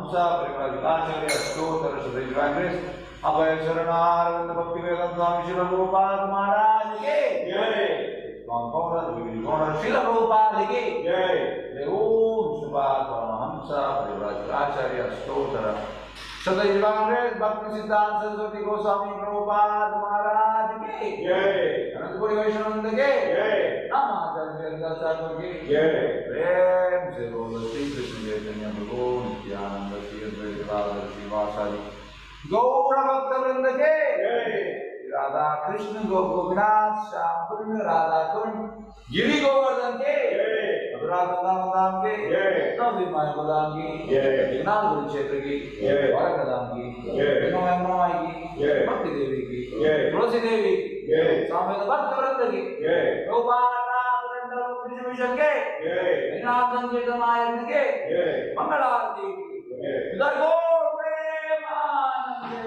परमहंसा परिव्राजकाचार्य अष्टोत्तर श्री कांग्रेस अभय शरणारविंद भक्ति वेदांत स्वामी श्री प्रभुपाद महाराज के जय। श्री प्रभुपाद की जय। ओम सुभाष परमहंसा परिव्राजकाचार्य अष्टोत्तर श्री कांग्रेस भक्ति सिद्धांत सरस्वती गोस्वामी प्रभुपाद महाराज की जय। अनंतपुरी वैष्णववृंद के जय। नमाचार्य ठाकुर की जय। प्रेम से बोलो श्री कृष्ण चैतन्य प्रभु नित्यानंद श्री अद्वैत श्रीवासादि गौर भक्त वृंद के जय। राधा कृष्ण गोपीनाथ श्याम कुंड राधा कुंड गिरि गोवर्धन के जय। मथुरा वृंदावन के जय। नवद्वीप माया गोदाम की जय। जगन्नाथ क्षेत्र की जय। द्वारका धाम की जय। माई की जय। भक्ति देवी की जय। तुलसी देवी की जय। सामेत भक्त वृंद की जय। मिशन के जय। नाथ संकीर्तन नायक के जय। मंगल आरती जय। जय गो प्रेमानंदे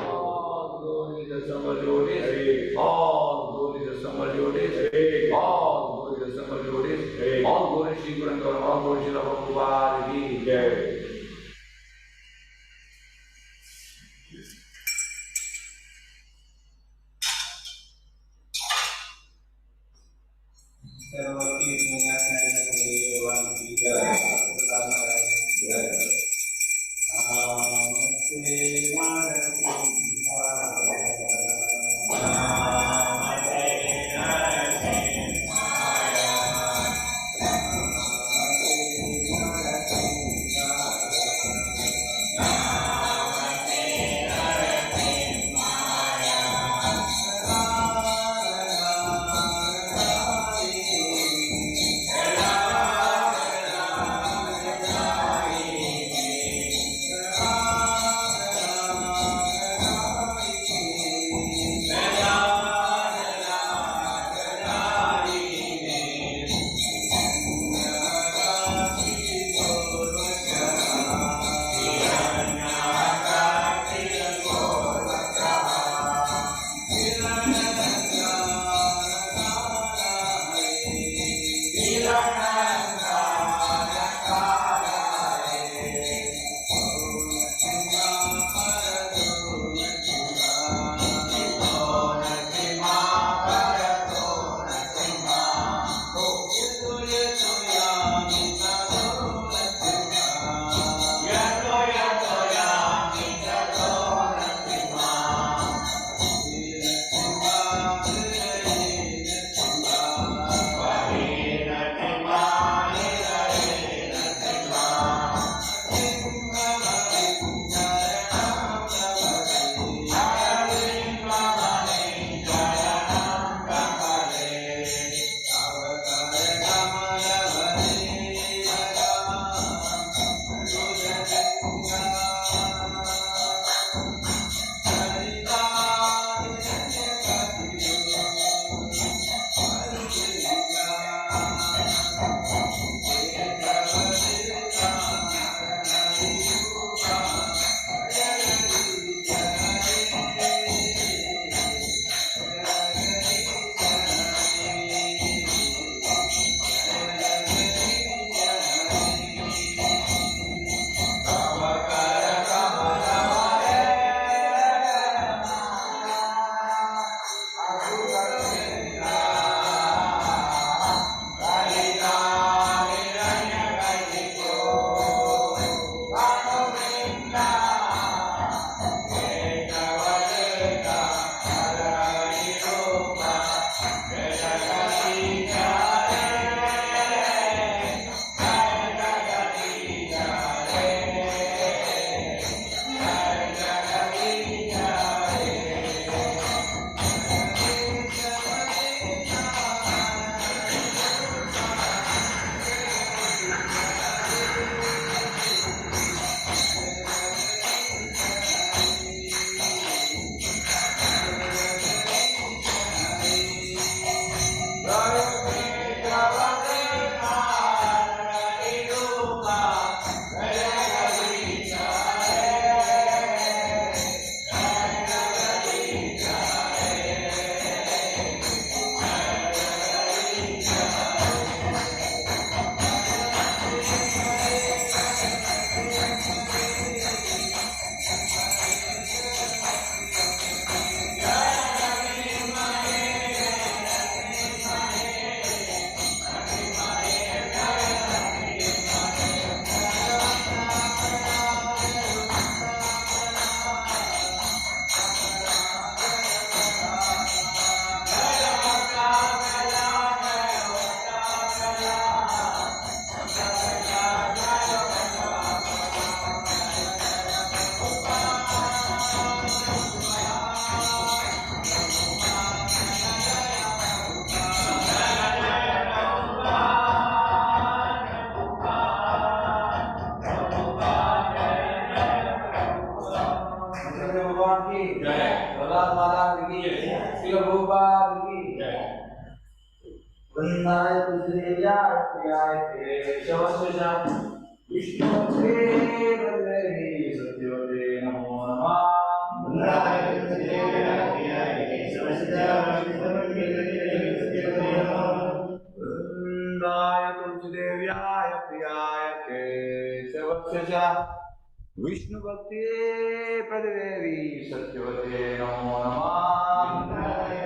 all glory to Samajodi all glory to Samajodi all glory to Samajodi all glory Shri Guru Gaura all glory Shri Prabhupada ki jai। वृंदाय तुलसीदेव्याय प्रियाय केशवस्य विष्णुपत्रे Vallabhi सत्यवते नमो नमः। वृंदाय तुलसीदेव्याय प्रियाय केशवस्य वृंदाय तुलसीदेव्याय प्रियाय केशवस्य विष्णुभक्ते प्रदेवी सत्यवते नमो नमः। वृंदाय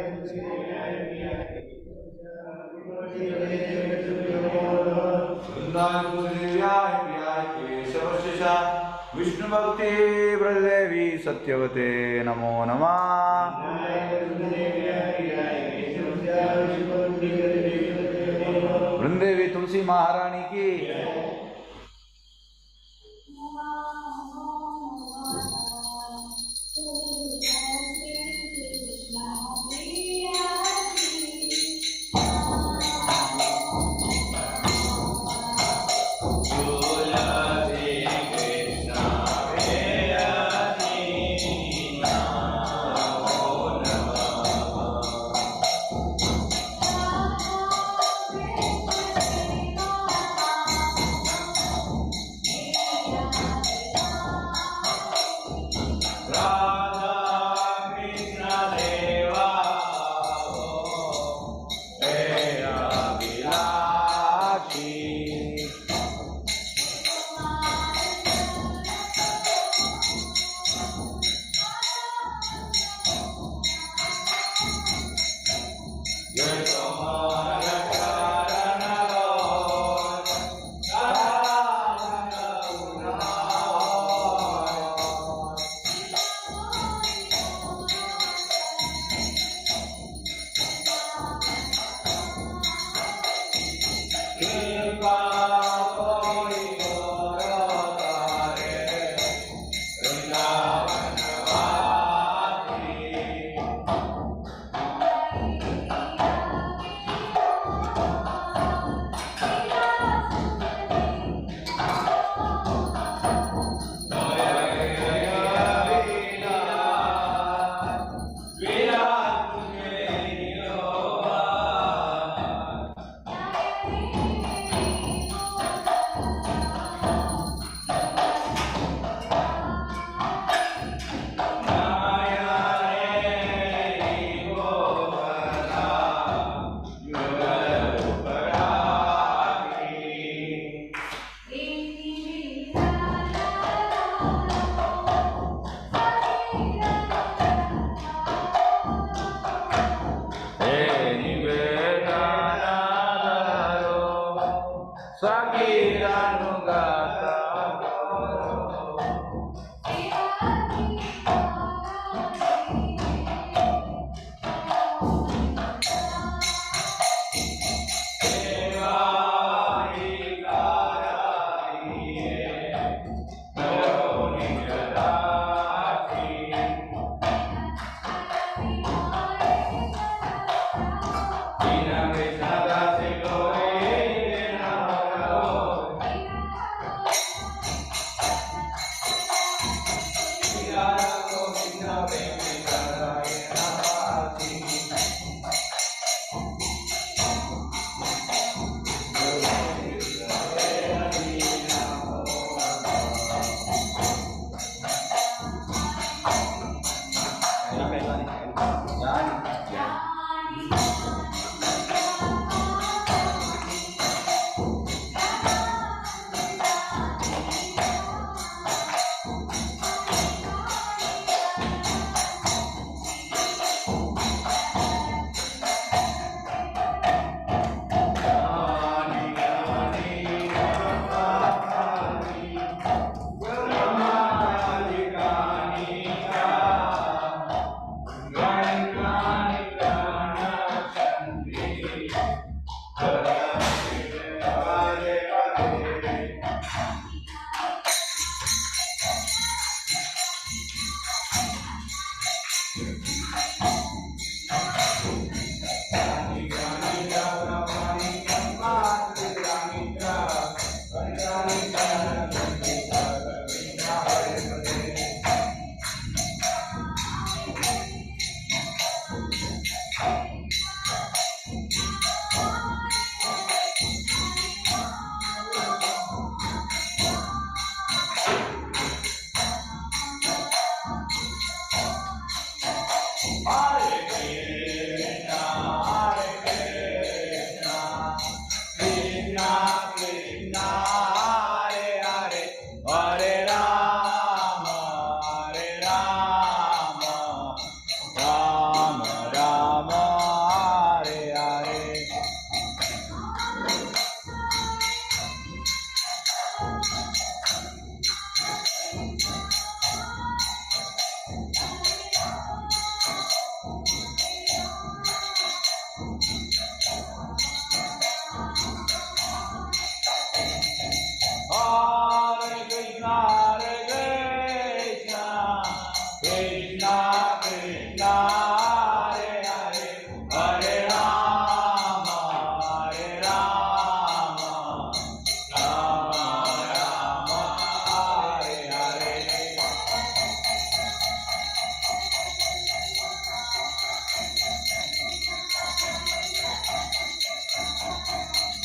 तुलसीदेव्याय प्रियाय केशवस्य विष्णुभक्ते प्रदेवी सत्यवते नमो नमः। वृंदेवी तुलसी महारानी की।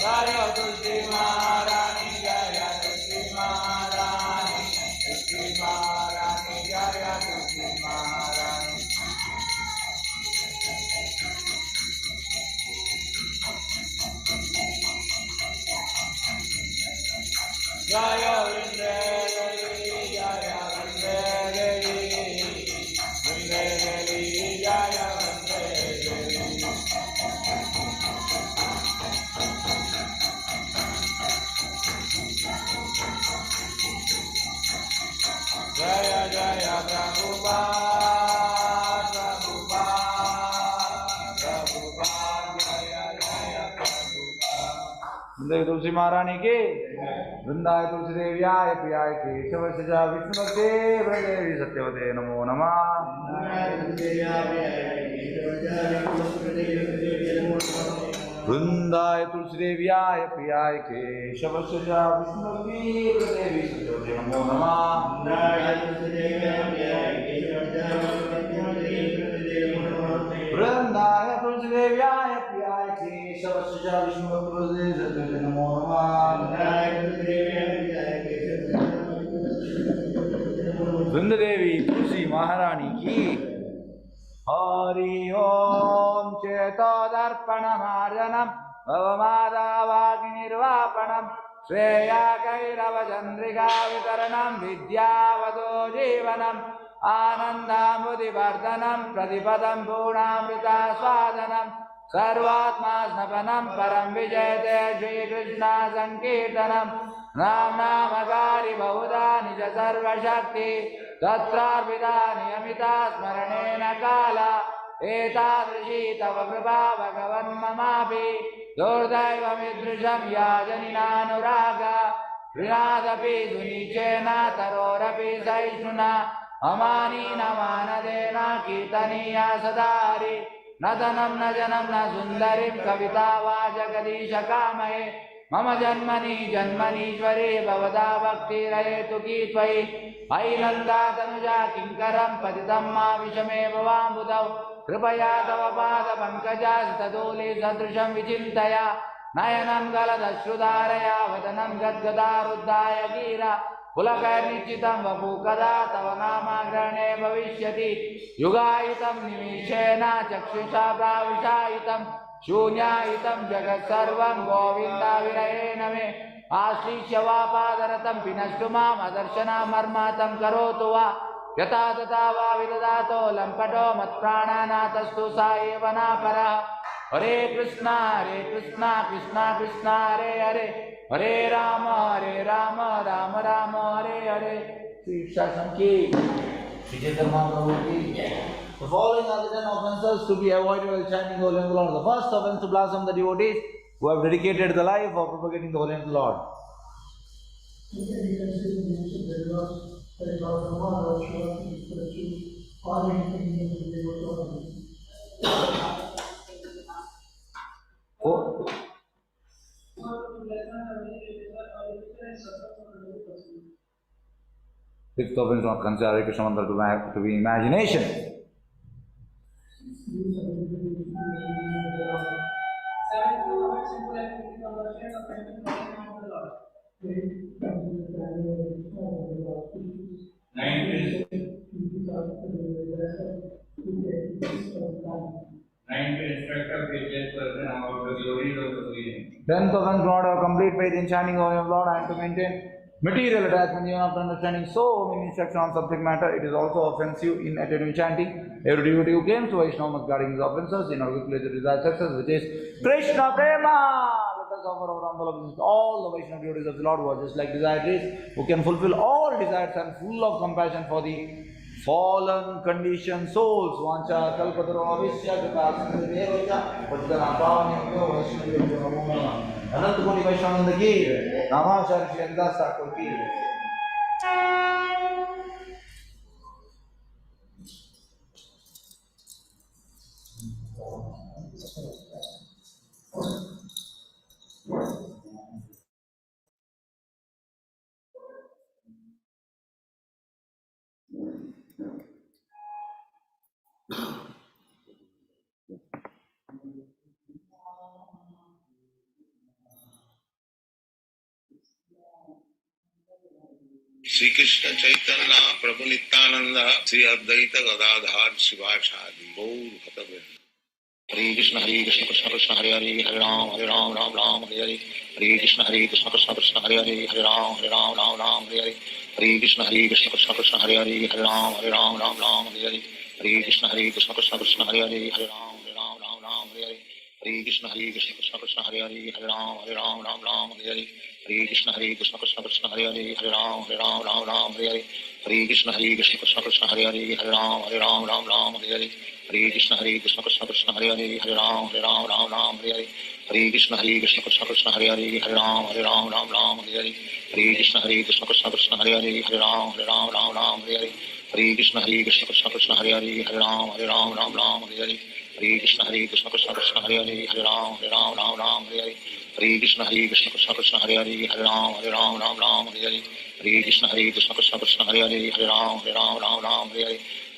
जय तुलसी महारानी जय तुलसी महारानी तुलसी महारानी जय तुलसी महारानी जय वृंदे देवी जय वृंदे देवी वृंदे देवी जय वृंदे देवी जय जय प्रभुपाद प्रभुपाद प्रभुपाद जय जय प्रभुपाद वृंदे तुलसी महारानी की वृंदाय तुलसी देव्याय प्रियाय केशव सजा विष्णुभक्ते ब्रजेवी सत्यवते नमो नमः वृंदाय तुलसी देव्याय प्रियाय केशव सजा विष्णुभक्ते ब्रजेवी सत्यवते नमो नमः वृंदाय तुलसी देव्याय प्रियाय केशव सजा विष्णुभक्ते ब्रजेवी सत्यवते नमो नमः वृंद देवी तुलसी महारानी की हरि ओम चेतोदर्पण मार्जनम भवमादावाग्निर्वापणम श्रेया कैरव चंद्रिका वितरणम विद्यावतो जीवनम आनंदामुदिवर्धनम प्रतिपदम पूर्णामृता स्वादनम सर्वात्मा स्नपनम परम विजयते श्रीकृष्ण संकीर्तनम नाम नामकारि बहुधा निज सर्वशक्ति तत्रार्पिता नियमिता स्मरणेन काला एतादृशी तव कृपा भगवन्ममापि दुर्दैवमीदृशं याजनिनानुरागा ऋणादपि दुनीचेन तरोरपि सहिष्णुना अमानीनमानदेन कीर्तनीया सदारि न धनं न जनं न सुन्दरीं कविता वा जगदीशकामये मम जन्मनि जन्मनीश्वरे भवदा भक्तिरयेतु की त्वयि अयि नन्दा तनुजा किङ्करं पतितं मा विषमे भवाम्बुधौ कृपया तव पादपङ्कजास्तदूले सदृशं विचिन्तया नयनं गलदश्रुधारया वदनं गद्गदारुद्धाय गिरा पुलकैर्निश्चितं वपु कदा तव नामाग्रहणे भविष्यति युगायुतं निमिषेण चक्षुषा प्राविशायितं शून्यायितं जगत्सर्वं गोविन्दाविरयेण मे आश्लिष्य वा पादरतं विनष्टु माम् अदर्शनामर्मातं करोतु वा यथा तथा वा विदधातो लम्पटो मत्प्राणानाथस्तु सा एव नापरः हरे कृष्णा कृष्णा कृष्णा हरे हरे हरे राम राम राम हरे हरे श्री शासन की श्री चैतन्य महाप्रभु की The following are the 10 offenses to be avoided while chanting the holy name of the Lord. The first offense to blossom the devotees who have dedicated the life for propagating the holy name of the Lord. Oh. Fifth offense not consider Hare Krishna mantra to be imagination. Tenth offense do not have complete faith in chanting the holy name of Lord and to maintain material attachment even after understanding so many instructions on subject matter. It is also offensive in attending chanting. Every devotee who claims to Vaishnava must guarding his offenses in order to place the desired success, which is Krishna Prema. Let us offer our humble obeisance to all the Vaishnava devotees of the Lord who are just like desired trees, who can fulfill all desires and full of compassion for the fallen conditioned souls. Vancha kalpataro avishya kripasindhu devacha padana pavanyamyo vaishnavyo namo namah. Anant Koni Vaishnavananda ki Namacharya Shri Haridas Thakur ki. Shri Krishna Chaitanya Prabhu Nityanand Shri Advaita Gadadhar शिवासादि Gaur भक्तवृंद। Hare Krishna Krishna Krishna Hare Hare Hare Ram Ram Ram Hare Hare. Hare Krishna Krishna Krishna Hare Hare Hare Ram Ram Hare Hare. Hare Krishna Krishna Krishna Hare Hare Hare Ram Ram Hare Hare. Hare Krishna Krishna Krishna Hare Hare Hare Ram Hare Hare. Hare Krishna Krishna Krishna Hare Hare Hare Ram Hare Hare. Hare Krishna Krishna Krishna Hare Hare Hare Ram Hare Hare. Hare Krishna Krishna Krishna Hare Hare Hare Ram Hare Hare. Hare Krishna Krishna Krishna Hare Hare Hare Ram Hare Hare. Hare Krishna Krishna Krishna Hare Hare Hare Ram Hare Hare. Hare Krishna Krishna Krishna Krishna Hare Hare Hare Ram Hare Hare. Hare Krishna Krishna Krishna Hare Hare Hare Ram Hare Hare. Hare Krishna Krishna Krishna Krishna Hare Hare Hare Ram Hare Hare. Hare Krishna Krishna Krishna Krishna Hare Hare Hare Ram Hare Hare. Hare Krishna Krishna Krishna Krishna Hare Hare Hare Ram Hare Hare.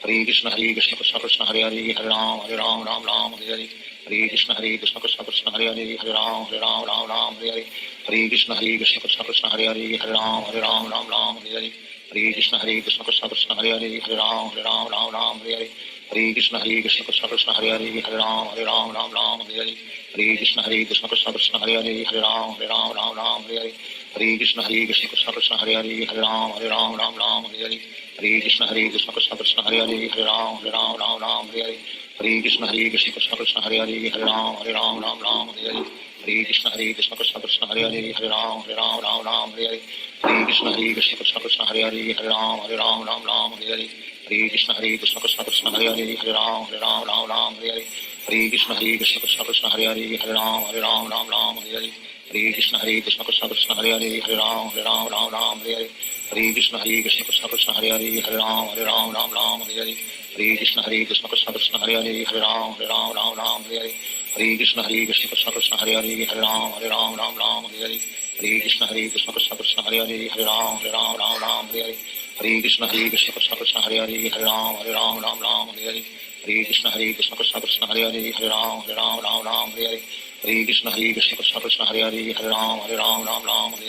Hare Krishna Krishna Krishna Krishna Hare Hare Hare Ram Hare Hare. Hare Krishna Krishna Krishna Krishna Hare Hare Hare Ram Hare Hare. Hare Krishna Krishna Krishna Krishna Hare Hare Hare Ram Hare Hare. Hare Krishna Krishna Krishna Krishna Hare Hare Hare Ram Hare Hare. Hare Krishna Krishna Krishna Krishna Hare Hare Hare Ram Hare Hare. Hare Krishna Krishna Krishna Krishna Hare Hare Hare Ram Hare Hare. Hare Krishna Krishna Krishna Krishna Hare Hare Hare Ram Hare Hare. Hare Krishna Krishna Krishna Krishna Hare Hare Hare Ram Hare Hare. Hare Krishna Krishna Krishna Krishna Hare Hare Hare Ram Hare Hare. Hare Krishna Krishna Krishna Krishna Hare Hare Hare Ram Hare Hare. Hare Krishna Krishna Krishna Krishna Hare Hare Hare Ram Hare Hare. Hare Krishna Krishna Krishna Krishna Hare Hare Hare Ram Hare Hare. Hare Krishna Krishna Krishna Krishna Hare Hare Hare Ram Hare Hare. Hare Krishna Krishna Krishna Krishna Hare Hare Hare Ram Hare Hare. Hare Krishna Krishna Krishna Krishna Hare Hare Hare Ram Hare Hare. Hare Krishna Krishna Krishna Krishna Hare Hare Hare Ram Hare Hare. Hare Krishna Krishna Krishna Krishna Hare Hare Hare Ram Hare Hare. Hare Krishna Krishna Krishna Krishna Hare Hare Hare Ram Hare Hare. Hare Krishna Krishna Krishna Krishna Hare Hare Hare Ram Hare Hare. Hare Krishna Krishna Krishna Krishna Hare Hare Hare Ram Hare Hare. Hare Krishna Krishna Krishna Krishna Hare Hare Hare Ram Hare Hare. Hare Krishna Krishna Krishna Krishna Hare Hare Hare Ram Hare Hare. Hare Krishna Krishna Krishna Krishna Hare Hare Hare Ram Hare Hare. Hare Krishna Krishna Krishna Krishna Hare Hare Hare Ram Hare Hare. Hare Krishna Krishna Krishna Krishna Hare Hare Hare Ram Hare Hare. Hare Krishna Krishna Krishna Krishna Hare Hare Hare Ram Hare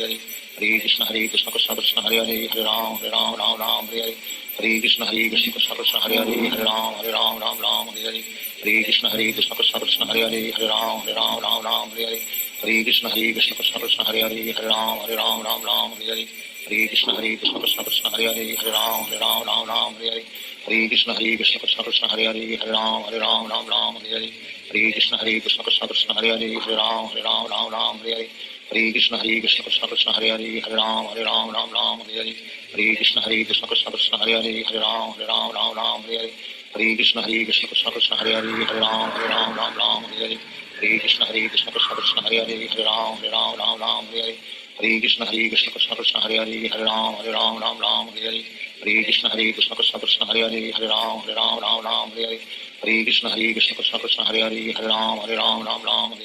Hare. Hare Krishna Krishna Krishna Krishna Hare Hare Hare Ram Hare Hare. Hare Krishna Krishna Krishna Krishna Hare Hare Hare Ram Hare Hare. Hare Krishna Krishna Krishna Krishna Hare Hare Hare Ram Hare Hare. Hare Krishna Krishna Krishna Krishna Hare Hare Hare Ram Hare Hare. Hare Krishna Krishna Krishna Krishna Hare Hare Hare Ram Hare Hare. Hare Krishna Krishna Krishna Krishna Hare Hare Hare Ram Hare Hare. Hare Krishna Krishna Krishna Krishna Hare Hare Hare Ram Hare Hare. Hare Krishna Krishna Krishna Krishna Hare Hare Hare Ram Hare Hare. Hare Krishna Krishna Krishna Krishna Hare Hare Hare Ram Hare Hare. Hare Krishna Krishna Krishna Krishna Hare Hare Hare Ram Hare Hare. Hare Krishna Krishna Krishna Krishna Hare Hare Hare Ram Hare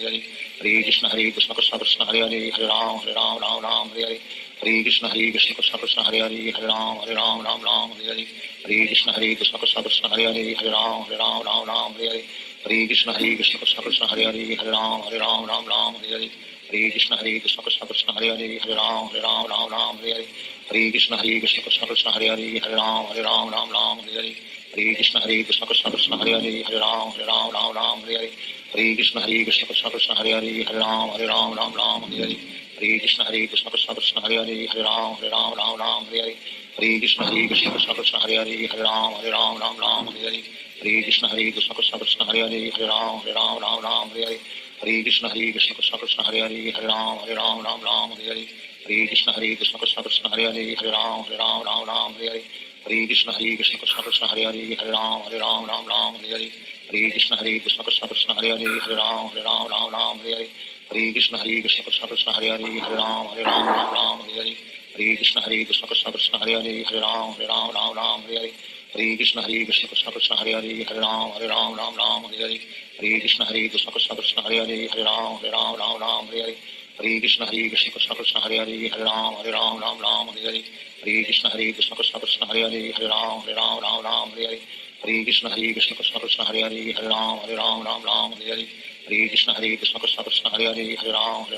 Hare. Hare Krishna Krishna Krishna Krishna Hare Hare Hare Ram Hare Hare. Hare Krishna Krishna Krishna Krishna Hare Hare Hare Ram Hare Hare. Hare Krishna Krishna Krishna Krishna Hare Hare Hare Ram Hare Hare. Hare Krishna Krishna Krishna Krishna Hare Hare Hare Ram Hare Hare. Hare Krishna Krishna Krishna Krishna Hare Hare Hare Ram Hare Hare. Hare Krishna Krishna Krishna Krishna Hare Hare Hare Ram Hare Hare. Hare Krishna Krishna Krishna Krishna Hare Hare Hare Ram Hare Hare. Hare Krishna Krishna Krishna Krishna Hare Hare Hare Ram Hare Hare. Hare Krishna Krishna Krishna Krishna Hare Hare Hare Ram Hare Hare. Hare Krishna Krishna Krishna Krishna Hare Hare Hare Ram Hare Hare. Hare Krishna Krishna Krishna Krishna Hare Hare Hare Ram Hare Hare. Hare Krishna Krishna Krishna Krishna Hare Hare Hare Ram Hare Hare. Hare Krishna Krishna Krishna Krishna Hare Hare Hare Ram Hare Hare. Hare Krishna Krishna Krishna Krishna Hare Hare Hare Ram Hare Hare. Hare Krishna Krishna Krishna Krishna Hare Hare Hare Ram Hare Hare. Hare Krishna Krishna Krishna Krishna Hare Hare Hare Ram Hare Hare. Hare Krishna Krishna Krishna Krishna Hare Hare Hare Ram Hare Hare. Hare Krishna Krishna Krishna Krishna Hare Hare Hare Ram Hare Hare. Hare Krishna Krishna Krishna Krishna Hare Hare Hare Ram Hare Hare. Hare Krishna Krishna Krishna Krishna Hare Hare Hare Ram Hare Hare. Hare Krishna Krishna Krishna Krishna Hare Hare Hare Ram Hare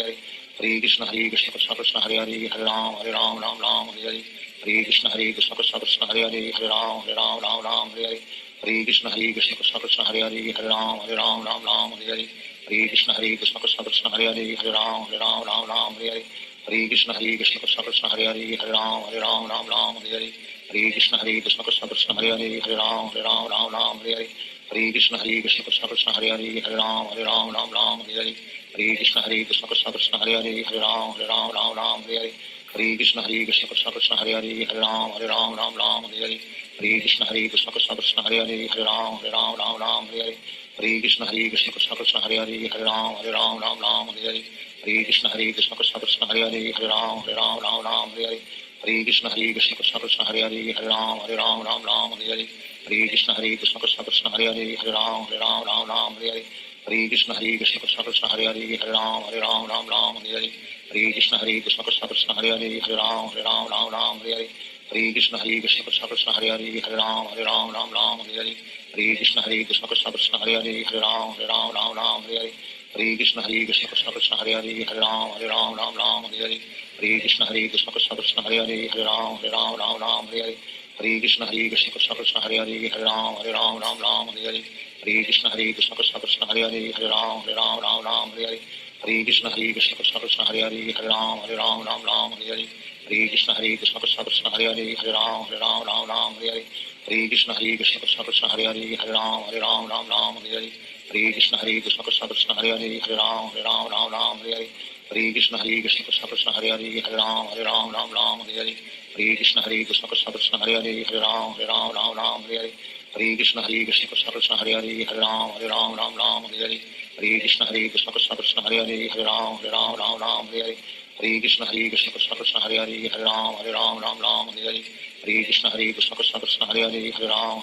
Hare. Hare Krishna Krishna Krishna Hare Hare Ram Ram Ram Hare Hare Hare Krishna Krishna Krishna Hare Hare Ram Ram Hare Hare Hare Krishna Krishna Krishna Hare Hare Ram Ram Hare Hare Hare Krishna Krishna Krishna Hare Hare Ram Ram Hare Hare Hare Krishna Krishna Krishna Hare Hare Ram Ram Hare Hare Hare Krishna Krishna Krishna Krishna Hare Hare Ram Ram Hare Hare Hare Krishna Krishna Krishna Hare Hare Ram Ram Hare Hare Hare Krishna Krishna Krishna Krishna Hare Hare Ram Hare Hare Hare Krishna Krishna Krishna Krishna Hare Hare Ram Ram Hare Hare Hare Krishna Krishna Krishna Krishna Hare Hare Ram Hare Hare Hare Krishna Krishna Krishna Krishna Hare Hare Ram Hare Hare Hare Krishna Krishna Krishna Krishna Hare Hare Ram Hare Hare Hare Krishna Krishna Krishna Krishna Hare Hare Ram Hare Hare Hare Krishna Krishna Krishna Krishna Hare Hare Ram Hare Hare Hare Krishna Krishna Krishna Krishna Hare Hare Ram Hare Hare Hare Krishna Krishna Krishna Krishna Hare Hare Ram Hare Hare Hare Krishna Krishna Krishna Krishna Hare Hare Ram Hare Hare Hare Krishna Krishna Krishna Krishna Hare Hare Ram Hare Hare Hare Krishna Krishna Krishna Krishna Hare Hare Ram Hare Hare Hare Krishna Krishna Krishna Krishna Hare Hare Ram Hare Hare Hare Krishna Krishna Krishna Krishna Hare Hare Ram Hare Hare Hare Krishna Krishna Krishna Krishna Hare Hare Ram Hare Hare Hare Krishna Krishna Krishna Krishna Hare Hare Ram Hare Hare Hare Krishna Krishna Krishna Krishna Hare Hare Ram Hare Hare Hare Krishna Krishna Krishna Krishna Hare Hare Ram Hare Hare Hare Krishna Krishna Krishna Krishna Hare Hare Ram Hare Hare Hare Krishna Krishna Krishna Krishna Hare Hare Ram Hare Hare Hare Krishna Krishna Krishna Krishna Hare Hare Ram Hare Hare Hare Krishna Krishna Krishna Krishna Hare Hare Ram Hare Hare Hare Krishna Krishna Krishna Krishna Hare Hare Ram Hare Hare Hare Krishna Krishna Krishna Krishna Hare Hare Ram Hare Hare Hare Krishna Krishna Krishna Krishna Hare Hare Ram Hare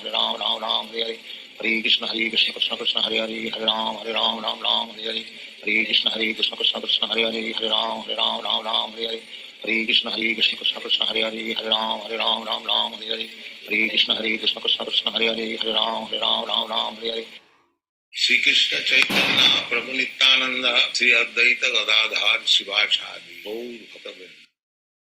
Hare Hare Krishna Krishna Krishna Krishna Hare Hare Ram Hare Hare Hare Krishna Krishna Krishna Krishna Hare Hare Ram Hare Hare Hare Krishna Krishna Krishna Krishna Hare Hare Ram Hare Hare Hare Krishna Krishna Krishna Krishna Hare Hare Ram Hare Hare Shri Krishna Chaitanya Prabhu Nityanand Shri Advaita Gadadhar Shivacharya Gaur भक्तवृंद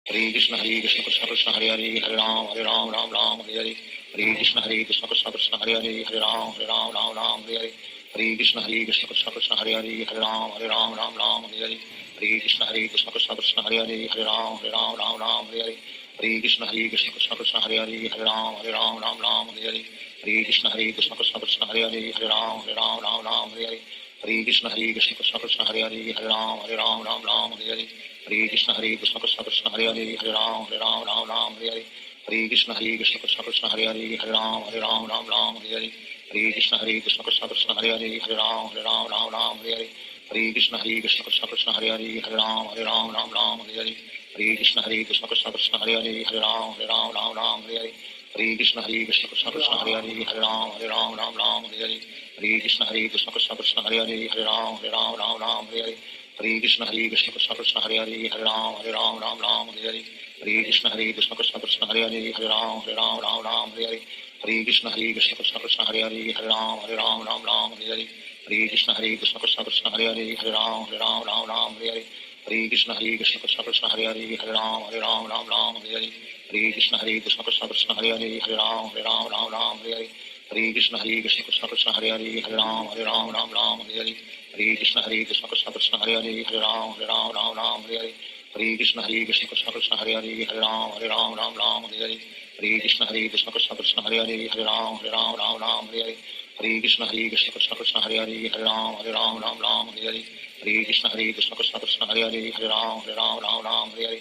Hare Krishna Krishna Krishna Hare Hare Ram Hare Hare Hare Krishna Krishna Krishna Krishna Hare Hare Ram Hare Hare Hare Krishna Krishna Krishna Hare Hare Ram Hare Hare Hare Krishna Krishna Krishna Krishna Hare Hare Ram Hare Hare Hare Krishna Krishna Krishna Krishna Hare Hare Ram Hare Hare Hare Krishna Krishna Krishna Krishna Hare Hare Ram Hare Hare Hare Krishna Krishna Krishna Krishna Hare Hare Ram Hare Hare Hare Krishna Krishna Krishna Krishna Hare Hare Ram Hare Hare Hare Krishna Krishna Krishna Krishna Hare Hare Ram Hare Hare Hare Krishna Krishna Krishna Krishna Hare Hare Ram Hare Hare Hare Krishna Krishna Krishna Krishna Hare Hare Ram Hare Hare Hare Krishna Krishna Krishna Krishna Hare Hare Ram Hare Hare Hare Krishna Krishna Krishna Krishna Hare Hare Ram Hare Hare Hare Krishna Krishna Krishna Krishna Hare Hare Ram Hare Hare Hare Krishna Krishna Krishna Krishna Hare Hare Ram Hare Hare Hare Krishna Krishna Krishna Krishna Hare Hare Ram Hare Hare Hare Krishna Krishna Krishna Krishna Hare Hare Ram Hare Hare Hare Krishna Krishna Krishna Krishna Hare Hare Ram Hare Hare Hare Krishna Krishna Krishna Krishna Hare Hare Ram Hare Hare Hare Krishna Krishna Krishna Krishna Hare Hare Ram Hare Hare Hare Krishna Krishna Krishna Krishna Hare Hare Ram Hare Hare Hare Krishna Krishna Krishna Krishna Hare Hare Ram Hare Hare Hare Krishna Krishna Krishna Krishna Hare Hare Ram Hare Hare Hare Krishna Krishna Krishna Krishna Hare Hare Ram Hare Hare Hare Krishna Krishna Krishna Krishna Hare Hare Ram Hare Hare Hare Krishna Krishna Krishna Krishna Hare Hare Ram Hare Hare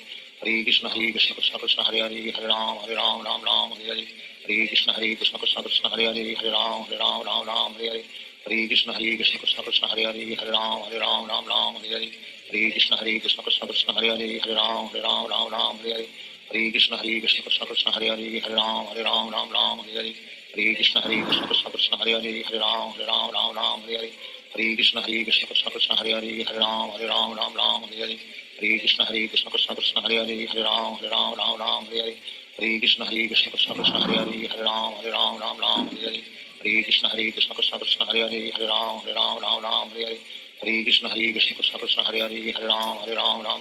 Hare Krishna Krishna Krishna Krishna Hare Hare Ram Hare Hare Hare Krishna Krishna Krishna Krishna Hare Hare Ram Hare Hare Hare Krishna Krishna Krishna Krishna Hare Hare Ram Hare Hare Hare Krishna Krishna Krishna Krishna Hare Hare Ram Hare Hare Hare Krishna Krishna Krishna Krishna Hare Hare Ram Hare Hare Hare Krishna Krishna Krishna Krishna Hare Hare Ram Hare Hare Hare Krishna Krishna Krishna Krishna Hare Hare Ram Hare Hare Hare Krishna Krishna Krishna Krishna Hare Hare Ram Hare Hare Hare Krishna Krishna Krishna Krishna Hare Hare Ram Hare Hare Hare Krishna Krishna Krishna Krishna Hare Hare Ram Hare Hare Hare Krishna Krishna Krishna Hare Hare Hare Ram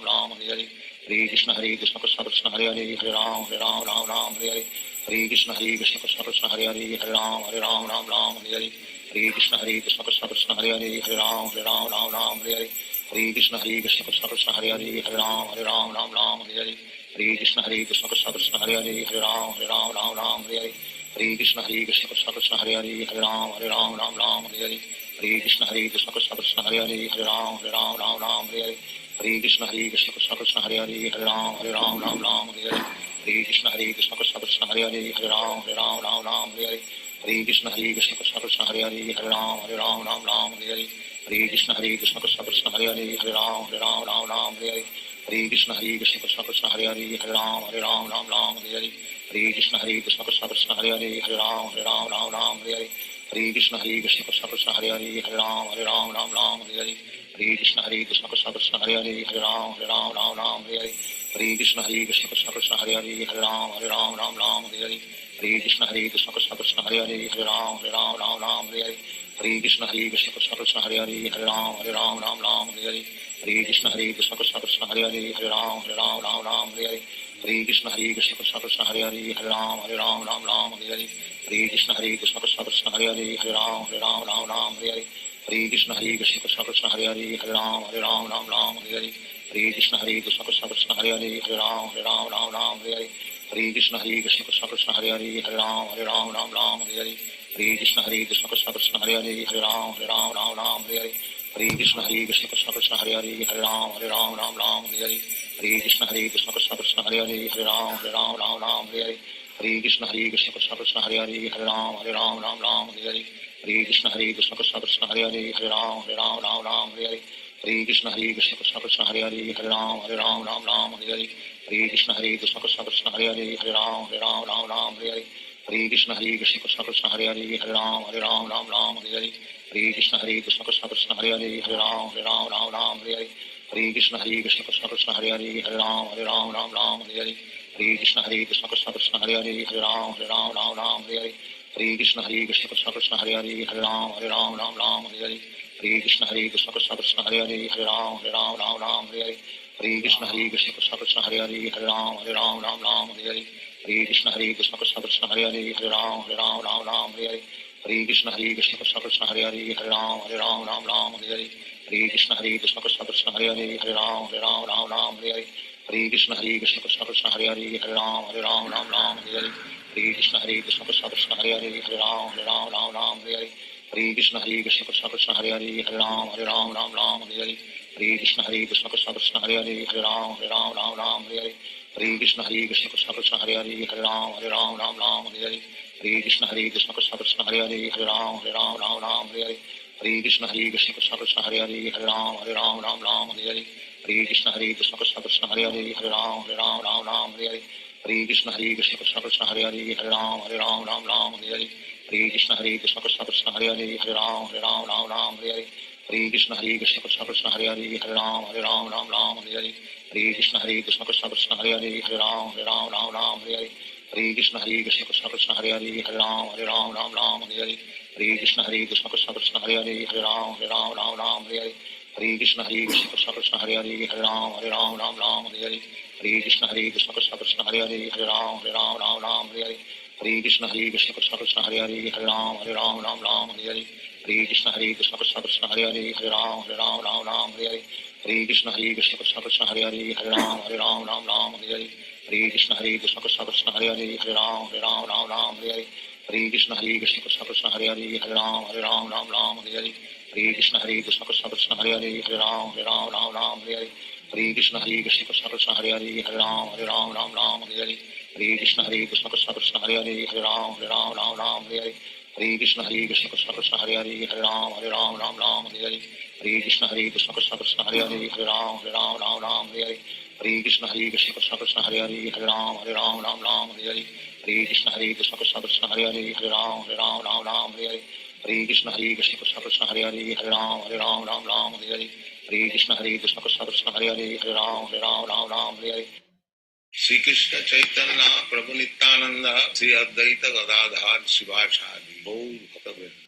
Ram Hare Hare Hare Krishna Krishna Krishna Hare Hare Ram Ram Hare Hare Hare Krishna Krishna Krishna Hare Hare Ram Ram Hare Hare Hare Krishna Krishna Krishna Hare Hare Ram Hare Hare Hare Krishna Krishna Krishna Hare Ram Ram Hare Hare Hare Krishna Krishna Krishna Hare Ram Hare Hare Hare Krishna Krishna Krishna Hare Ram Hare Hare Hare Krishna Krishna Krishna Hare Ram Hare Hare Hare Krishna Krishna Krishna Hare Ram Hare Hare Hare Krishna Krishna Krishna Krishna Hare Ram Hare Hare Hare Krishna Krishna Krishna Krishna Hare Ram Hare Hare Hare Krishna Krishna Krishna Krishna Hare Ram Hare Hare Hare Krishna Krishna Krishna Krishna Hare Ram Hare Hare Hare Krishna Krishna Krishna Krishna Hare Ram Hare Hare Hare Krishna Krishna Krishna Krishna Hare Ram Hare Hare Hare Krishna Krishna Krishna Krishna Hare Ram Hare Hare Hare Krishna Krishna Krishna Krishna Hare Ram Hare Hare Hare Krishna Krishna Krishna Krishna Hare Ram Hare Hare Hare Krishna Krishna Krishna Krishna Hare Ram Hare Hare Hare Krishna Krishna Krishna Krishna Hare Ram Hare Hare Hare Krishna Krishna Krishna Krishna Hare Ram Hare Hare Hare Krishna Krishna Krishna Krishna Hare Ram Hare Hare Hare Krishna Krishna Krishna Krishna Hare Ram Hare Hare Hare Krishna Krishna Krishna Krishna Hare Ram Hare Hare Hare Krishna Krishna Krishna Krishna Hare Ram Hare Hare Hare Krishna Krishna Krishna Krishna Hare Ram Hare Hare Hare Krishna Krishna Krishna Krishna Hare Ram Hare Hare Hare Krishna Krishna Krishna Krishna Hare Ram Hare Hare Hare Krishna Krishna Krishna Krishna Hare Ram Hare Hare Hare Krishna Krishna Krishna Krishna Hare Ram Hare Hare Hare Krishna Krishna Krishna Krishna Hare Ram Hare Hare Hare Krishna Krishna Krishna Krishna Hare Ram Hare Hare Hare Krishna Krishna Krishna Krishna Hare Ram Hare Hare Hare Krishna Krishna Krishna Krishna Hare Ram Hare Hare Hare Krishna Krishna Krishna Krishna Hare Ram Hare Hare Hare Krishna Krishna Krishna Krishna Hare Ram Hare Hare Hare Krishna Krishna Krishna Krishna Hare Ram Hare Hare Hare Krishna Krishna Krishna Krishna Hare Ram Hare Hare Hare Krishna Krishna Krishna Krishna Hare Ram Hare Hare Hare Krishna Krishna Krishna Krishna Hare Ram Hare Hare Hare Krishna Krishna Krishna Krishna Hare Ram Hare Hare Hare Krishna Krishna Krishna Krishna Hare Ram Hare Hare Hare Krishna Krishna Krishna Krishna Hare Ram Hare Hare Hare Krishna Krishna Krishna Krishna Hare Ram Hare Hare Hare Krishna Krishna Krishna Krishna Hare Ram Hare Hare Hare Krishna Krishna Krishna Krishna Hare Ram Hare Hare Hare Krishna Krishna Krishna Krishna Hare Ram Hare Hare Hare Krishna Krishna Krishna Krishna Hare Ram Hare Hare Hare Krishna Krishna Krishna Krishna Hare Ram Hare Hare Hare Krishna Krishna Krishna Krishna Hare Ram Hare Hare Hare Krishna Krishna Krishna Krishna Hare Ram Hare Hare Hare Krishna Krishna Krishna Krishna Hare Ram Hare Hare Hare Krishna Krishna Krishna Krishna Hare Ram Hare Hare Hare Krishna Krishna Krishna Krishna Hare Ram Hare Hare Hare Krishna Krishna Krishna Krishna Hare Ram Hare Hare Hare Krishna Krishna Krishna Krishna Hare Ram Hare Hare Hare Krishna Krishna Krishna Krishna Hare Ram Hare Hare Hare Krishna Krishna Krishna Krishna Hare Ram Hare Hare Hare Krishna Krishna Krishna Krishna Hare Ram Hare Hare Hare Krishna Krishna Krishna Krishna Hare Ram Hare Hare Hare Krishna Krishna Krishna Krishna Hare Ram Hare Hare Hare Krishna Krishna Krishna Krishna Hare Ram Hare Hare Hare Krishna Krishna Krishna Krishna Hare Ram Hare Hare Hare Krishna Krishna Krishna Krishna Hare Ram Hare Hare Hare Krishna Krishna Krishna Krishna Hare Ram Hare Hare Hare Krishna Krishna Krishna Krishna Hare Ram Hare Hare Hare Krishna Krishna Krishna Krishna Hare Ram Hare Hare Hare Krishna Krishna Krishna Krishna Hare Ram Hare Hare Hare Krishna Krishna Krishna Krishna Hare Ram Hare Hare Hare Krishna Krishna Krishna Krishna Hare Ram Hare Hare Hare Krishna Krishna Krishna Krishna Hare Ram Hare Hare Hare Krishna Krishna Krishna Krishna Hare Ram Hare Hare Shri Krishna Chaitanya Prabhu Nityanand Shri Advaita Gadadhar Shivacharya Gaur भक्तवृंद।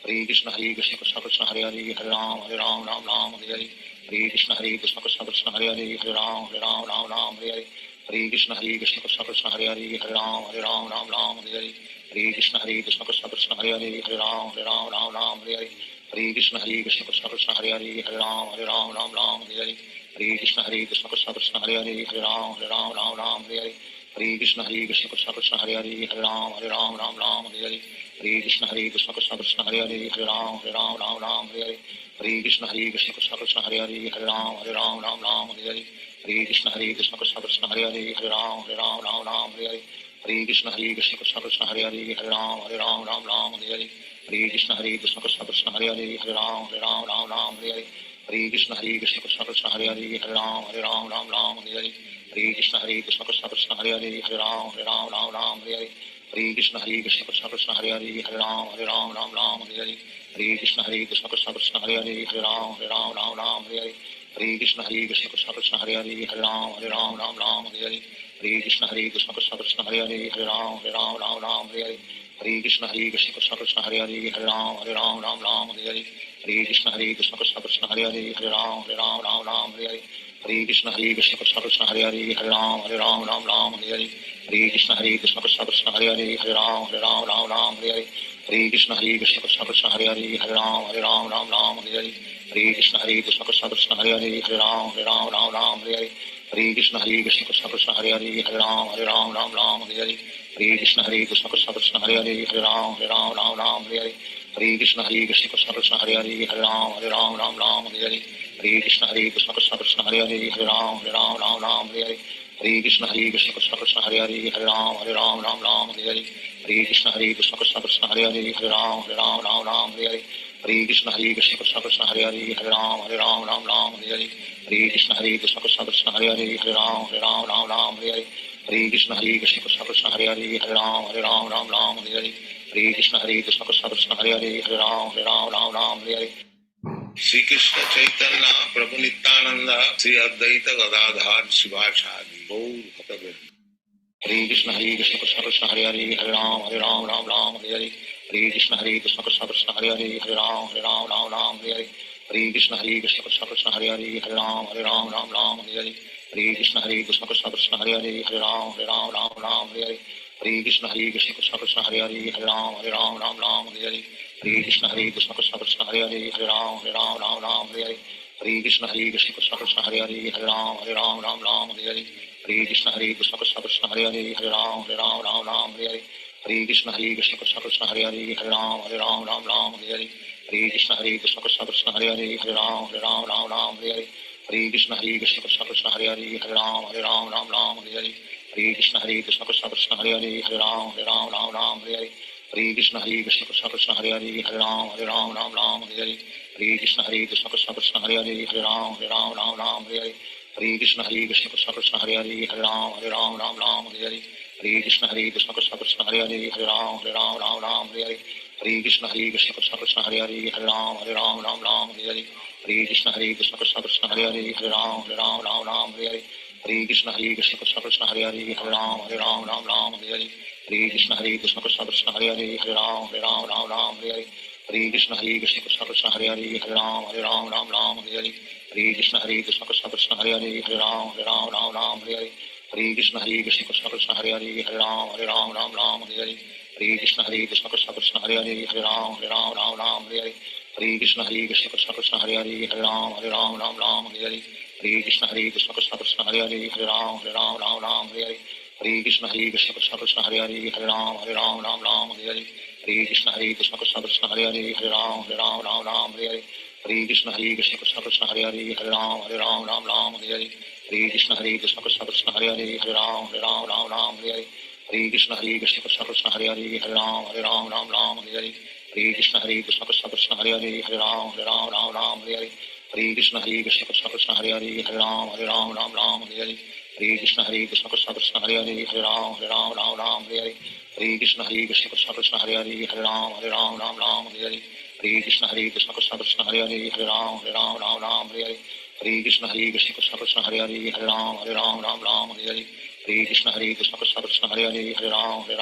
Hare Krishna Krishna Krishna Hare Hare Ram Ram Ram Hare Hare Hare Krishna Krishna Krishna Hare Hare Ram Ram Hare Hare Hare Krishna Krishna Krishna Hare Hare Ram Ram Hare Hare Hare Krishna Krishna Krishna Hare Hare Ram Ram Hare Hare Hare Krishna Krishna Krishna Hare Hare Ram Ram Hare Hare Hare Krishna Krishna Krishna Hare Hare Ram Ram Hare Hare Hare Krishna Krishna Krishna Hare Hare Ram Ram Hare Hare Hare Krishna Krishna Krishna Hare Hare Ram Hare Hare Hare Krishna Krishna Krishna Hare Hare Ram Hare Hare Hare Krishna Krishna Krishna Hare Hare Ram Hare Hare Hare Krishna Krishna Krishna Hare Hare Ram Hare Hare Hare Krishna Krishna Krishna Krishna Hare Hare Ram Hare Hare Hare Krishna Krishna Krishna Hare Hare Ram Hare Hare Hare Krishna Krishna Krishna Krishna Hare Hare Ram Hare Hare Hare Krishna Krishna Krishna Hare Hare Ram Hare Hare Hare Krishna Krishna Krishna Krishna Hare Hare Ram Hare Hare Hare Krishna Krishna Krishna Krishna Hare Hare Ram Hare Hare Hare Krishna Krishna Krishna Krishna Hare Hare Ram Hare Hare Hare Krishna Krishna Krishna Krishna Hare Hare Ram Hare Hare Hare Krishna Krishna Krishna Krishna Hare Hare Ram Hare Hare Hare Krishna Krishna Krishna Krishna Hare Hare Ram Hare Hare Hare Krishna Krishna Krishna Krishna Hare Hare Ram Hare Hare Hare Krishna Krishna Krishna Krishna Hare Hare Ram Hare Hare Hare Krishna Krishna Krishna Krishna Hare Hare Ram Hare Hare Hare Krishna Krishna Krishna Krishna Hare Hare Ram Hare Hare Hare Krishna Krishna Krishna Krishna Hare Hare Ram Hare Hare Hare Krishna Krishna Krishna Krishna Hare Hare Ram Hare Hare Hare Krishna Krishna Krishna Krishna Hare Hare Ram Hare Hare Hare Krishna Krishna Krishna Krishna Hare Hare Ram Hare Hare Hare Krishna Krishna Krishna Krishna Hare Hare Ram Hare Hare Hare Krishna Krishna Krishna Krishna Hare Hare Ram Hare Hare Hare Krishna Krishna Krishna Krishna Hare Hare Ram Hare Hare Hare Krishna Krishna Krishna Krishna Hare Hare Ram Hare Hare Hare Krishna Krishna Krishna Krishna Hare Hare Ram Hare Hare Shri Krishna Chaitanya Prabhu Nityanand Shri Advaita Gadadhar Shivacharya Gaur भक्तवृंद Hare Krishna Krishna Krishna Hare Hare Ram Hare Hare Hare Krishna Krishna Krishna Krishna Hare Hare Ram Hare Hare Hare Krishna Krishna Krishna Krishna Hare Hare Ram Hare Hare Hare Krishna Krishna Krishna Krishna Hare Hare Ram Hare Hare Hare Krishna Krishna Krishna Hare Hare Ram Hare Hare Hare Krishna Krishna Krishna Krishna Hare Hare Ram Hare Hare Hare Krishna Krishna Krishna Hare Hare Ram Hare Hare Hare Krishna Krishna Krishna Krishna Hare Hare Ram Hare Hare Hare Krishna Krishna Krishna Krishna Hare Hare Ram Hare Hare Hare Krishna Krishna Krishna Krishna Hare Hare Ram Hare Hare Hare Krishna Krishna Krishna Krishna Hare Hare Ram Hare Hare Hare Krishna Krishna Krishna Krishna Hare Hare Ram Hare Hare Hare Krishna Krishna Krishna Krishna Hare Hare Ram Hare Hare Hare Krishna Krishna Krishna Krishna Hare Hare Ram Hare Hare Hare Krishna Krishna Krishna Krishna Hare Hare Ram Hare Hare Hare Krishna Krishna Krishna Krishna Hare Hare Ram Hare Hare Hare Krishna Krishna Krishna Krishna Hare Hare Ram Hare Hare Hare Krishna Krishna Krishna Krishna Hare Hare Ram Hare Hare Hare Krishna Krishna Krishna Krishna Hare Hare Ram Hare Hare Hare Krishna Krishna Krishna Krishna Hare Hare Ram Hare Hare Hare Krishna Krishna Krishna Krishna Hare Hare Ram Hare Hare Hare Krishna Krishna Krishna Krishna Hare Hare Ram Hare Hare Hare Krishna Krishna Krishna Krishna Hare Hare Ram Hare Hare Hare Krishna Krishna Krishna Krishna Hare Hare Ram Hare Hare Hare Krishna Krishna Krishna Krishna Hare Hare Ram Hare Hare Hare Krishna Krishna Krishna Krishna Hare Hare Ram Hare Hare Hare Krishna Krishna Krishna Krishna Hare Hare Ram Hare Hare Hare Krishna Krishna Krishna Krishna Hare Hare Ram Hare Hare Hare Krishna Krishna Krishna Krishna Hare Hare Ram Hare Hare Hare Krishna Krishna Krishna Krishna Hare Hare Ram Hare Hare Hare Krishna Krishna Krishna Krishna Hare Hare Ram Hare Hare Hare Krishna Krishna Krishna Krishna Hare Hare Ram Hare Hare Hare Krishna Krishna Krishna Krishna Hare Hare Ram Hare Hare Hare Krishna Krishna Krishna Krishna Hare Hare Ram Hare Hare Hare Krishna Krishna Krishna Krishna Hare Hare Ram Hare Hare Hare Krishna Krishna Krishna Krishna Hare Hare Ram Hare Hare Hare Krishna Krishna Krishna Krishna Hare Hare Ram Hare Hare Hare Krishna Krishna Krishna Krishna Hare Hare Ram Hare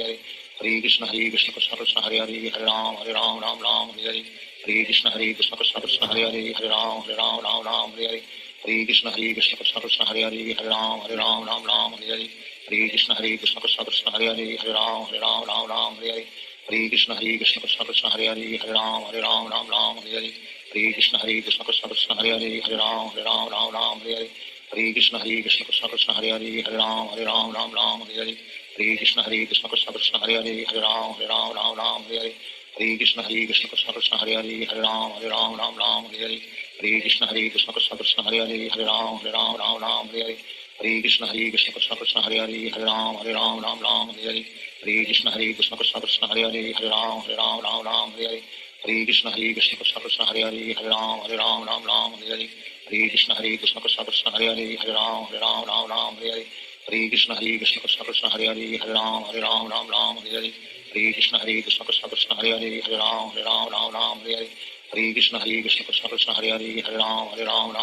Hare Hare Krishna Krishna Krishna Hare Hare Hare Ram Ram Ram Hare Hare Hare Krishna Krishna Krishna Hare Hare Ram Ram Ram Hare Hare Hare Krishna Krishna Krishna Hare Hare Ram Ram Hare Hare Hare Krishna Krishna Krishna Hare Ram Ram Hare Hare Hare Krishna Krishna Krishna Hare Ram Ram Hare Hare Hare Krishna Krishna Krishna Krishna Hare Ram Hare Hare Hare Krishna Krishna Krishna Hare Ram Hare Hare Hare Krishna Krishna Krishna Krishna Hare Ram Hare Hare Hare Krishna Krishna Krishna Krishna Hare Ram Hare Hare Hare Krishna Krishna Krishna Krishna Hare Ram Hare Hare Hare Krishna Krishna Krishna Krishna Hare Ram Hare Hare Hare Krishna Krishna Krishna Krishna Hare Ram Hare Hare Hare Krishna Krishna Krishna Krishna Hare Ram Hare Hare Hare Krishna Krishna Krishna Krishna Hare Ram Hare Hare Hare Krishna Krishna Krishna Krishna Hare Ram Hare Hare Hare Krishna Krishna Krishna Krishna Hare Ram Hare Hare Hare Krishna Krishna Krishna Krishna Hare Ram Hare Hare Hare Krishna Krishna Krishna Krishna Hare Ram Hare Hare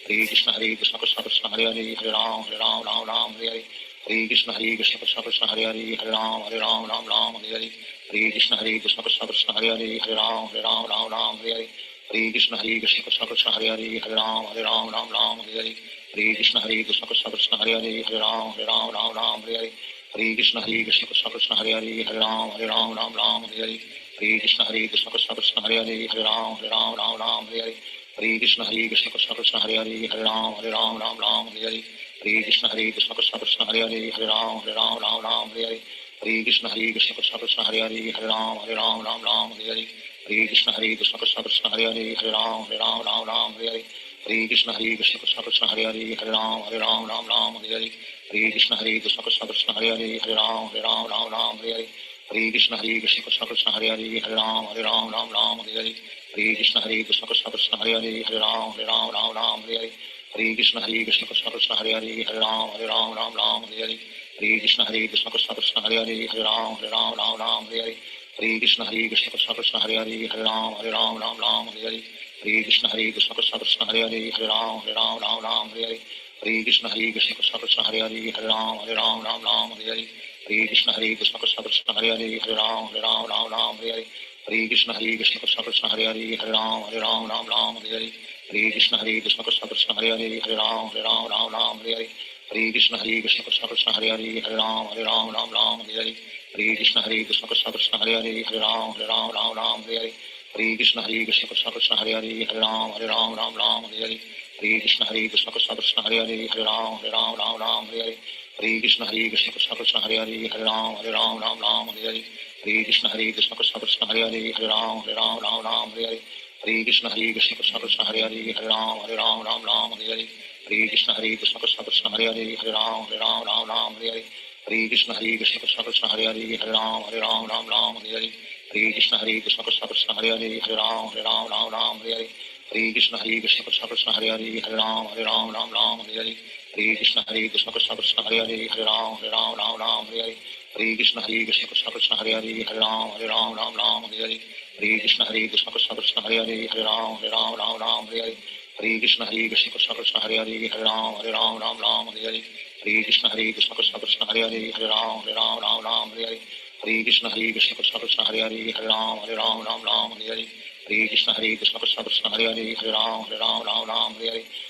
Hare Krishna Krishna Krishna Krishna Hare Ram Hare Hare Hare Krishna Krishna Krishna Krishna Hare Ram Hare Hare Hare Krishna Krishna Krishna Krishna Hare Ram Hare Hare Hare Krishna Krishna Krishna Krishna Hare Ram Hare Hare Hare Krishna Krishna Krishna Krishna Hare Ram Hare Hare Hare Krishna Krishna Krishna Krishna Hare Ram Hare Hare Hare Krishna Krishna Krishna Krishna Hare Ram Hare Hare Hare Krishna Krishna Krishna Krishna Hare Ram Hare Hare Hare Krishna Krishna Krishna Krishna Hare Ram Hare Hare Hare Krishna Krishna Krishna Krishna Hare Ram Hare Hare Hare Krishna Krishna Krishna Krishna Hare Ram Hare Hare Hare Krishna Krishna Krishna Krishna Hare Ram Hare Hare Hare Krishna Krishna Krishna Krishna Hare Ram Hare Hare Hare Krishna Krishna Krishna Krishna Hare Ram Hare Hare Hare Krishna Krishna Krishna Krishna Hare Ram Hare Hare Hare Krishna Krishna Krishna Krishna Hare Ram Hare Hare Hare Krishna Krishna Krishna Krishna Hare Ram Hare Hare Hare Krishna Krishna Krishna Krishna Hare Ram Hare Hare Hare Krishna Krishna Krishna Krishna Hare Ram Hare Hare Hare Krishna Krishna Krishna Krishna Hare Ram Hare Hare Hare Krishna Krishna Krishna Krishna Hare Ram Hare Hare Hare Krishna Krishna Krishna Krishna Hare Ram Hare Hare Hare Krishna Krishna Krishna Krishna Hare Ram Hare Hare Hare Krishna Krishna Krishna Krishna Hare Ram Hare Hare Hare Krishna Krishna Krishna Krishna Hare Ram Hare Hare Hare Krishna Krishna Krishna Krishna Hare Ram Hare Hare Hare Krishna Krishna Krishna Krishna Hare Ram Hare Hare Hare Krishna Krishna Krishna Krishna Hare Ram Hare Hare Hare Krishna Krishna Krishna Krishna Hare Ram Hare Hare Hare Krishna Krishna Krishna Krishna Hare Ram Hare Hare Hare Krishna Krishna Krishna Krishna Hare Ram Hare Hare Hare Krishna Krishna Krishna Krishna Hare Ram Hare Hare Hare Krishna Krishna Krishna Krishna Hare Ram Hare Hare Hare Krishna Krishna Krishna Krishna Hare Ram Hare Hare Hare Krishna Krishna Krishna Krishna Hare Ram Hare Hare Hare Krishna Krishna Krishna Krishna Hare Ram Hare Hare Hare Krishna Krishna Krishna Krishna Hare Ram Hare Hare Hare Krishna Krishna Krishna Krishna Hare Ram Hare Hare Hare Krishna Krishna Krishna Krishna Hare Ram Hare Hare Hare Krishna Krishna Krishna Krishna Hare Ram Hare Hare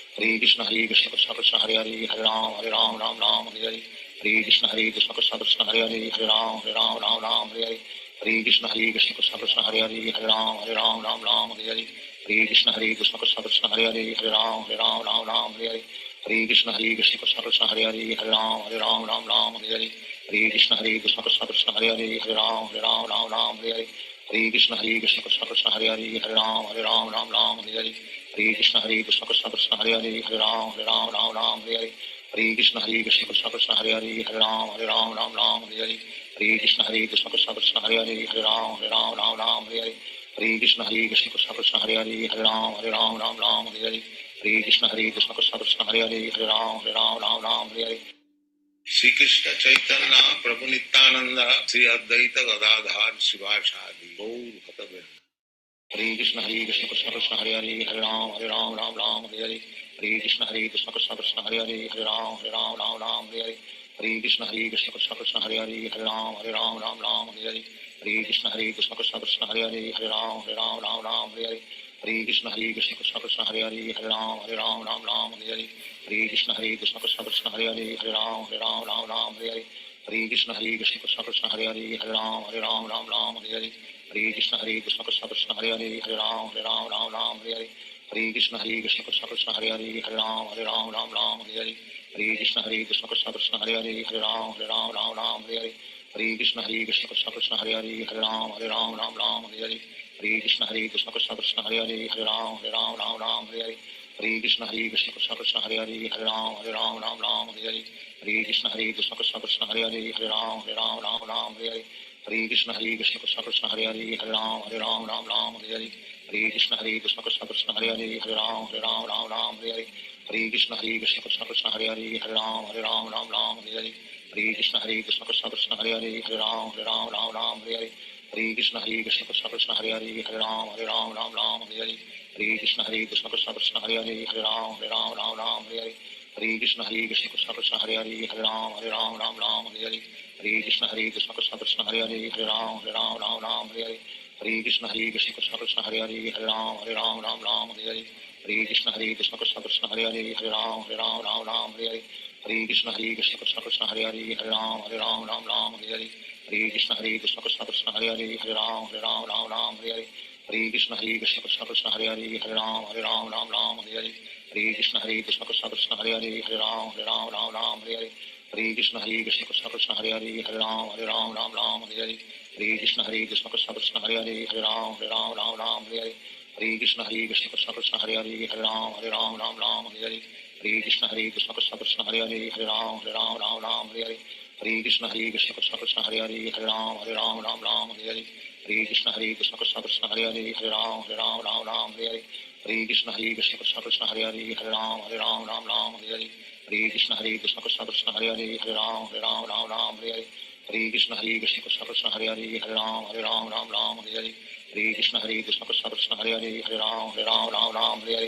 Hare Krishna Krishna Krishna Krishna Hare Ram Hare Hare Hare Krishna Krishna Krishna Krishna Hare Ram Hare Hare Hare Krishna Krishna Krishna Krishna Hare Ram Hare Hare Hare Krishna Krishna Krishna Krishna Hare Ram Hare Hare Hare Krishna Krishna Krishna Krishna Hare Ram Hare Hare Hare Krishna Krishna Krishna Krishna Hare Ram Hare Hare Hare Krishna Krishna Krishna Krishna Hare Ram Hare Hare Hare Krishna Krishna Krishna Krishna Hare Ram Hare Hare Hare Krishna Krishna Krishna Krishna Hare Ram Hare Hare Hare Krishna Krishna Krishna Krishna Hare Ram Hare Hare Hare Krishna Krishna Krishna Krishna Hare Ram Hare Hare Hare Krishna Krishna Krishna Krishna Hare Ram Hare Hare Shri Krishna Chaitanya Prabhu Nityanand Shri Advaita Gadadhar शिवासादि Gaur भक्तवृंद Hare Krishna Krishna Krishna Hare Ram Ram Hare Hare Hare Krishna Krishna Krishna Krishna Hare Ram Hare Hare Hare Krishna Krishna Krishna Hare Hare Hare Ram Ram Ram Hare Hare Hare Krishna Krishna Krishna Hare Hare Ram Ram Ram Hare Hare Hare Krishna Krishna Krishna Hare Ram Ram Hare Hare Hare Krishna Krishna Krishna Hare Ram Ram Hare Hare Hare Krishna Krishna Krishna Hare Ram Ram Hare Hare Hare Krishna Krishna Krishna Hare Ram Hare Hare Hare Krishna Krishna Krishna Hare Ram Hare Hare Hare Krishna Krishna Krishna Hare Ram Hare Hare Hare Krishna Krishna Krishna Hare Ram Hare Hare Hare Krishna Krishna Krishna Krishna Hare Ram Hare Hare Hare Krishna Krishna Krishna Krishna Hare Ram Hare Hare Hare Krishna Krishna Krishna Krishna Hare Ram Hare Hare Hare Krishna Krishna Krishna Krishna Hare Ram Hare Hare Hare Krishna Krishna Krishna Krishna Hare Ram Hare Hare Hare Krishna Krishna Krishna Krishna Hare Ram Hare Hare Hare Krishna Krishna Krishna Krishna Hare Ram Hare Hare Hare Krishna Krishna Krishna Krishna Hare Ram Hare Hare Hare Krishna Krishna Krishna Krishna Hare Ram Hare Hare Hare Krishna Krishna Krishna Krishna Hare Ram Hare Hare Hare Krishna Krishna Krishna Krishna Hare Ram Hare Hare Hare Krishna Krishna Krishna Krishna Hare Ram Hare Hare Hare Krishna Krishna Krishna Krishna Hare Ram Hare Hare Hare Krishna Krishna Krishna Krishna Hare Ram Hare Hare Hare Krishna Krishna Krishna Krishna Hare Ram Hare Hare Hare Krishna Krishna Krishna Krishna Hare Ram Hare Hare Hare Krishna Krishna Krishna Krishna Hare Ram Hare Hare Hare Krishna Krishna Krishna Krishna Hare Ram Hare Hare Hare Krishna Krishna Krishna Krishna Hare Ram Hare Hare Hare Krishna Krishna Krishna Krishna Hare Ram Hare Hare Hare Krishna Krishna Krishna Krishna Hare Ram Hare Hare Hare Krishna Krishna Krishna Krishna Hare Ram Hare Hare Hare Krishna Krishna Krishna Krishna Hare Ram Hare Hare Hare Krishna Krishna Krishna Krishna Hare Ram Hare Hare Hare Krishna Krishna Krishna Krishna Hare Ram Hare Hare Hare Krishna Krishna Krishna Krishna Hare Ram Hare Hare Hare Krishna Krishna Krishna Krishna Hare Ram Hare Hare Hare Krishna Krishna Krishna Krishna Hare Ram Hare Hare Hare Krishna Krishna Krishna Krishna Hare Ram Hare Hare Hare Krishna Krishna Krishna Krishna Hare Ram Hare Hare Hare Krishna Krishna Krishna Krishna Hare Ram Hare Hare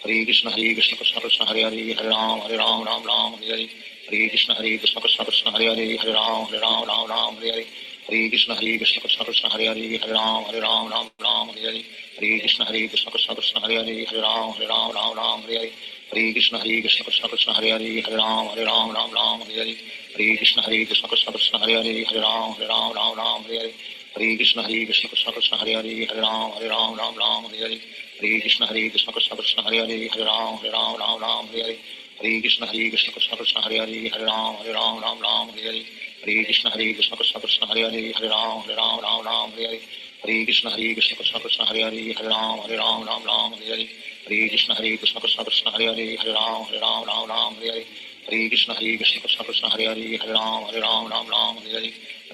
Hare Krishna Krishna Krishna Krishna Hare Ram Hare Hare Hare Krishna Krishna Krishna Krishna Hare Ram Hare Hare Hare Krishna Krishna Krishna Krishna Hare Ram Hare Hare Hare Krishna Krishna Krishna Krishna Hare Ram Hare Hare Hare Krishna Krishna Krishna Krishna Hare Ram Hare Hare Hare Krishna Krishna Krishna Krishna Hare Ram Hare Hare Hare Krishna Krishna Krishna Krishna Hare Ram Hare Hare Hare Krishna Krishna Krishna Krishna Hare Ram Hare Hare Hare Krishna Krishna Krishna Krishna Hare Ram Hare Hare Hare Krishna Krishna Krishna Krishna Hare Ram Hare Hare Hare Krishna Krishna Krishna Krishna Hare Ram Hare Hare Hare Krishna Krishna Krishna Krishna Hare Ram Hare Hare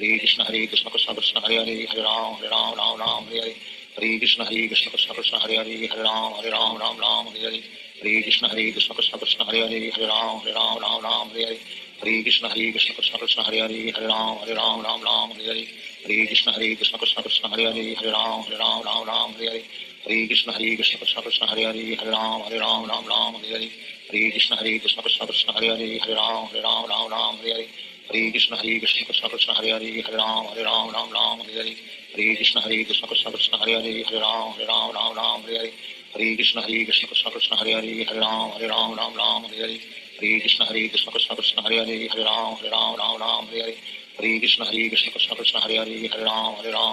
Hare Krishna Krishna Krishna Krishna Hare Ram Hare Hare Hare Krishna Krishna Krishna Krishna Hare Ram Hare Hare Hare Krishna Krishna Krishna Krishna Hare Ram Hare Hare Hare Krishna Krishna Krishna Krishna Hare Ram Hare Hare Hare Krishna Krishna Krishna Krishna Hare Ram Hare Hare Hare Krishna Krishna Krishna Krishna Hare Ram Hare Hare Hare Krishna Krishna Krishna Krishna Hare Ram Hare Hare Hare Krishna Krishna Krishna Krishna Hare Ram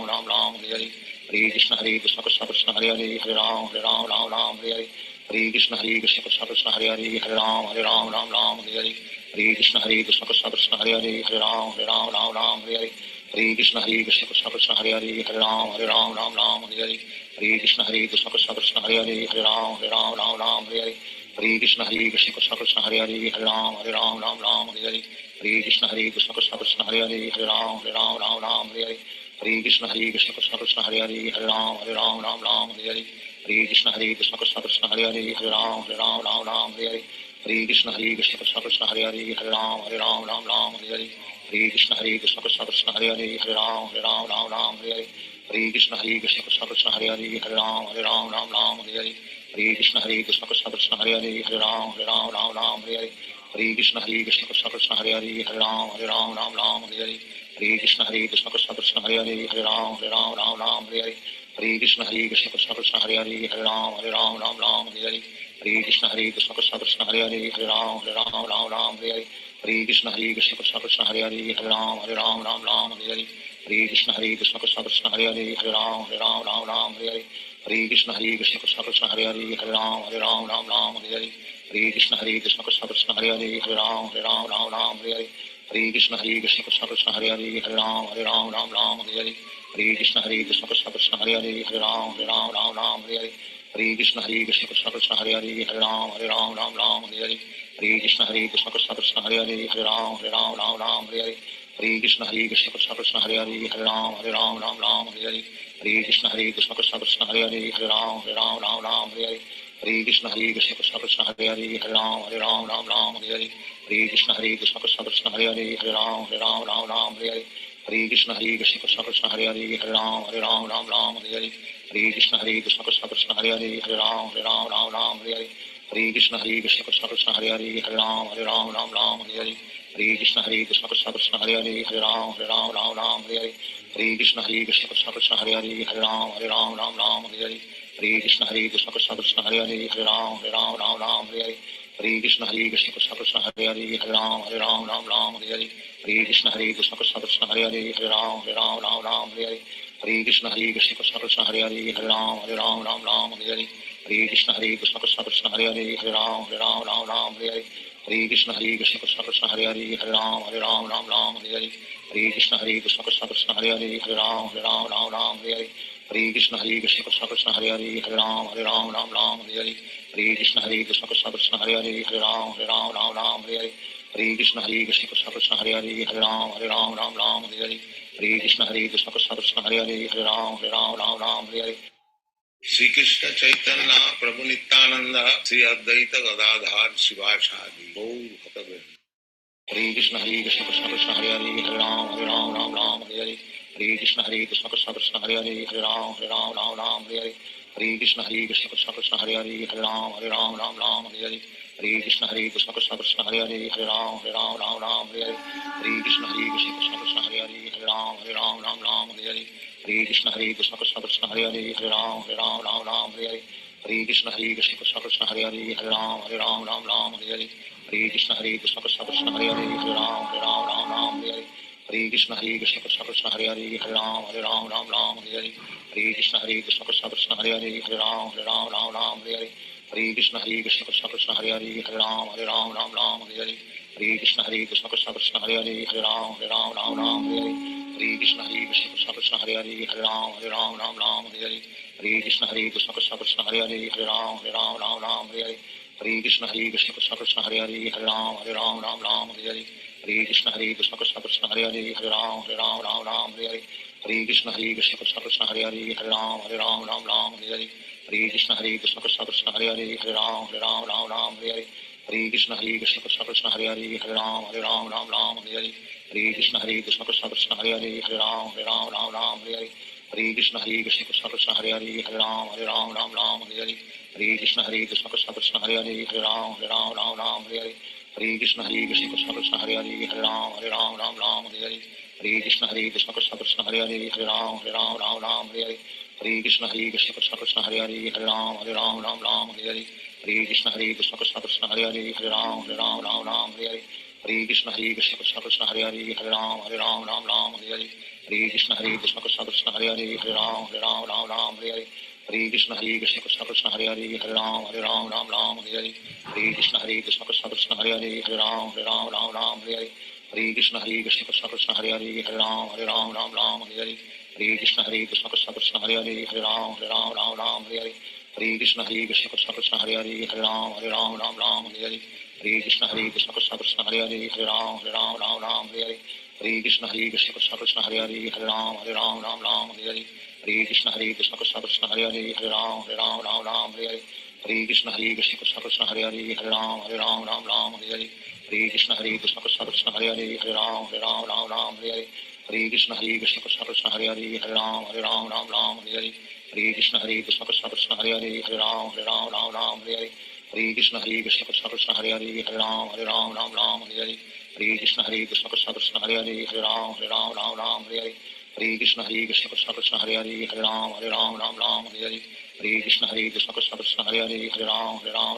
Hare Hare Hare Krishna Krishna Krishna Krishna Hare Ram Hare Hare Hare Krishna Krishna Krishna Krishna Hare Ram Hare Hare Hare Krishna Krishna Krishna Krishna Hare Ram Hare Hare Hare Krishna Krishna Krishna Krishna Hare Ram Hare Hare Hare Krishna Krishna Krishna Krishna Hare Ram Hare Hare Hare Krishna Krishna Krishna Krishna Hare Ram Hare Hare Hare Krishna Krishna Krishna Krishna Hare Ram Hare Hare Hare Krishna Krishna Krishna Krishna Hare Ram Hare Hare Hare Krishna Krishna Krishna Krishna Hare Ram Hare Hare Hare Krishna Krishna Krishna Krishna Hare Ram Hare Hare Hare Krishna Krishna Krishna Krishna Hare Ram Hare Hare Hare Krishna Krishna Krishna Krishna Hare Ram Hare Hare Hare Krishna Krishna Krishna Krishna Hare Ram Hare Hare Hare Krishna Krishna Krishna Hare Hare Hare Ram Ram Ram Hare Hare Hare Krishna Krishna Krishna Hare Hare Hare Ram Ram Hare Hare Hare Krishna Krishna Krishna Hare Hare Hare Ram Ram Hare Hare Hare Krishna Krishna Krishna Hare Hare Hare Ram Hare Hare Hare Krishna Krishna Krishna Hare Hare Hare Ram Hare Hare Hare Krishna Krishna Krishna Hare Hare Hare Ram Hare Hare Hare Krishna Krishna Krishna Hare Hare Hare Ram Hare Hare Hare Krishna Krishna Krishna Hare Hare Hare Ram Hare Hare Hare Krishna Krishna Krishna Hare Hare Hare Ram Hare Hare Hare Krishna Krishna Krishna Hare Hare Hare Ram Hare Hare Hare Krishna Krishna Krishna Hare Hare Hare Ram Hare Hare Hare Krishna Krishna Krishna Hare Hare Hare Ram Hare Hare Hare Krishna Krishna Krishna Hare Hare Hare Ram Hare Hare Hare Krishna Krishna Krishna Hare Hare Hare Ram Hare Hare Hare Krishna Krishna Krishna Hare Hare Hare Ram Hare Hare Hare Krishna Krishna Krishna Hare Hare Hare Ram Hare Hare Hare Krishna Krishna Krishna Krishna Hare Hare Hare Ram Hare Hare Hare Krishna Krishna Krishna Hare Hare Hare Ram Hare Hare Hare Krishna Krishna Krishna Krishna Hare Hare Hare Ram Hare Hare Hare Krishna Krishna Krishna Krishna Hare Hare Hare Ram Hare Hare Hare Krishna Krishna Krishna Krishna Hare Hare Hare Ram Hare Hare Hare Krishna Krishna Krishna Krishna Hare Hare Hare Ram Hare Hare Hare Krishna Krishna Krishna Krishna Hare Hare Hare Ram Hare Hare Hare Krishna Krishna Krishna Krishna Hare Hare Hare Ram Hare Hare Hare Krishna Krishna Krishna Krishna Hare Hare Hare Ram Hare Hare Hare Krishna Krishna Krishna Krishna Hare Hare Hare Ram Hare Hare Hare Krishna Krishna Krishna Krishna Hare Hare Hare Ram Hare Hare Hare Krishna Krishna Krishna Krishna Hare Hare Hare Ram Hare Hare Hare Krishna Krishna Krishna Krishna Hare Hare Hare Ram Hare Hare Hare Krishna Krishna Krishna Krishna Hare Hare Hare Ram Hare Hare Hare Krishna Krishna Krishna Krishna Hare Hare Hare Ram Hare Hare Hare Krishna Krishna Krishna Krishna Hare Hare Hare Ram Hare Hare Hare Krishna Krishna Krishna Krishna Hare Hare Hare Ram Hare Hare Shri Krishna Chaitanya Prabhu Nityanand Shri Advaita Gadadhar शिवासादि Gaur भक्तवृंद Hare Krishna Krishna Krishna Hare Hare Hare Ram Hare Hare Hare Krishna Krishna Krishna Hare Hare Hare Ram Hare Hare Hare Krishna Krishna Krishna Hare Hare Hare Ram Hare Hare Hare Krishna Krishna Krishna Krishna Hare Hare Hare Ram Hare Hare Hare Krishna Krishna Krishna Hare Hare Hare Ram Hare Hare Hare Krishna Krishna Krishna Krishna Hare Hare Hare Ram Hare Hare Hare Krishna Krishna Krishna Hare Hare Hare Ram Hare Hare Hare Krishna Krishna Krishna Krishna Hare Hare Hare Ram Hare Hare Hare Krishna Krishna Krishna Krishna Hare Hare Hare Ram Hare Hare Hare Krishna Krishna Krishna Krishna Hare Hare Hare Ram Hare Hare Hare Krishna Krishna Krishna Krishna Hare Hare Hare Ram Hare Hare Hare Krishna Krishna Krishna Krishna Hare Hare Hare Ram Hare Hare Hare Krishna Krishna Krishna Krishna Hare Hare Hare Ram Hare Hare Hare Krishna Krishna Krishna Krishna Hare Hare Hare Ram Hare Hare Hare Krishna Krishna Krishna Krishna Hare Hare Hare Ram Hare Hare Hare Krishna Krishna Krishna Krishna Hare Hare Hare Ram Hare Hare Hare Krishna Krishna Krishna Krishna Hare Hare Hare Ram Hare Hare Hare Krishna Krishna Krishna Krishna Hare Hare Hare Ram Hare Hare Hare Krishna Krishna Krishna Krishna Hare Hare Hare Ram Hare Hare Hare Krishna Krishna Krishna Krishna Hare Hare Hare Ram Hare Hare Hare Krishna Krishna Krishna Krishna Hare Hare Hare Ram Hare Hare Hare Krishna Krishna Krishna Krishna Hare Hare Hare Ram Hare Hare Hare Krishna Krishna Krishna Krishna Hare Hare Hare Ram Hare Hare Hare Krishna Krishna Krishna Krishna Hare Hare Hare Ram Hare Hare Hare Krishna Krishna Krishna Krishna Hare Hare Hare Ram Hare Hare Hare Krishna Krishna Krishna Krishna Hare Hare Hare Ram Hare Hare Hare Krishna Krishna Krishna Krishna Hare Hare Hare Ram Hare Hare Hare Krishna Krishna Krishna Krishna Hare Hare Hare Ram Hare Hare Hare Krishna Krishna Krishna Krishna Hare Hare Hare Ram Hare Hare Hare Krishna Krishna Krishna Krishna Hare Hare Hare Ram Hare Hare Hare Krishna Krishna Krishna Krishna Hare Hare Hare Ram Hare Hare Hare Krishna Krishna Krishna Krishna Hare Hare Hare Ram Hare Hare Hare Krishna Krishna Krishna Krishna Hare Hare Hare Ram Hare Hare Hare Krishna Krishna Krishna Krishna Hare Hare Hare Ram Hare Hare Hare Krishna Krishna Krishna Krishna Hare Hare Hare Ram Hare Hare Hare Krishna Krishna Krishna Krishna Hare Hare Hare Ram Hare Hare Hare Krishna Krishna Krishna Krishna Hare Hare Hare Ram Hare Hare Hare Krishna Krishna Krishna Krishna Hare Hare Hare Ram Hare Hare Hare Krishna Krishna Krishna Krishna Hare Hare Hare Ram Hare Hare Hare Krishna Krishna Krishna Hare Hare Hare Ram Ram Ram Hare Hare Hare Krishna Krishna Krishna Hare Hare Hare Ram Ram Ram Hare Hare Hare Krishna Krishna Krishna Hare Hare Hare Ram Ram Hare Hare Hare Krishna Krishna Krishna Hare Hare Hare Ram Ram Hare Hare Hare Krishna Krishna Krishna Hare Hare Hare Ram Ram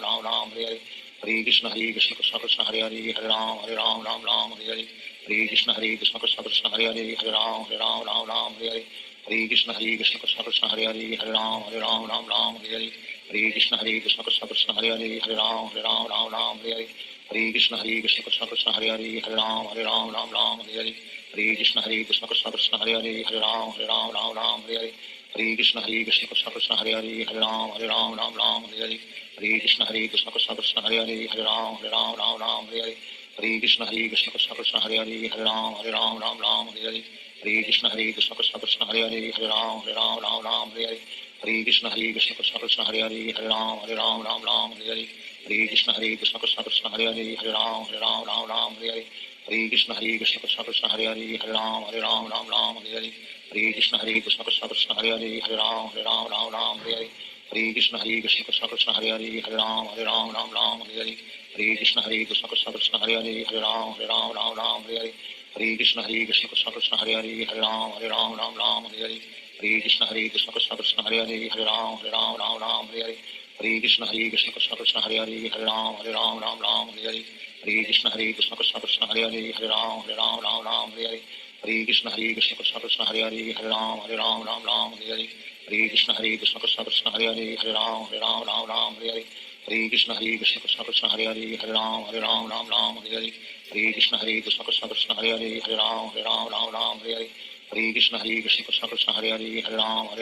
Hare Hare Hare Krishna Krishna Krishna Hare Hare Hare Ram Ram Hare Hare Hare Krishna Krishna Krishna Hare Hare Hare Ram Ram Hare Hare Hare Krishna Krishna Krishna Hare Hare Hare Ram Ram Hare Hare Hare Krishna Krishna Krishna Hare Hare Hare Ram Ram Hare Hare Hare Krishna Krishna Krishna Hare Hare Hare Ram Hare Hare Hare Krishna Krishna Krishna Hare Hare Hare Ram Hare Hare Hare Krishna Krishna Krishna Hare Hare Hare Ram Hare Hare Hare Krishna Krishna Krishna Hare Hare Hare Ram Hare Hare Hare Krishna Krishna Krishna Hare Hare Hare Ram Hare Hare Hare Krishna Krishna Krishna Hare Hare Hare Ram Hare Hare Hare Krishna Krishna Krishna Hare Hare Hare Ram Hare Hare Hare Krishna Krishna Krishna Hare Hare Hare Ram Hare Hare Hare Krishna Krishna Krishna Hare Hare Hare Ram Hare Hare Hare Krishna Krishna Krishna Hare Hare Hare Ram Hare Hare Hare Krishna Krishna Krishna Hare Hare Hare Ram Hare Hare Hare Krishna Krishna Krishna Hare Hare Hare Ram Hare Hare Hare Krishna Krishna Krishna Hare Hare Hare Ram Hare Hare Hare Krishna Krishna Krishna Hare Hare Hare Ram Hare Hare Hare Krishna Krishna Krishna Hare Hare Hare Ram Hare Hare Hare Krishna Krishna Krishna Hare Hare Hare Ram Hare Hare Hare Krishna Krishna Krishna Hare Hare Hare Ram Hare Hare Hare Krishna Krishna Krishna Hare Hare Hare Ram Hare Hare Hare Krishna Krishna Krishna Hare Hare Hare Ram Hare Hare Hare Krishna Krishna Krishna Hare Hare Hare Ram Hare Hare Hare Krishna Krishna Krishna Hare Hare Hare Ram Hare Hare Hare Krishna Krishna Krishna Hare Hare Hare Ram Hare Hare Hare Krishna Krishna Krishna Hare Hare Hare Ram Hare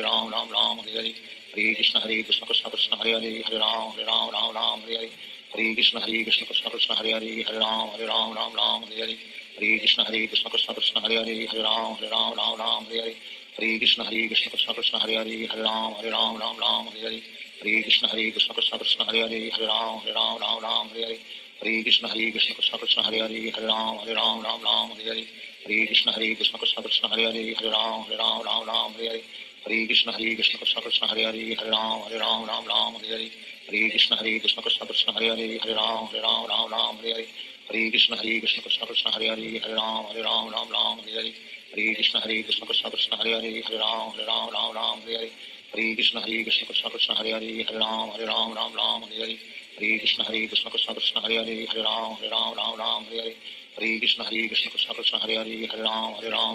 Hare Hare Krishna Krishna Krishna Hare Hare Hare Ram Hare Hare Hare Krishna Krishna Krishna Hare Hare Hare Ram Hare Hare Hare Krishna Krishna Krishna Hare Hare Hare Ram Hare Hare Hare Krishna Krishna Krishna Hare Hare Hare Ram Hare Hare Hare Krishna Krishna Krishna Hare Hare Hare Ram Hare Hare Hare Krishna Krishna Krishna Hare Hare Hare Ram Hare Hare Hare Krishna Krishna Krishna Hare Hare Hare Ram Hare Hare Hare Krishna Krishna Krishna Hare Hare Hare Ram Hare Hare Hare Krishna Krishna Krishna Hare Hare Hare Ram Hare Hare Hare Krishna Krishna Krishna Hare Hare Hare Ram Hare Hare Hare Krishna Krishna Krishna Hare Hare Hare Ram Hare Hare Hare Krishna Krishna Krishna Hare Hare Hare Ram Hare Hare Hare Krishna Krishna Krishna Hare Hare Hare Ram Hare Hare Hare Krishna Krishna Krishna Hare Hare Hare Ram Hare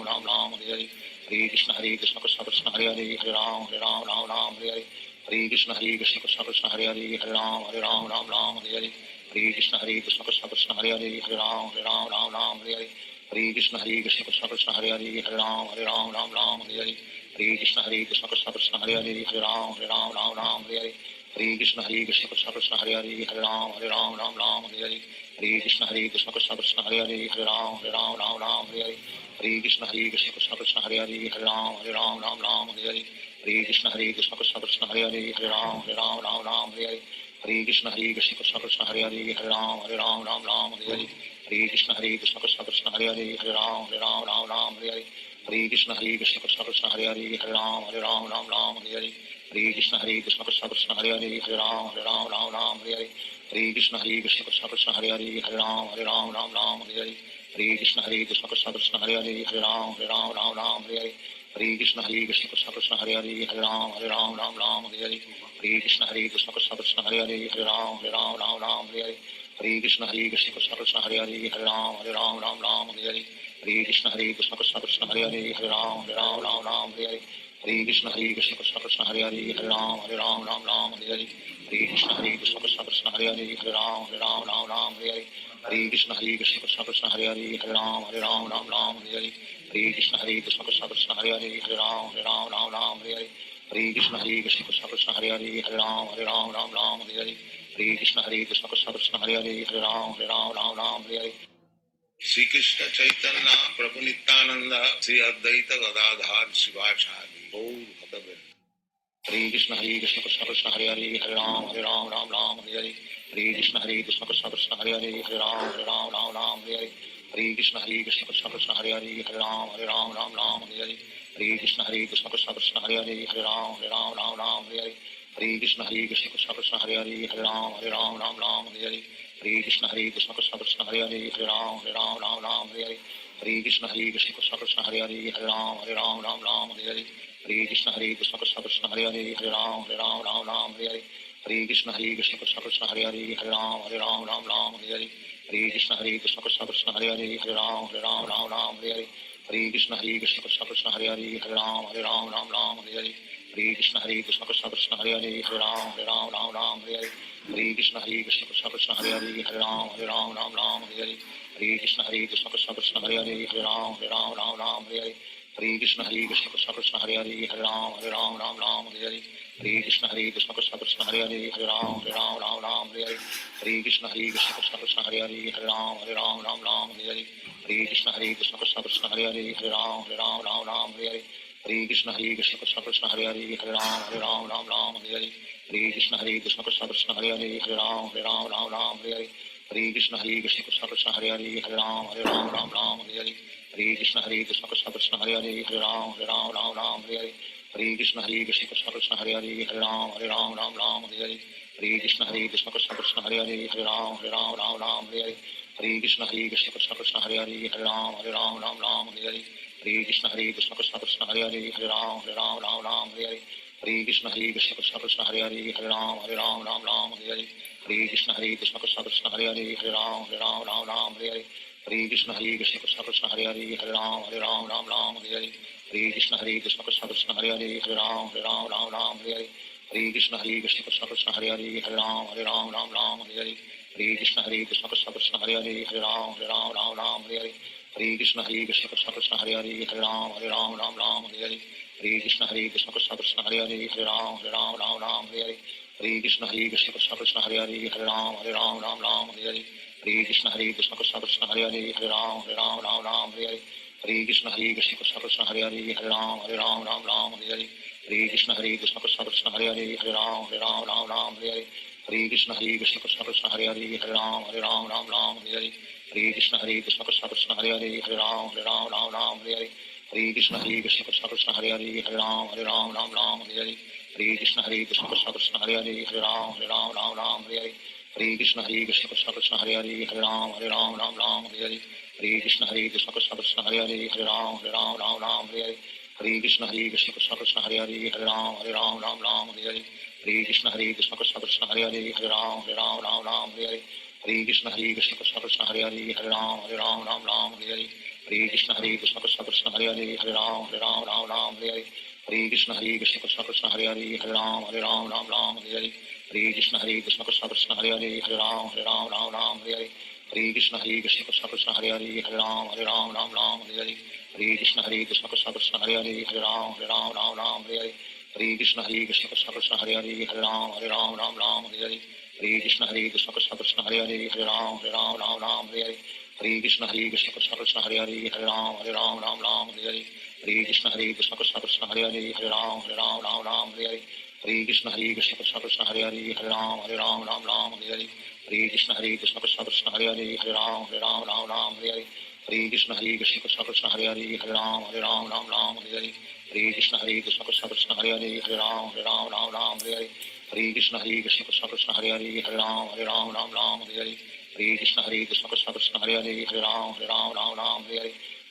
Hare Hare Krishna Krishna Krishna Hare Hare Hare Ram Hare Hare Hare Krishna Krishna Krishna Hare Hare Hare Ram Hare Hare Hare Krishna Krishna Krishna Hare Hare Hare Ram Hare Hare Hare Krishna Krishna Krishna Hare Hare Hare Ram Hare Hare Hare Krishna Krishna Krishna Hare Hare Hare Ram Hare Hare Hare Krishna Krishna Krishna Hare Hare Hare Ram Hare Hare Hare Krishna Krishna Krishna Hare Hare Hare Ram Hare Hare Hare Krishna Krishna Krishna Hare Hare Hare Ram Hare Hare Hare Krishna Krishna Krishna Hare Hare Hare Ram Hare Hare Hare Krishna Krishna Krishna Hare Hare Hare Ram Hare Hare Hare Krishna Krishna Krishna Hare Hare Hare Ram Hare Hare Hare Krishna Krishna Krishna Hare Hare Hare Ram Hare Hare Hare Krishna Krishna Krishna Hare Hare Hare Ram Hare Hare Hare Krishna Krishna Krishna Hare Hare Hare Ram Hare Hare Hare Krishna Krishna Krishna Hare Hare Hare Ram Hare Hare Hare Krishna Krishna Krishna Hare Hare Hare Ram Hare Hare Hare Krishna Krishna Krishna Hare Hare Hare Ram Hare Hare Hare Krishna Krishna Krishna Hare Hare Hare Ram Hare Hare Hare Krishna Krishna Krishna Hare Hare Hare Ram Hare Hare Hare Krishna Krishna Krishna Hare Hare Hare Ram Hare Hare Hare Krishna Krishna Krishna Hare Hare Hare Ram Hare Hare Hare Krishna Krishna Krishna Hare Hare Hare Ram Hare Hare Hare Krishna Krishna Krishna Hare Hare Hare Ram Hare Hare Shri Krishna Chaitanya Prabhu Nityanand Shri Advaita Gadadhar Shivacharya Gaur भक्तवृंद Hare Krishna Krishna Krishna Hare Hare Hare Ram Hare Hare Hare Krishna Krishna Krishna Hare Hare Hare Ram Hare Hare Hare Krishna Krishna Krishna Hare Hare Hare Ram Ram Ram Hare Hare Hare Krishna Krishna Krishna Hare Hare Hare Ram Ram Hare Hare Hare Krishna Krishna Krishna Hare Hare Hare Ram Ram Hare Hare Hare Krishna Krishna Krishna Hare Hare Hare Ram Ram Hare Hare Hare Krishna Krishna Krishna Hare Hare Hare Ram Ram Hare Hare Hare Krishna Krishna Krishna Hare Hare Hare Ram Ram Hare Hare Hare Krishna Krishna Krishna Hare Hare Hare Ram Ram Hare Hare Hare Krishna Krishna Krishna Hare Hare Hare Ram Ram Hare Hare Hare Krishna Krishna Krishna Hare Hare Hare Ram Ram Hare Hare Hare Krishna Krishna Krishna Hare Hare Hare Ram Ram Hare Hare Hare Krishna Krishna Krishna Hare Hare Hare Ram Ram Hare Hare Hare Krishna Krishna Krishna Hare Hare Hare Ram Ram Hare Hare Hare Krishna Krishna Krishna Hare Hare Hare Ram Ram Hare Hare Hare Krishna Krishna Krishna Hare Hare Hare Ram Ram Hare Hare Hare Krishna Krishna Krishna Hare Hare Hare Ram Ram Hare Hare Hare Krishna Krishna Krishna Hare Hare Hare Ram Ram Hare Hare Hare Krishna Krishna Krishna Hare Hare Hare Ram Ram Hare Hare Hare Krishna Krishna Krishna Hare Hare Hare Ram Ram Hare Hare Hare Krishna Krishna Krishna Hare Hare Hare Ram Ram Hare Hare Hare Krishna Krishna Krishna Hare Hare Hare Ram Ram Hare Hare Hare Krishna Krishna Krishna Hare Hare Hare Ram Ram Hare Hare Hare Krishna Krishna Krishna Hare Hare Hare Ram Ram Hare Hare Hare Krishna Krishna Krishna Hare Hare Hare Ram Ram Hare Hare Hare Krishna Krishna Krishna Hare Hare Hare Ram Ram Hare Hare Hare Krishna Krishna Krishna Hare Hare Hare Ram Ram Hare Hare Hare Krishna Krishna Krishna Hare Hare Hare Ram Ram Hare Hare Hare Krishna Krishna Krishna Hare Hare Hare Ram Ram Hare Hare Hare Krishna Krishna Krishna Hare Hare Hare Ram Ram Hare Hare Hare Krishna Krishna Krishna Hare Hare Hare Ram Ram Hare Hare Hare Krishna Krishna Krishna Hare Hare Hare Ram Ram Hare Hare Hare Krishna Krishna Krishna Hare Hare Hare Ram Ram Hare Hare Hare Krishna Krishna Krishna Hare Hare Hare Ram Ram Hare Hare Hare Krishna Krishna Krishna Hare Hare Hare Ram Ram Hare Hare Hare Krishna Krishna Krishna Hare Hare Hare Ram Ram Hare Hare Hare Krishna Krishna Krishna Hare Hare Hare Ram Ram Hare Hare Hare Krishna Krishna Krishna Hare Hare Hare Ram Ram Hare Hare Hare Krishna Krishna Krishna Hare Hare Hare Ram Ram Hare Hare Hare Krishna Krishna Krishna Hare Hare Hare Ram Ram Hare Hare Hare Krishna Krishna Krishna Hare Hare Hare Ram Ram Hare Hare Hare Krishna Krishna Krishna Hare Hare Hare Ram Ram Hare Hare Hare Krishna Krishna Krishna Hare Hare Hare Ram Ram Hare Hare Hare Krishna Krishna Krishna Hare Hare Hare Ram Ram Hare Hare Hare Krishna Krishna Krishna Hare Hare Hare Ram Ram Hare Hare Hare Krishna Krishna Krishna Hare Hare Hare Ram Ram Hare Hare Hare Krishna Krishna Krishna Hare Hare Hare Ram Ram Hare Hare Hare Krishna Krishna Krishna Hare Hare Hare Ram Ram Hare Hare Hare Krishna Krishna Krishna Hare Hare Hare Ram Ram Hare Hare Hare Krishna Krishna Krishna Hare Hare Hare Ram Ram Hare Hare Hare Krishna Krishna Krishna Hare Hare Hare Ram Ram Hare Hare Hare Krishna Krishna Krishna Hare Hare Hare Ram Ram Hare Hare Hare Krishna Krishna Krishna Hare Hare Hare Ram Ram Hare Hare Hare Krishna Krishna Krishna Hare Hare Hare Ram Ram Hare Hare Hare Krishna Krishna Krishna Hare Hare Hare Ram Ram Hare Hare Hare Krishna Krishna Krishna Hare Hare Hare Ram Ram Hare Hare Hare Krishna Krishna Krishna Hare Hare Hare Ram Ram Hare Hare Hare Krishna Krishna Krishna Hare Hare Hare Ram Ram Hare Hare Hare Krishna Krishna Krishna Hare Hare Hare Ram Ram Hare Hare Hare Krishna Krishna Krishna Hare Hare Hare Ram Ram Hare Hare Hare Krishna Krishna Krishna Hare Hare Hare Ram Ram Hare Hare Hare Krishna Krishna Krishna Hare Hare Hare Ram Ram Hare Hare Hare Krishna Krishna Krishna Hare Hare Hare Ram Ram Hare Hare Hare Krishna Krishna Krishna Hare Hare Hare Ram Ram Hare Hare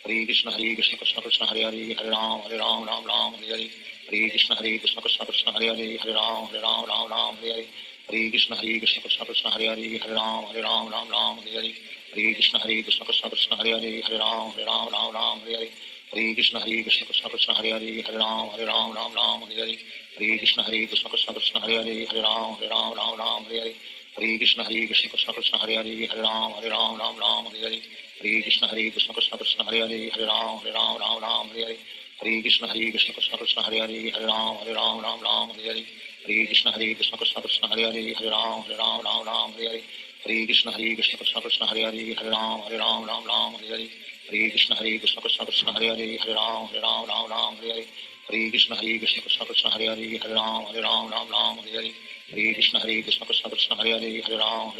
Hare Krishna Krishna Krishna Hare Hare Hare Ram Ram Hare Hare Hare Krishna Krishna Krishna Hare Hare Hare Ram Ram Hare Hare Hare Krishna Krishna Krishna Hare Hare Hare Ram Ram Hare Hare Hare Krishna Krishna Krishna Hare Hare Hare Ram Ram Hare Hare Hare Krishna Krishna Krishna Hare Hare Hare Ram Ram Hare Hare Hare Krishna Krishna Krishna Hare Hare Hare Ram Ram Hare Hare Hare Krishna Krishna Krishna Hare Hare Hare Ram Ram Hare Hare Hare Krishna Krishna Krishna Hare Hare Hare Ram Ram Hare Hare Hare Krishna Krishna Krishna Hare Hare Hare Ram Ram Hare Hare Hare Krishna Krishna Krishna Hare Hare Hare Ram Ram Hare Hare Hare Krishna Krishna Krishna Hare Hare Hare Ram Ram Hare Hare Hare Krishna Krishna Krishna Hare Hare Hare Ram Ram Hare Hare Hare Krishna Krishna Krishna Hare Hare Hare Ram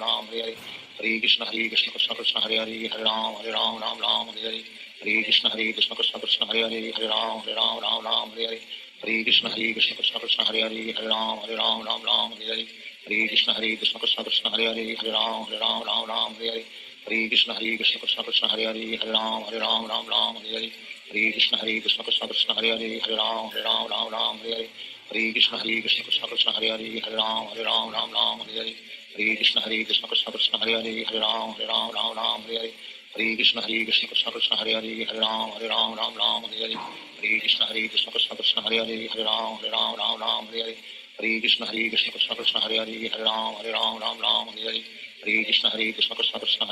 Ram Hare Hare Hare Hare Krishna Krishna Krishna Hare Hare Ram Ram Ram Hare Hare Hare Krishna Krishna Krishna Hare Hare Ram Ram Hare Hare Hare Krishna Krishna Krishna Hare Hare Ram Ram Hare Hare Hare Krishna Krishna Krishna Hare Hare Ram Ram Hare Hare Hare Krishna Krishna Krishna Hare Hare Ram Ram Hare Hare Hare Krishna Krishna Krishna Hare Hare Ram Ram Hare Hare Hare Krishna Krishna Krishna Hare Hare Ram Ram Hare Hare Hare Krishna Krishna Krishna Hare Hare Ram Ram Hare Hare Hare Krishna Krishna Krishna Hare Hare Ram Ram Hare Hare Hare Krishna Krishna Krishna Hare Hare Ram Ram Hare Hare Hare Krishna Krishna Krishna Hare Hare Ram Ram Hare Hare Hare Krishna Krishna Krishna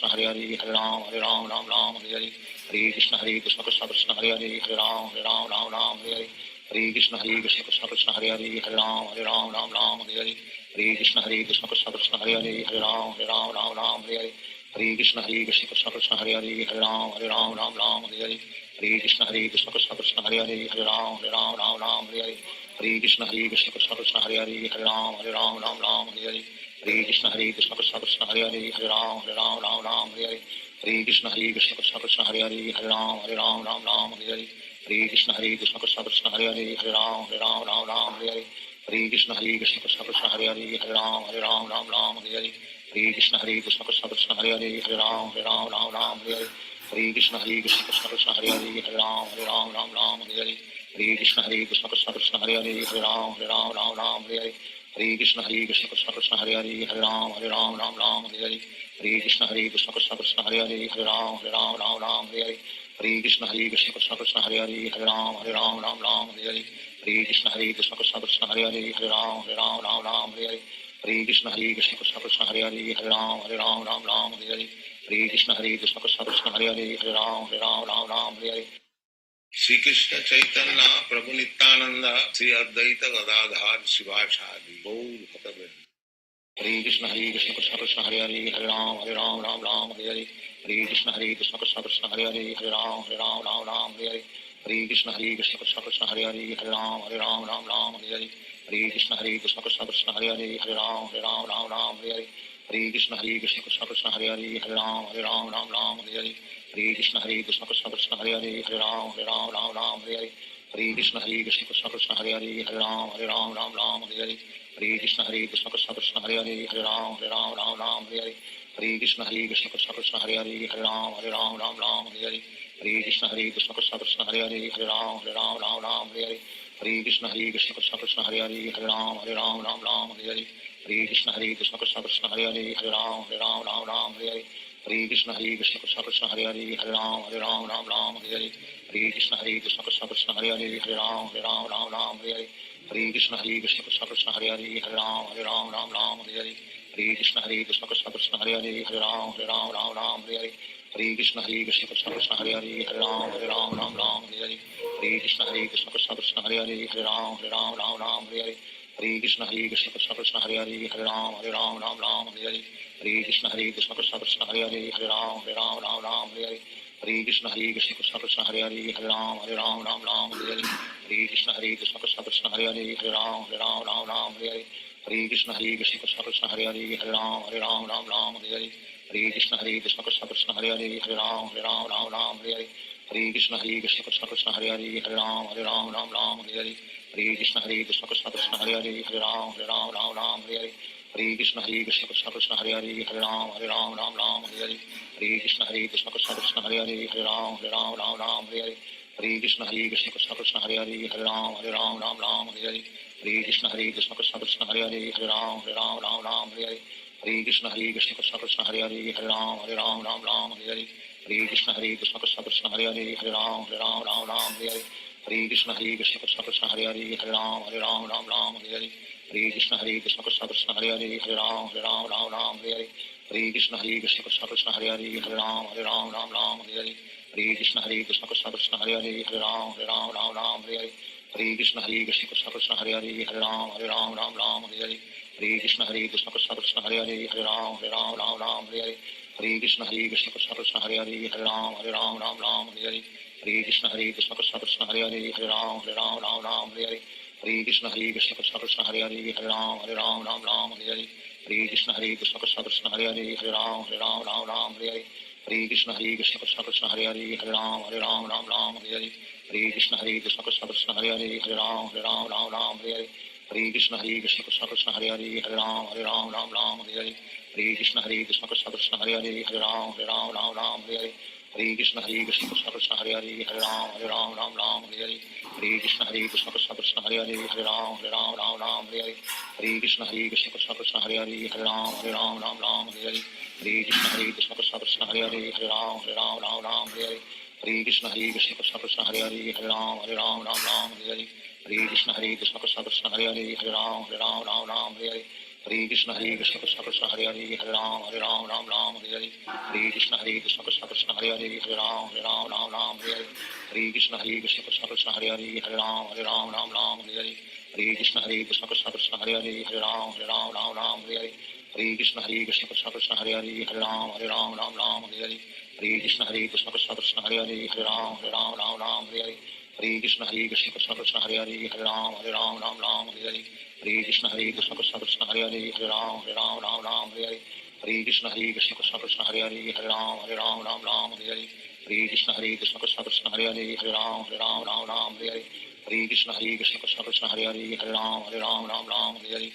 Hare Hare Ram Ram Hare Hare Hare Krishna Krishna Krishna Hare Hare Ram Ram Hare Hare Hare Krishna Krishna Krishna Hare Hare Ram Hare Hare Hare Krishna Krishna Krishna Hare Hare Ram Hare Hare Hare Krishna Krishna Krishna Hare Hare Ram Hare Hare Hare Krishna Krishna Krishna Hare Hare Ram Hare Hare Hare Krishna Krishna Krishna Hare Hare Ram Hare Hare Hare Krishna Krishna Krishna Hare Hare Ram Hare Hare Hare Krishna Krishna Krishna Hare Hare Ram Hare Hare Hare Krishna Krishna Krishna Hare Hare Ram Hare Hare Hare Krishna Krishna Krishna Hare Hare Ram Hare Hare Hare Krishna Krishna Krishna Hare Hare Ram Hare Hare Hare Krishna Krishna Krishna Hare Hare Ram Hare Hare Hare Krishna Krishna Krishna Hare Hare Ram Hare Hare Hare Krishna Krishna Krishna Hare Hare Ram Hare Hare Hare Krishna Krishna Krishna Hare Hare Ram Hare Hare Hare Krishna Krishna Krishna Hare Hare Ram Hare Hare Hare Krishna Krishna Krishna Hare Hare Ram Hare Hare Hare Krishna Krishna Krishna Hare Hare Ram Hare Hare Hare Krishna Krishna Krishna Hare Hare Ram Hare Hare Hare Krishna Krishna Krishna Hare Hare Ram Hare Hare Shri Krishna Chaitanya Prabhu Nityanand Shri Advaita Gadadhar शिवासादि Gaur भक्तवृंद Hare Krishna Krishna Krishna Hare Hare Ram Hare Hare Hare Krishna Krishna Krishna Hare Hare Ram Hare Hare Hare Krishna Krishna Krishna Hare Hare Ram Hare Hare Hare Krishna Krishna Krishna Hare Hare Ram Hare Hare Hare Krishna Krishna Krishna Hare Hare Ram Hare Hare Hare Krishna Krishna Krishna Hare Hare Ram Hare Hare Hare Krishna Krishna Krishna Hare Hare Ram Hare Hare Hare Krishna Krishna Krishna Hare Hare Ram Hare Hare Hare Krishna Krishna Krishna Hare Hare Ram Hare Hare Hare Krishna Krishna Krishna Hare Hare Ram Hare Hare Hare Krishna Krishna Krishna Hare Hare Ram Hare Hare Hare Krishna Krishna Krishna Hare Hare Ram Hare Hare Hare Krishna Krishna Krishna Hare Hare Ram Hare Hare Hare Krishna Krishna Krishna Hare Hare Ram Hare Hare Hare Krishna Krishna Krishna Hare Hare Ram Hare Hare Hare Krishna Krishna Krishna Hare Hare Ram Hare Hare Hare Krishna Krishna Krishna Hare Hare Ram Hare Hare Hare Krishna Krishna Krishna Hare Hare Ram Hare Hare Hare Krishna Krishna Krishna Hare Hare Ram Hare Hare Hare Krishna Krishna Krishna Hare Hare Ram Hare Hare Hare Krishna Krishna Krishna Hare Hare Ram Hare Hare Hare Krishna Krishna Krishna Hare Hare Ram Hare Hare Hare Krishna Krishna Krishna Hare Hare Ram Hare Hare Hare Krishna Krishna Krishna Hare Hare Ram Hare Hare Hare Krishna Krishna Krishna Hare Hare Ram Hare Hare Hare Krishna Krishna Krishna Hare Hare Ram Hare Hare Hare Krishna Krishna Krishna Hare Hare Ram Hare Hare Hare Krishna Krishna Krishna Hare Hare Ram Hare Hare Hare Krishna Krishna Krishna Hare Hare Ram Hare Hare Hare Krishna Krishna Krishna Hare Hare Ram Hare Hare Hare Krishna Krishna Krishna Hare Hare Ram Hare Hare Hare Krishna Krishna Krishna Hare Hare Ram Hare Hare Hare Krishna Krishna Krishna Hare Hare Ram Hare Hare Hare Krishna Krishna Krishna Hare Hare Ram Hare Hare Hare Krishna Krishna Krishna Hare Hare Ram Hare Hare Hare Krishna Krishna Krishna Hare Hare Ram Hare Hare Hare Krishna Krishna Krishna Hare Hare Ram Hare Hare Hare Krishna Krishna Krishna Hare Hare Ram Hare Hare Hare Krishna Krishna Krishna Hare Hare Ram Hare Hare Hare Krishna Krishna Krishna Hare Hare Ram Hare Hare Hare Krishna Krishna Krishna Hare Hare Hare Ram Ram Ram Hare Hare Hare Krishna Krishna Krishna Hare Hare Hare Ram Ram Hare Hare Hare Krishna Krishna Krishna Hare Hare Hare Ram Ram Hare Hare Hare Krishna Krishna Krishna Hare Hare Hare Ram Ram Hare Hare Hare Krishna Krishna Krishna Hare Hare Hare Ram Ram Hare Hare Hare Krishna Krishna Krishna Hare Hare Hare Ram Ram Hare Hare Hare Krishna Krishna Krishna Hare Hare Hare Ram Ram Hare Hare Hare Krishna Krishna Krishna Hare Hare Hare Ram Ram Hare Hare Hare Krishna Krishna Krishna Hare Hare Hare Ram Ram Hare Hare Hare Krishna Krishna Krishna Hare Hare Hare Ram Ram Hare Hare Hare Krishna Krishna Krishna Hare Hare Hare Ram Ram Hare Hare Hare Krishna Krishna Krishna Hare Hare Hare Ram Ram Hare Hare Hare Krishna Krishna Krishna Hare Hare Hare Ram Ram Hare Hare Hare Krishna Krishna Krishna Hare Hare Hare Ram Ram Hare Hare Hare Krishna Krishna Krishna Hare Hare Hare Ram Ram Hare Hare Hare Krishna Krishna Krishna Hare Hare Hare Ram Ram Hare Hare Hare Krishna Krishna Krishna Hare Hare Hare Ram Ram Hare Hare Hare Krishna Krishna Krishna Hare Hare Hare Ram Ram Hare Hare Hare Krishna Krishna Krishna Hare Hare Hare Ram Ram Hare Hare Hare Krishna Krishna Krishna Hare Hare Hare Ram Ram Hare Hare Hare Krishna Krishna Krishna Hare Hare Hare Ram Ram Hare Hare Hare Krishna Krishna Krishna Hare Hare Hare Ram Ram Hare Hare Hare Krishna Krishna Krishna Hare Hare Hare Ram Ram Hare Hare Hare Krishna Krishna Krishna Hare Hare Hare Ram Ram Hare Hare Hare Krishna Krishna Krishna Hare Hare Hare Ram Ram Hare Hare Hare Krishna Krishna Krishna Hare Hare Hare Ram Ram Hare Hare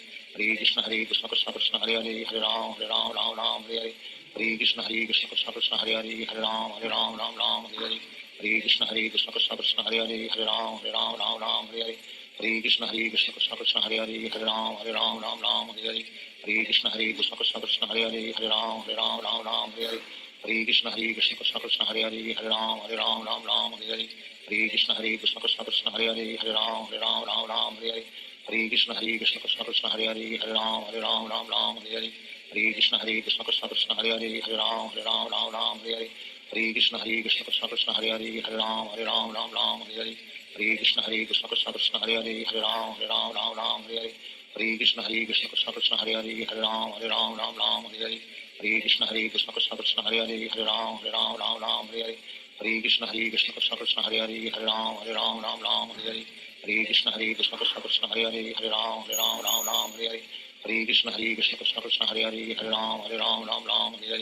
Hare Krishna Krishna Krishna Hare Hare Hare Ram Ram Hare Hare Hare Krishna Krishna Krishna Hare Hare Hare Ram Ram Hare Hare Hare Krishna Krishna Krishna Hare Hare Hare Ram Ram Hare Hare Hare Krishna Krishna Krishna Hare Hare Hare Ram Ram Hare Hare Hare Krishna Krishna Krishna Hare Hare Hare Ram Ram Hare Hare Hare Krishna Krishna Krishna Hare Hare Hare Ram Ram Hare Hare Hare Krishna Krishna Krishna Hare Hare Hare Ram Ram Hare Hare Hare Krishna Krishna Krishna Hare Hare Hare Ram Ram Hare Hare Hare Krishna Krishna Krishna Hare Hare Hare Ram Ram Hare Hare Hare Krishna Krishna Krishna Hare Hare Hare Ram Ram Hare Hare Hare Krishna Krishna Krishna Hare Hare Hare Ram Ram Hare Hare Hare Krishna Krishna Krishna Hare Hare Hare Ram Ram Hare Hare Hare Krishna Krishna Krishna Hare Hare Hare Ram Ram Hare Hare Hare Krishna Krishna Krishna Hare Hare Hare Ram Ram Hare Hare Hare Krishna Krishna Krishna Hare Hare Hare Ram Ram Hare Hare Hare Krishna Krishna Krishna Hare Hare Hare Ram Ram Hare Hare Hare Krishna Krishna Krishna Hare Hare Hare Ram Ram Hare Hare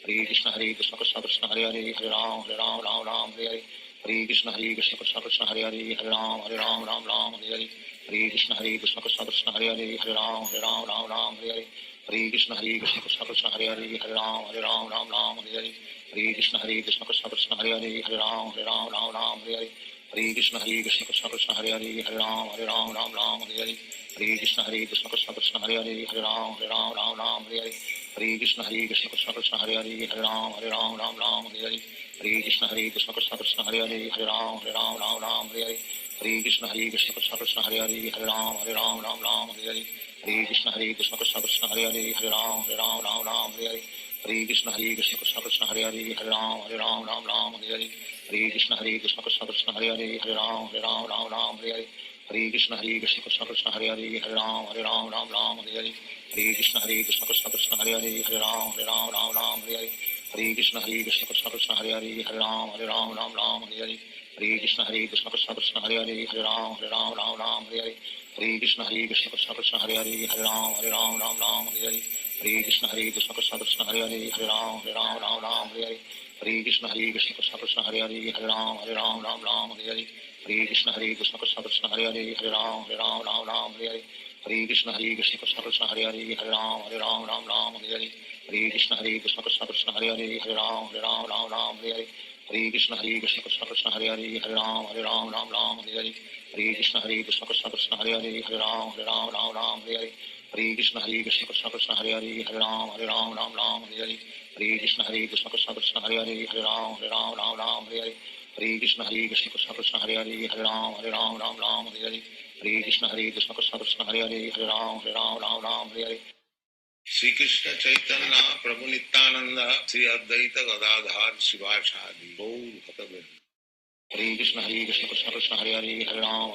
Hare Krishna Krishna Krishna Hare Hare Hare Ram Ram Hare Hare Hare Krishna Krishna Krishna Hare Hare Hare Ram Ram Hare Hare Hare Krishna Krishna Krishna Hare Hare Hare Ram Ram Hare Hare Hare Krishna Krishna Krishna Hare Hare Hare Ram Ram Hare Hare Hare Krishna Krishna Krishna Hare Hare Hare Ram Ram Hare Hare Hare Krishna Krishna Krishna Hare Hare Hare Ram Ram Hare Hare Hare Krishna Krishna Krishna Hare Hare Hare Ram Ram Hare Hare Hare Krishna Krishna Krishna Hare Hare Hare Ram Ram Hare Hare Hare Krishna Krishna Krishna Hare Hare Hare Ram Ram Hare Hare Hare Krishna Krishna Krishna Hare Hare Hare Ram Ram Hare Hare Hare Krishna Krishna Krishna Hare Hare Hare Ram Ram Hare Hare Hare Krishna Krishna Krishna Hare Hare Hare Ram Ram Hare Hare Hare Krishna Krishna Krishna Hare Hare Hare Ram Ram Hare Hare Hare Krishna Krishna Krishna Hare Hare Hare Ram Ram Hare Hare Hare Krishna Krishna Krishna Hare Hare Hare Ram Ram Hare Hare Hare Krishna Krishna Krishna Hare Hare Hare Ram Ram Hare Hare Hare Krishna Krishna Krishna Hare Hare Hare Ram Ram Hare Hare Hare Krishna Krishna Krishna Hare Hare Hare Ram Ram Hare Hare Hare Krishna Krishna Krishna Hare Hare Hare Ram Ram Hare Hare Hare Krishna Krishna Krishna Hare Hare Hare Ram Ram Hare Hare Hare Krishna Krishna Krishna Hare Hare Hare Ram Ram Hare Hare Hare Krishna Krishna Krishna Hare Hare Hare Ram Ram Hare Hare Hare Krishna Krishna Krishna Hare Hare Hare Ram Ram Hare Hare Hare Krishna Krishna Krishna Hare Hare Hare Ram Ram Hare Hare Hare Krishna Krishna Krishna Hare Hare Hare Ram Ram Hare Hare Shri Krishna Chaitanya Prabhu Nityanand Shri Advaita Gadadhar शिवासादि Gaur भक्तवृंद Hare Krishna Krishna Krishna Hare Hare Hare Ram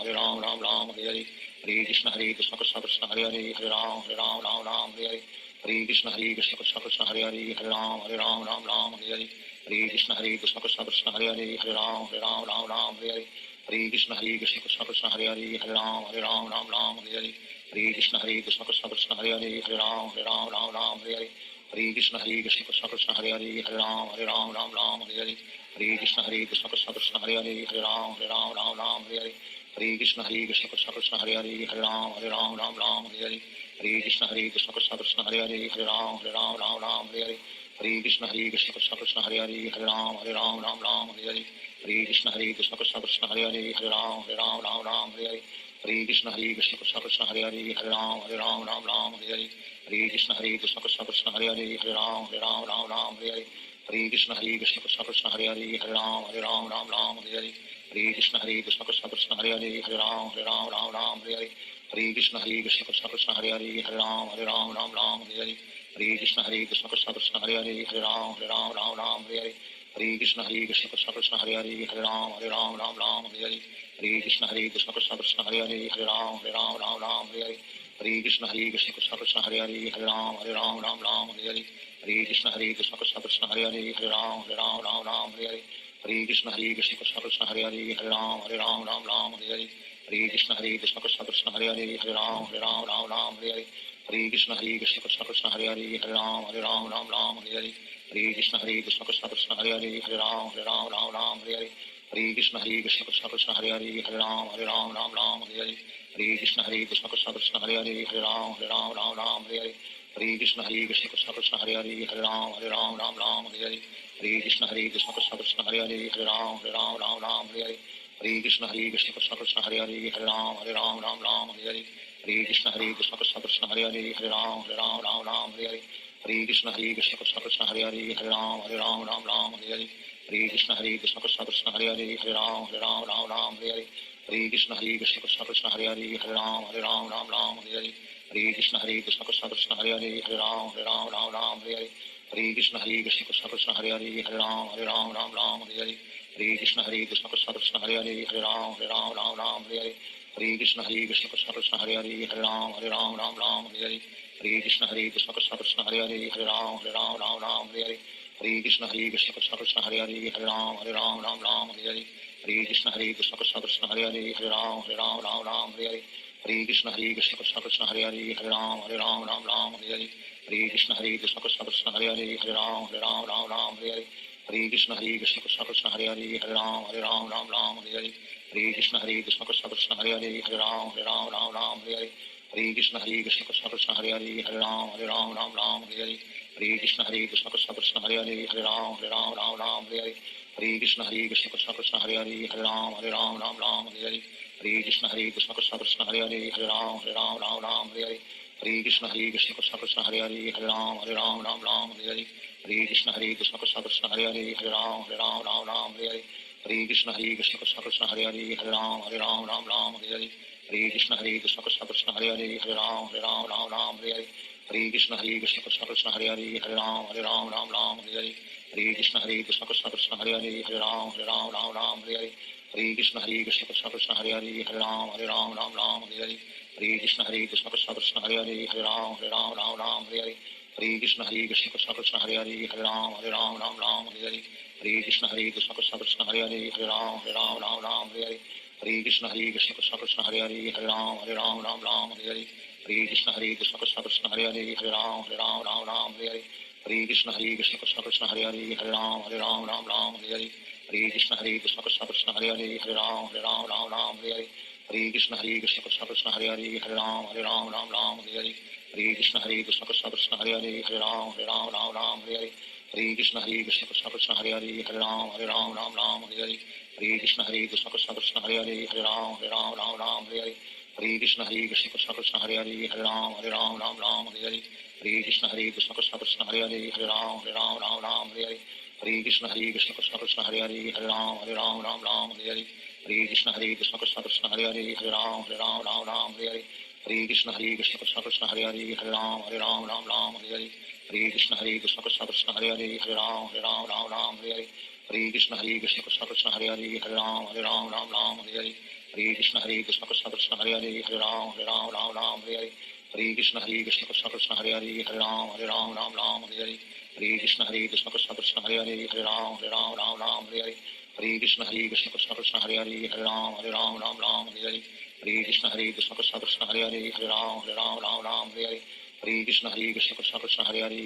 Ram Hare Hare Hare Krishna Krishna Krishna Hare Hare Hare Ram Ram Hare Hare Hare Krishna Krishna Krishna Hare Hare Hare Ram Ram Hare Hare Hare Krishna Krishna Krishna Hare Hare Hare Ram Ram Hare Hare Hare Krishna Krishna Krishna Hare Hare Hare Ram Ram Ram Hare Hare Hare Krishna Krishna Krishna Hare Hare Hare Ram Ram Hare Hare Hare Krishna Krishna Krishna Hare Hare Hare Ram Ram Hare Hare Hare Krishna Krishna Krishna Hare Hare Hare Ram Ram Hare Hare Hare Krishna Krishna Krishna Hare Hare Hare Ram Ram Hare Hare Hare Krishna Krishna Krishna Hare Hare Hare Ram Ram Hare Hare Hare Krishna Krishna Krishna Hare Hare Hare Ram Ram Hare Hare Hare Krishna Krishna Krishna Hare Hare Hare Ram Ram Hare Hare Hare Krishna Krishna Krishna Hare Hare Hare Ram Ram Hare Hare Hare Krishna Krishna Krishna Hare Hare Hare Ram Ram Hare Hare Hare Krishna Krishna Krishna Hare Hare Hare Ram Ram Hare Hare Hare Krishna Krishna Krishna Hare Hare Hare Ram Ram Hare Hare Hare Krishna Krishna Krishna Hare Hare Hare Ram Ram Hare Hare Hare Krishna Krishna Krishna Hare Hare Hare Ram Ram Hare Hare Hare Krishna Krishna Krishna Hare Hare Hare Ram Ram Hare Hare Hare Krishna Krishna Krishna Hare Hare Hare Ram Ram Hare Hare Hare Krishna Krishna Krishna Hare Hare Hare Ram Ram Hare Hare Hare Krishna Krishna Krishna Hare Hare Hare Ram Ram Hare Hare Hare Krishna Krishna Krishna Hare Hare Hare Ram Ram Hare Hare Hare Krishna Krishna Krishna Hare Hare Hare Ram Ram Hare Hare Hare Krishna Krishna Krishna Hare Hare Hare Ram Ram Hare Hare Hare Krishna Krishna Krishna Hare Hare Hare Ram Ram Hare Hare Hare Krishna Krishna Krishna Hare Hare Hare Ram Ram Hare Hare Hare Krishna Krishna Krishna Hare Hare Hare Ram Ram Hare Hare Hare Krishna Krishna Krishna Hare Hare Hare Ram Ram Hare Hare Hare Krishna Krishna Krishna Hare Hare Hare Ram Ram Hare Hare Hare Krishna Krishna Krishna Hare Hare Hare Ram Ram Hare Hare Hare Krishna Krishna Krishna Hare Hare Hare Ram Ram Hare Hare Hare Krishna Krishna Krishna Hare Hare Hare Ram Ram Hare Hare Hare Krishna Krishna Krishna Hare Hare Hare Ram Ram Hare Hare Hare Krishna Krishna Krishna Hare Hare Hare Ram Ram Hare Hare Hare Krishna Krishna Krishna Hare Hare Hare Ram Ram Hare Hare Hare Krishna Krishna Krishna Hare Hare Hare Ram Ram Hare Hare Hare Krishna Krishna Krishna Hare Hare Hare Ram Ram Hare Hare Hare Krishna Krishna Krishna Hare Hare Hare Ram Ram Hare Hare Hare Krishna Krishna Krishna Hare Hare Hare Ram Ram Hare Hare Hare Krishna Krishna Krishna Hare Hare Hare Ram Ram Hare Hare Hare Krishna Krishna Krishna Hare Hare Hare Ram Ram Hare Hare Hare Krishna Krishna Krishna Hare Hare Hare Ram Ram Hare Hare Hare Krishna Krishna Krishna Hare Hare Hare Ram Ram Hare Hare Hare Krishna Krishna Krishna Hare Hare Hare Ram Ram Hare Hare Hare Krishna Krishna Krishna Hare Hare Hare Ram Ram Hare Hare Hare Krishna Krishna Krishna Hare Hare Hare Ram Ram Hare Hare Hare Krishna Krishna Krishna Hare Hare Hare Ram Ram Hare Hare Hare Krishna Krishna Krishna Hare Hare Hare Ram Ram Hare Hare Hare Krishna Krishna Krishna Hare Hare Hare Ram Ram Hare Hare Hare Krishna Krishna Krishna Hare Hare Hare Ram Ram Hare Hare Hare Krishna Krishna Krishna Hare Hare Hare Ram Ram Hare Hare Hare Krishna Krishna Krishna Hare Hare Hare Ram Ram Hare Hare Hare Krishna Krishna Krishna Hare Hare Hare Ram Ram Hare Hare Hare Krishna Krishna Krishna Hare Hare Hare Ram Ram Hare Hare Hare Krishna Krishna Krishna Hare Hare Hare Ram Ram Hare Hare Hare Krishna Krishna Krishna Hare Hare Hare Ram Ram Hare Hare Hare Krishna Krishna Krishna Hare Hare Hare Ram Ram Hare Hare Hare Krishna Krishna Krishna Hare Hare Hare Ram Ram Hare Hare Hare Krishna Krishna Krishna Hare Hare Hare Ram Ram Hare Hare Hare Krishna Krishna Krishna Hare Hare Hare Ram Ram Hare Hare Hare Krishna Krishna Krishna Hare Hare Hare Ram Ram Hare Hare Hare Krishna Krishna Krishna Hare Hare Hare Ram Ram Hare Hare Hare Krishna Krishna Krishna Hare Hare Hare Ram Ram Hare Hare Hare Krishna Krishna Krishna Hare Hare Hare Ram Ram Hare Hare Hare Krishna Krishna Krishna Hare Hare Hare Ram Ram Hare Hare Hare Krishna Krishna Krishna Hare Hare Hare Ram Ram Hare Hare Hare Krishna Krishna Krishna Hare Hare Hare Ram Ram Hare Hare Hare Krishna Krishna Krishna Hare Hare Hare Ram Ram Hare Hare Hare Krishna Krishna Krishna Hare Hare Hare Ram Ram Hare Hare Hare Krishna Krishna Krishna Hare Hare Hare Ram Ram Hare Hare Hare Krishna Krishna Krishna Hare Hare Hare Ram Ram Hare Hare Hare Krishna Krishna Krishna Hare Hare Hare Ram Ram Hare Hare Hare Krishna Krishna Krishna Hare Hare Hare Ram Ram Hare Hare Hare Krishna Krishna Krishna Hare Hare Hare Ram Ram Hare Hare Hare Krishna Krishna Krishna Hare Hare Hare Ram Ram Hare Hare Hare Krishna Krishna Krishna Hare Hare Hare Ram Ram Hare Hare Hare Krishna Krishna Krishna Hare Hare Hare Ram Ram Hare Hare Hare Krishna Krishna Krishna Hare Hare Hare Ram Ram Ram Hare Hare Hare Krishna Krishna Krishna Hare Hare Hare Ram Ram Hare Hare Hare Krishna Krishna Krishna Hare Hare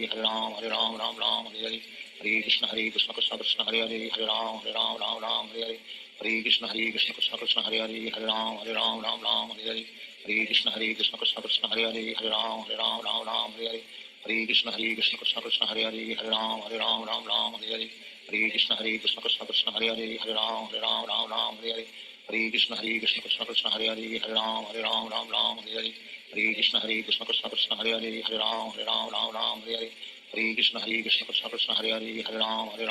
Hare Ram Ram Hare Hare Hare Krishna Krishna Krishna Hare Hare Hare Ram Ram Hare Hare Hare Krishna Krishna Krishna Hare Hare Hare Ram Ram Hare Hare Hare Krishna Krishna Krishna Hare Hare Hare Ram Ram Hare Hare Hare Krishna Krishna Krishna Hare Hare Hare Ram Ram Hare Hare Hare Krishna Krishna Krishna Hare Hare Hare Ram Hare Hare Hare Krishna Krishna Krishna Hare Hare Hare Ram Hare Hare Hare Krishna Krishna Krishna Hare Hare Hare Ram Hare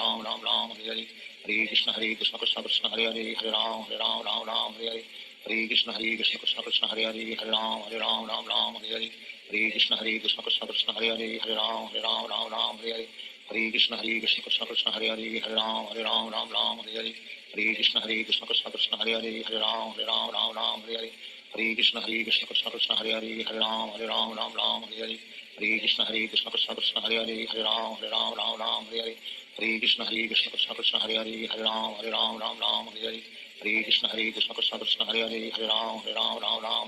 Hare Hare Krishna Krishna Krishna Hare Hare Hare Ram Hare Hare Hare Krishna Krishna Krishna Hare Hare Hare Ram Hare Hare Hare Krishna Krishna Krishna Hare Hare Hare Ram Hare Hare Hare Krishna Krishna Krishna Hare Hare Hare Ram Hare Hare Hare Krishna Krishna Krishna Hare Hare Hare Ram Hare Hare Hare Krishna Krishna Krishna Hare Hare Hare Ram Hare Hare Hare Krishna Krishna Krishna Hare Hare Hare Ram Hare Hare Hare Krishna Krishna Krishna Hare Hare Hare Ram Hare Hare Hare Krishna Krishna Krishna Hare Hare Hare Ram Hare Hare Hare Krishna Krishna Krishna Hare Hare Hare Ram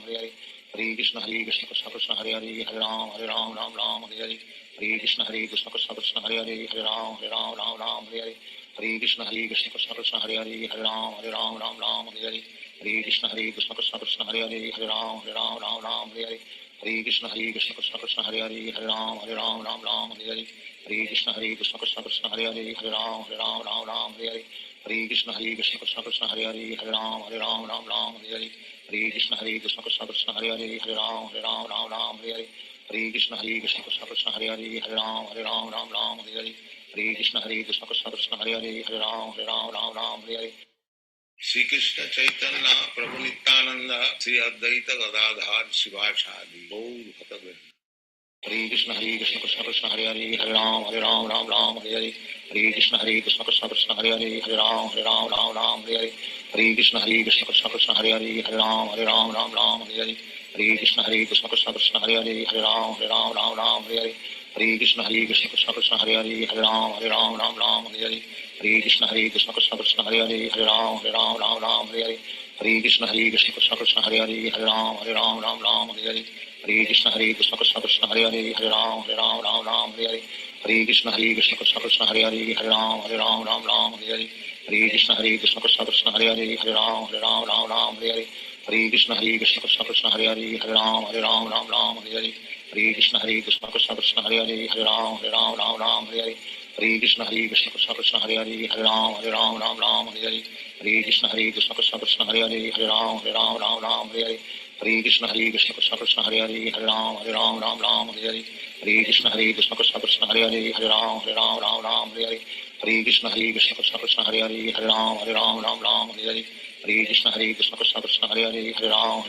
Hare Hare Hare Krishna Krishna Krishna Hare Hare Hare Ram Hare Hare Hare Krishna Krishna Krishna Hare Hare Hare Ram Hare Hare Hare Krishna Krishna Krishna Hare Hare Hare Ram Hare Hare Hare Krishna Krishna Krishna Hare Hare Hare Ram Hare Hare Krishna Krishna Krishna Hare Hare Hare Ram Hare Hare Krishna Krishna Krishna Hare Hare Hare Ram Hare Hare Krishna Krishna Krishna Hare Hare Hare Ram Hare Hare Krishna Krishna Krishna Hare Hare Hare Ram Hare Hare Krishna Krishna Krishna Hare Hare Hare Ram Hare Hare Krishna Krishna Krishna Hare Hare Hare Ram Hare Shri Krishna Chaitanya Prabhu Nityananda Sri Advaita Gadadhar Shivasadi Gaur Bhakta Hare Krishna Krishna Krishna Hare Hare Hare Ram Ram Hare Hare Hare Krishna Krishna Krishna Hare Hare Hare Ram Hare Hare Hare Krishna Krishna Krishna Hare Hare Hare Ram Hare Hare Hare Krishna Krishna Krishna Hare Hare Hare Ram Hare Hare Hare Krishna Krishna Krishna Hare Hare Hare Ram Hare Hare Hare Krishna Krishna Krishna Hare Hare Hare Ram Hare Hare Krishna Krishna Krishna Hare Hare Hare Ram Hare Hare Krishna Krishna Krishna Hare Hare Hare Ram Hare Hare Krishna Krishna Krishna Hare Hare Hare Ram Hare Hare Krishna Krishna Krishna Hare Hare Hare Ram Hare Hare Krishna Krishna Krishna Hare Hare Hare Ram Hare Hare Krishna Krishna Krishna Hare Hare Hare Ram Hare Hare Krishna Krishna Krishna Hare Hare Hare Ram Hare Hare Krishna Krishna Krishna Hare Hare Hare Ram Hare Hare Krishna Krishna Krishna Hare Hare Hare Ram Hare Hare Krishna Krishna Krishna Hare Hare Hare Ram Hare Hare Krishna Krishna Krishna Hare Hare Hare Ram Hare Hare Krishna Krishna Krishna Hare Hare Hare Ram Hare Hare Krishna Krishna Krishna Hare Hare Hare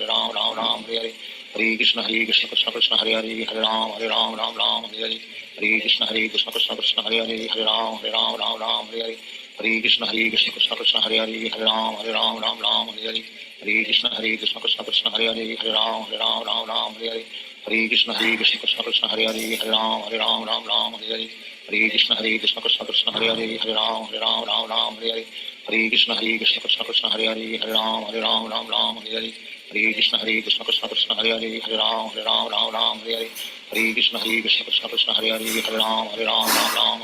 Ram Hare Hare Krishna Krishna Krishna Hare Hare Hare Ram Hare Hare Krishna Krishna Krishna Hare Hare Hare Ram Hare Hare Krishna Krishna Krishna Hare Hare Hare Ram Hare Hare Krishna Krishna Krishna Hare Hare Hare Ram Hare Krishna Krishna Krishna Hare Hare Hare Ram Hare Krishna Krishna Krishna Hare Hare Hare Ram Hare Krishna Krishna Krishna Hare Hare Hare Ram Hare Krishna Krishna Krishna Hare Hare Hare Ram Hare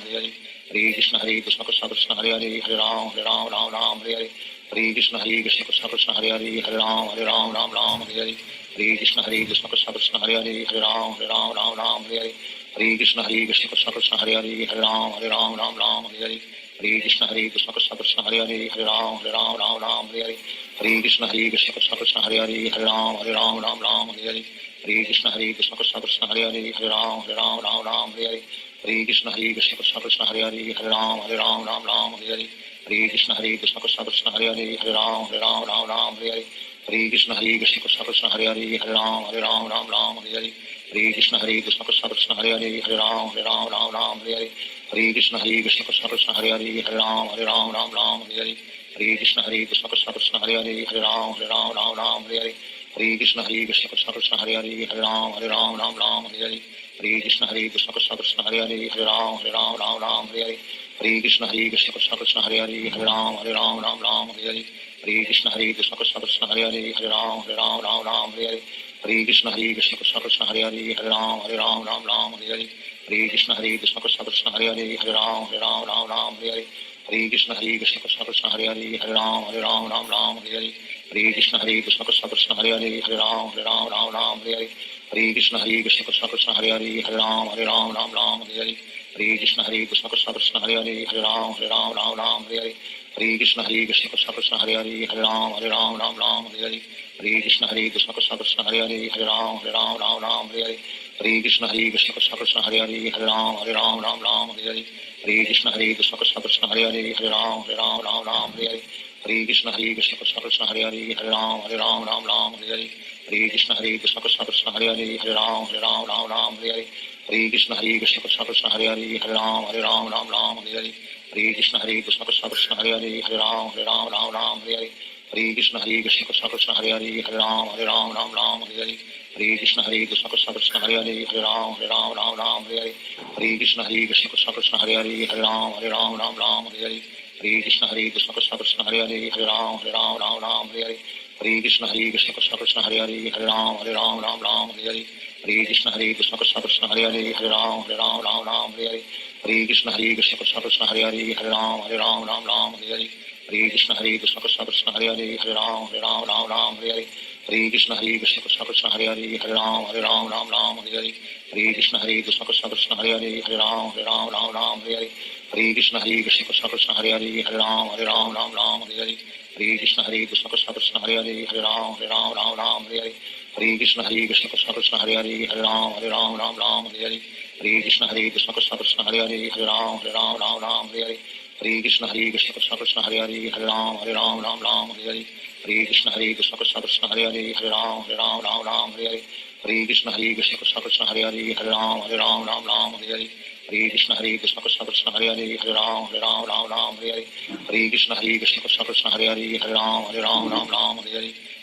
Krishna Krishna Krishna Hare Hare Hare Ram Hare Krishna Krishna Krishna Hare Hare Hare Ram Hare Krishna Krishna Krishna Hare Hare Hare Ram Hare Krishna Krishna Krishna Hare Hare Hare Ram Hare Krishna Krishna Krishna Hare Hare Hare Ram Hare Krishna Krishna Krishna Hare Hare Hare Ram Hare Krishna Krishna Krishna Hare Hare Hare Ram Hare Krishna Krishna Krishna Hare Hare Hare Ram Hare Krishna Krishna Krishna Hare Hare Hare Ram Hare Krishna Krishna Krishna Hare Hare Hare Ram Hare Krishna Krishna Krishna Hare Hare Hare Ram Hare Krishna Krishna Krishna Hare Hare Hare Ram Hare Krishna Krishna Krishna Hare Hare Hare Ram Hare Krishna Krishna Krishna Hare Hare Hare Ram Hare Krishna Krishna Krishna Hare Hare Hare Ram Hare Hare Krishna Krishna Krishna Hare Hare Hare Ram Ram Hare Hare Hare Krishna Krishna Krishna Hare Hare Hare Ram Ram Hare Hare Hare Krishna Krishna Krishna Hare Hare Ram Hare Hare Hare Krishna Krishna Krishna Hare Hare Ram Hare Hare Hare Krishna Krishna Krishna Hare Hare Ram Hare Hare Hare Krishna Krishna Krishna Hare Hare Ram Hare Hare Hare Krishna Krishna Krishna Hare Hare Ram Hare Hare Hare Krishna Krishna Krishna Hare Hare Ram Hare Hare Hare Krishna Krishna Krishna Krishna Hare Ram Hare Hare Hare Krishna Krishna Krishna Hare Ram Hare Hare Hare Krishna Krishna Krishna Krishna Hare Ram Hare Hare Hare Krishna Krishna Krishna Hare Ram Hare Hare Hare Krishna Krishna Krishna Krishna Hare Ram Hare Hare Hare Krishna Krishna Krishna Krishna Hare Ram Hare Hare Hare Krishna Krishna Krishna Krishna Hare Ram Hare Hare Hare Krishna Krishna Krishna Krishna Hare Ram Hare Hare Hare Krishna Krishna Krishna Krishna Hare Ram Hare Hare Hare Krishna Krishna Krishna Krishna Hare Ram Hare Hare Hare Krishna Krishna Krishna Krishna Hare Ram Hare Hare Hare Krishna Krishna Krishna Krishna Hare Ram Hare Hare Hare Krishna Krishna Krishna Krishna Hare Ram Hare Hare Hare Krishna Krishna Krishna Krishna Hare Ram Hare Hare Hare Krishna Krishna Krishna Krishna Hare Ram Hare Hare Hare Krishna Krishna Krishna Krishna Hare Ram Hare Hare Hare Krishna Krishna Krishna Krishna Hare Ram Hare Hare Hare Krishna Krishna Krishna Krishna Hare Ram Hare Hare Hare Krishna Krishna Krishna Krishna Hare Ram Hare Hare Hare Krishna Krishna Krishna Krishna Hare Ram Hare Hare Hare Krishna Krishna Krishna Krishna Hare Ram Hare Hare Hare Krishna Krishna Krishna Krishna Hare Ram Hare Hare Hare Krishna Krishna Krishna Krishna Hare Ram Hare Hare Hare Krishna Krishna Krishna Krishna Hare Ram Hare Hare Hare Krishna Krishna Krishna Krishna Hare Ram Hare Hare Hare Krishna Krishna Krishna Krishna Hare Ram Hare Hare Hare Krishna Krishna Krishna Krishna Hare Ram Hare Hare Hare Krishna Krishna Krishna Krishna Hare Ram Hare Hare Hare Krishna Krishna Krishna Krishna Hare Ram Hare Hare Hare Krishna Krishna Krishna Krishna Hare Ram Hare Hare Hare Krishna Krishna Krishna Krishna Hare Ram Hare Hare Hare Krishna Krishna Krishna Krishna Hare Ram Hare Hare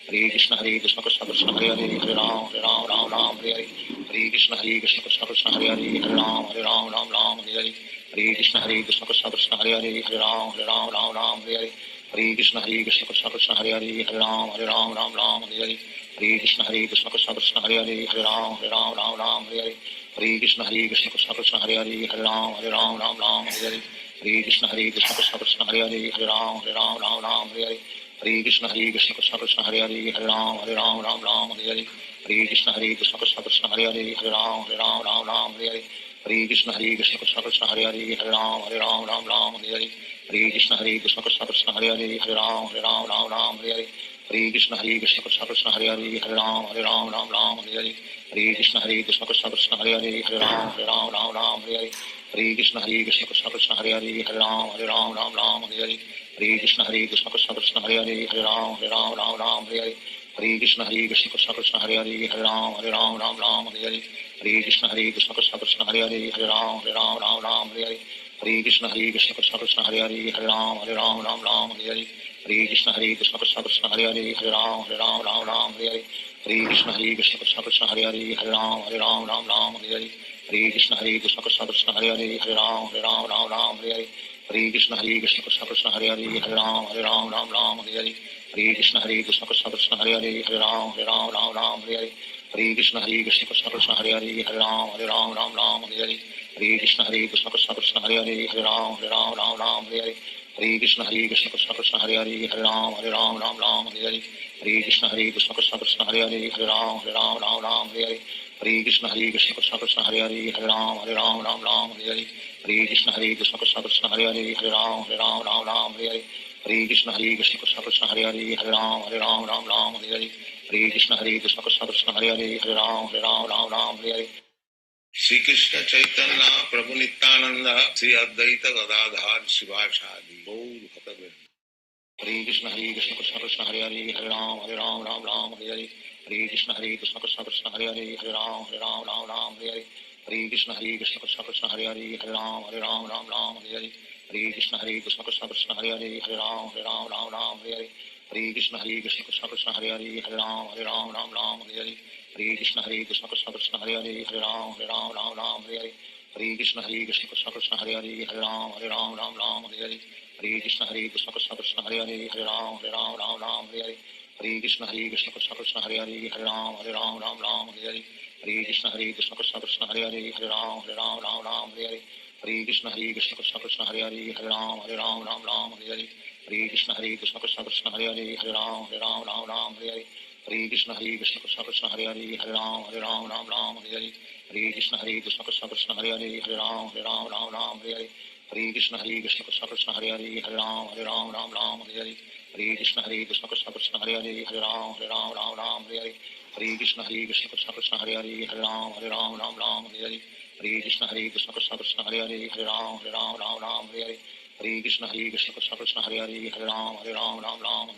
Hare Krishna Krishna Krishna Krishna Hare Ram Hare Hare Hare Krishna Krishna Krishna Krishna Hare Ram Hare Hare Hare Krishna Krishna Krishna Krishna Hare Ram Hare Hare Hare Krishna Krishna Krishna Krishna Hare Ram Hare Hare Hare Krishna Krishna Krishna Krishna Hare Ram Hare Hare Hare Krishna Krishna Krishna Krishna Hare Ram Hare Hare Hare Krishna Krishna Krishna Krishna Hare Ram Hare Hare Hare Krishna Krishna Krishna Krishna Hare Ram Hare Hare Hare Krishna Krishna Krishna Krishna Hare Ram Hare Hare Hare Krishna Krishna Krishna Krishna Hare Ram Hare Hare Hare Krishna Krishna Krishna Krishna Hare Ram Hare Hare Hare Krishna Krishna Krishna Krishna Hare Ram Hare Hare Hare Krishna Krishna Krishna Krishna Hare Ram Hare Hare Hare Krishna Krishna Krishna Krishna Hare Ram Hare Hare Hare Krishna Krishna Krishna Krishna Hare Ram Hare Hare Hare Krishna Krishna Krishna Krishna Hare Ram Hare Hare Hare Krishna Krishna Krishna Krishna Hare Ram Hare Hare Hare Krishna Krishna Krishna Krishna Hare Ram Hare Hare Hare Krishna Krishna Krishna Krishna Hare Ram Hare Hare Hare Krishna Krishna Krishna Krishna Hare Ram Hare Hare Hare Krishna Krishna Krishna Krishna Hare Ram Hare Hare Hare Krishna Krishna Krishna Krishna Hare Ram Hare Hare Hare Krishna Krishna Krishna Krishna Hare Ram Hare Hare Hare Krishna Krishna Krishna Krishna Hare Ram Hare Hare Hare Krishna Krishna Krishna Krishna Hare Ram Hare Hare Hare Krishna Krishna Krishna Krishna Hare Ram Hare Hare Hare Krishna Krishna Krishna Krishna Hare Ram Hare Hare Shri Krishna Chaitanya Prabhu Nityanand Shri Advaita Gadadhar शिवासादि Gaur भक्तवृंद Hare Krishna Krishna Krishna Hare Ram Hare Hare Hare Krishna Krishna Krishna Hare Ram Hare Hare Hare Krishna Krishna Krishna Krishna Hare Ram Hare Hare Hare Krishna Krishna Krishna Krishna Hare Ram Hare Hare Hare Krishna Krishna Krishna Hare Hare Ram Ram Ram Hare Hare Hare Krishna Krishna Krishna Hare Hare Ram Ram Hare Hare Hare Krishna Krishna Krishna Hare Hare Ram Ram Hare Hare Hare Krishna Krishna Krishna Hare Hare Ram Ram Hare Hare Hare Krishna Krishna Krishna Hare Hare Ram Ram Hare Hare Hare Krishna Krishna Krishna Hare Hare Ram Ram Hare Hare Hare Krishna Krishna Krishna Hare Hare Ram Ram Hare Hare Hare Krishna Krishna Krishna Hare Hare Ram Hare Hare Hare Krishna Krishna Krishna Hare Hare Ram Hare Hare Hare Krishna Krishna Krishna Hare Hare Ram Hare Hare Hare Krishna Krishna Krishna Hare Hare Ram Hare Hare Hare Krishna Krishna Krishna Krishna Hare Hare Ram Hare Hare Hare Krishna Krishna Krishna Krishna Hare Hare Ram Hare Hare Hare Krishna Krishna Krishna Krishna Hare Hare Ram Hare Hare Hare Krishna Krishna Krishna Krishna Hare Hare Ram Hare Hare Hare Krishna Krishna Krishna Krishna Hare Hare Ram Hare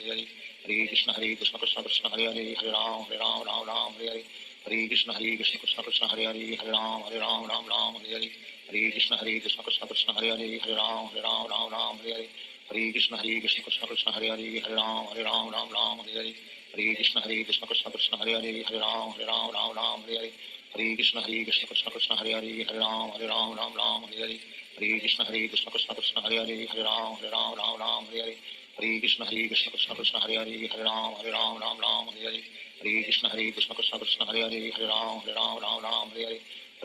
Hare Hare Krishna Krishna Krishna Krishna Hare Hare Ram Hare Hare Hare Krishna Krishna Krishna Krishna Hare Hare Ram Hare Hare Hare Krishna Krishna Krishna Krishna Hare Hare Ram Hare Hare Hare Krishna Krishna Krishna Krishna Hare Hare Ram Hare Hare Hare Krishna Krishna Krishna Krishna Hare Hare Ram Hare Hare Hare Krishna Krishna Krishna Krishna Hare Hare Ram Hare Hare Hare Krishna Krishna Krishna Krishna Hare Hare Ram Hare Hare Hare Krishna Krishna Krishna Krishna Hare Hare Ram Hare Hare Hare Krishna Krishna Krishna Krishna Hare Hare Ram Hare Hare Hare Krishna Krishna Krishna Krishna Hare Hare Ram Hare Hare Hare Krishna Krishna Krishna Krishna Hare Hare Ram Hare Hare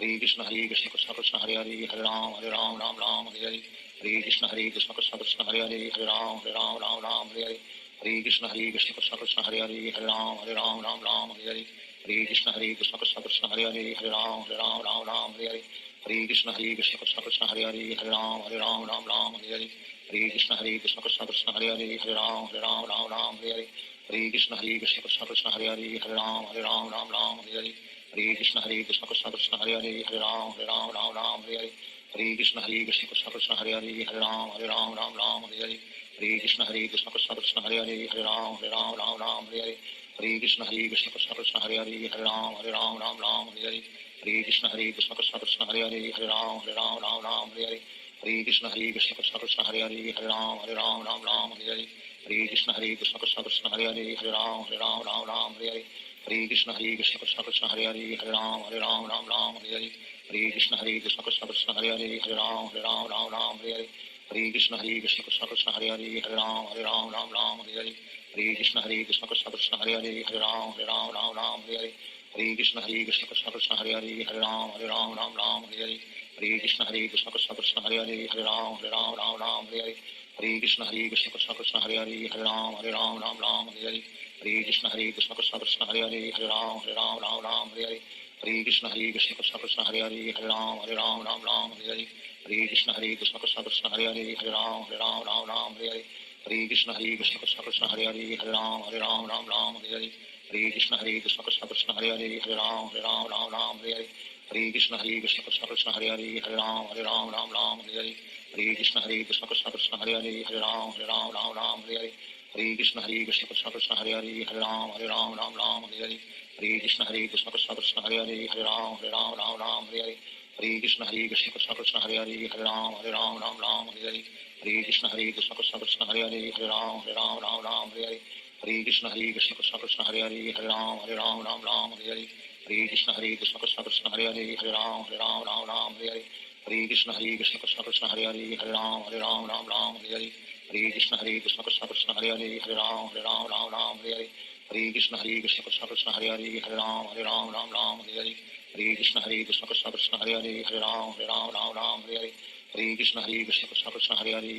Hare Krishna Krishna Krishna Krishna Hare Hare Ram Hare Hare Hare Krishna Krishna Krishna Krishna Hare Hare Ram Hare Hare Hare Krishna Krishna Krishna Krishna Hare Hare Ram Hare Hare Hare Krishna Krishna Krishna Krishna Hare Hare Ram Hare Hare Hare Krishna Krishna Krishna Krishna Hare Hare Ram Hare Hare Hare Krishna Krishna Krishna Krishna Hare Hare Ram Hare Hare Hare Krishna Krishna Krishna Krishna Hare Hare Ram Hare Hare Hare Krishna Krishna Krishna Krishna Hare Hare Ram Hare Hare Hare Krishna Krishna Krishna Krishna Hare Hare Ram Hare Hare Hare Krishna Krishna Krishna Krishna Hare Hare Ram Hare Hare Hare Krishna Krishna Krishna Krishna Hare Hare Ram Hare Hare Hare Krishna Krishna Krishna Krishna Hare Hare Ram Hare Hare Hare Krishna Krishna Krishna Krishna Hare Hare Ram Hare Hare Hare Krishna Krishna Krishna Krishna Hare Hare Ram Hare Hare Hare Krishna Krishna Krishna Krishna Hare Hare Ram Hare Hare Hare Krishna Krishna Krishna Krishna Hare Hare Ram Hare Hare Hare Krishna Krishna Krishna Krishna Hare Hare Ram Hare Hare Hare Krishna Krishna Krishna Krishna Hare Hare Ram Hare Hare Hare Krishna Krishna Krishna Krishna Hare Hare Ram Hare Hare Hare Krishna Krishna Krishna Krishna Hare Hare Ram Hare Hare Hare Krishna Krishna Krishna Krishna Hare Hare Ram Hare Hare Hare Krishna Krishna Krishna Krishna Hare Hare Ram Hare Hare Hare Krishna Krishna Krishna Krishna Hare Hare Ram Hare Hare Hare Krishna Krishna Krishna Krishna Hare Hare Ram Hare Hare Hare Krishna Krishna Krishna Krishna Hare Hare Ram Hare Hare Hare Krishna Krishna Krishna Krishna Hare Hare Ram Hare Hare Hare Krishna Krishna Krishna Krishna Hare Hare Ram Hare Hare Hare Krishna Krishna Krishna Krishna Hare Hare Ram Hare Hare Hare Krishna Krishna Krishna Krishna Hare Hare Ram Hare Hare Hare Krishna Krishna Krishna Krishna Hare Hare Ram Hare Hare Hare Krishna Krishna Krishna Krishna Hare Hare Ram Hare Hare Hare Krishna Krishna Krishna Krishna Hare Hare Ram Hare Hare Hare Krishna Krishna Krishna Krishna Hare Hare Ram Hare Hare Hare Krishna Krishna Krishna Krishna Hare Hare Ram Hare Hare Hare Krishna Krishna Krishna Krishna Hare Hare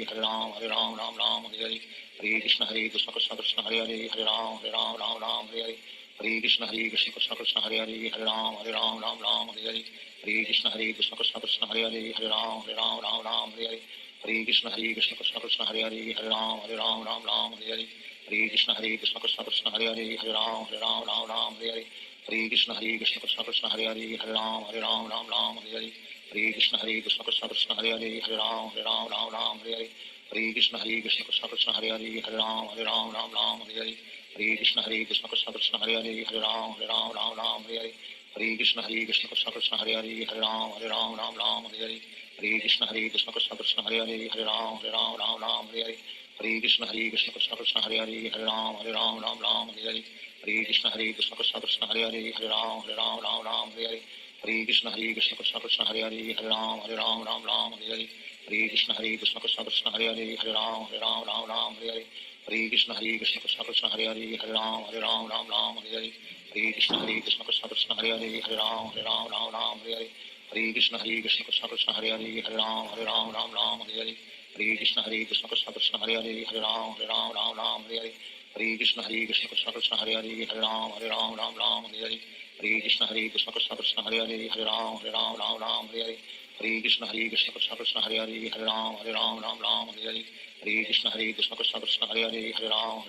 Ram Hare Hare Hare Krishna Krishna Krishna Krishna Hare Hare Ram Hare Hare Hare Krishna Krishna Krishna Krishna Hare Hare Ram Hare Hare Hare Krishna Krishna Krishna Krishna Hare Hare Ram Hare Hare Hare Krishna Krishna Krishna Krishna Hare Hare Ram Hare Hare Hare Krishna Krishna Krishna Krishna Hare Hare Ram Hare Hare Hare Krishna Krishna Krishna Krishna Hare Hare Ram Hare Hare Hare Krishna Krishna Krishna Krishna Hare Hare Ram Hare Hare Hare Krishna Krishna Krishna Krishna Hare Hare Ram Hare Hare Hare Krishna Krishna Krishna Krishna Hare Hare Ram Hare Hare Hare Krishna Krishna Krishna Krishna Hare Hare Ram Hare Hare Hare Krishna Krishna Krishna Krishna Hare Hare Ram Hare Hare Hare Krishna Krishna Krishna Krishna Hare Hare Ram Hare Hare Hare Krishna Krishna Krishna Hare Hare Hare Ram Ram Ram Hare Hare Hare Krishna Krishna Krishna Hare Hare Hare Ram Ram Hare Hare Hare Krishna Krishna Krishna Hare Hare Hare Ram Ram Hare Hare Hare Krishna Krishna Krishna Hare Hare Hare Ram Ram Hare Hare Hare Krishna Krishna Krishna Hare Hare Hare Ram Ram Hare Hare Hare Krishna Krishna Krishna Hare Hare Hare Ram Ram Hare Hare Hare Krishna Krishna Krishna Hare Hare Hare Ram Ram Hare Hare Hare Krishna Krishna Krishna Hare Hare Hare Ram Ram Hare Hare Hare Krishna Krishna Krishna Hare Hare Hare Ram Ram Hare Hare Hare Krishna Krishna Krishna Hare Hare Hare Ram Ram Hare Hare Hare Krishna Krishna Krishna Hare Hare Hare Ram Ram Hare Hare Hare Krishna Krishna Krishna Hare Hare Hare Ram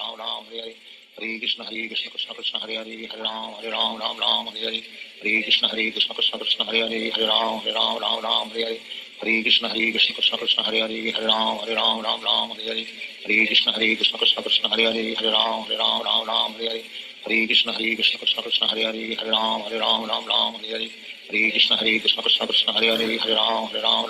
Ram Hare Hare Hare Krishna Krishna Krishna Hare Hare Hare Ram Ram Hare Hare Hare Krishna Krishna Krishna Hare Hare Hare Ram Ram Hare Hare Hare Krishna Krishna Krishna Hare Hare Hare Ram Ram Hare Hare Hare Krishna Krishna Krishna Hare Hare Hare Ram Ram Hare Hare Hare Krishna Krishna Krishna Hare Hare Hare Ram Ram Hare Hare Hare Krishna Krishna Krishna Hare Hare Hare Ram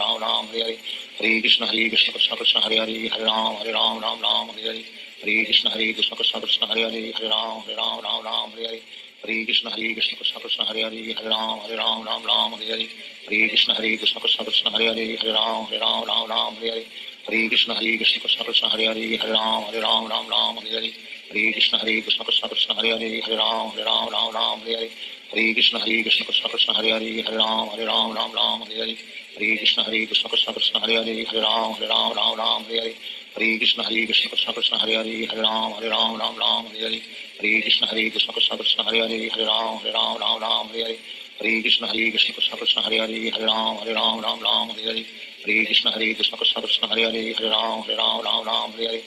Ram Hare Hare Hare Krishna Krishna Krishna Hare Hare Hare Ram Ram Hare Hare Hare Krishna Krishna Krishna Hare Hare Hare Ram Ram Hare Hare Hare Krishna Krishna Krishna Hare Hare Hare Ram Ram Hare Hare Hare Krishna Krishna Krishna Hare Hare Hare Ram Ram Hare Hare Hare Krishna Krishna Krishna Hare Hare Hare Ram Ram Hare Hare Hare Krishna Krishna Krishna Hare Hare Hare Ram Ram Hare Hare Hare Krishna Krishna Krishna Hare Hare Hare Ram Ram Hare Hare Hare Krishna Krishna Krishna Hare Hare Hare Ram Ram Hare Hare Hare Krishna Krishna Krishna Hare Hare Hare Ram Ram Hare Hare Hare Krishna Krishna Krishna Hare Hare Hare Ram Ram Hare Hare Hare Krishna Krishna Krishna Hare Hare Hare Ram Ram Hare Hare Hare Krishna Krishna Krishna Hare Hare Hare Ram Hare Hare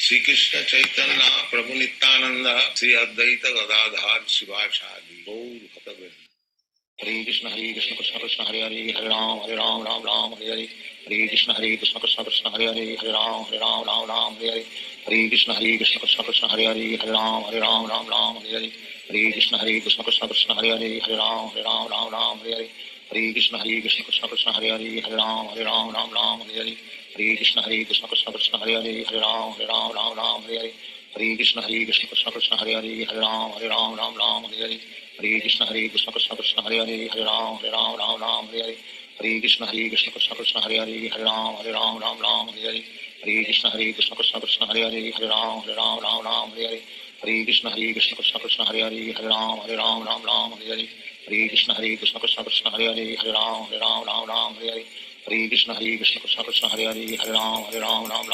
Shri Krishna Chaitanya Prabhu Nityananda Shri Advaita Gadadhar Shivasadi Gaur Bhatavrinda Hare Krishna Krishna Krishna Hare Hare Hare Ram Ram Hare Hare Hare Krishna Krishna Krishna Hare Hare Hare Ram Hare Hare Hare Krishna Krishna Krishna Hare Hare Hare Ram Hare Hare Hare Krishna Krishna Krishna Hare Hare Hare Ram Hare Hare Hare Krishna Krishna Krishna Hare Hare Hare Ram Hare Hare Hare Krishna Krishna Krishna Hare Hare Hare Ram Hare Hare Hare Krishna Krishna Krishna Hare Hare Hare Ram Hare Hare Hare Krishna Krishna Krishna Hare Hare Hare Ram Hare Hare Hare Krishna Krishna Krishna Hare Hare Hare Ram Hare Hare Hare Krishna Krishna Krishna Hare Hare Hare Ram Hare Hare Hare Krishna Krishna Krishna Hare Hare Hare Ram Hare Hare Hare Krishna Krishna Krishna Hare Hare Hare Ram Hare Hare Hare Krishna Krishna Krishna Hare Hare Hare Ram Hare Hare Hare Krishna Krishna Krishna Hare Hare Hare Ram Hare Hare Hare Krishna Krishna Krishna Hare Hare Hare Ram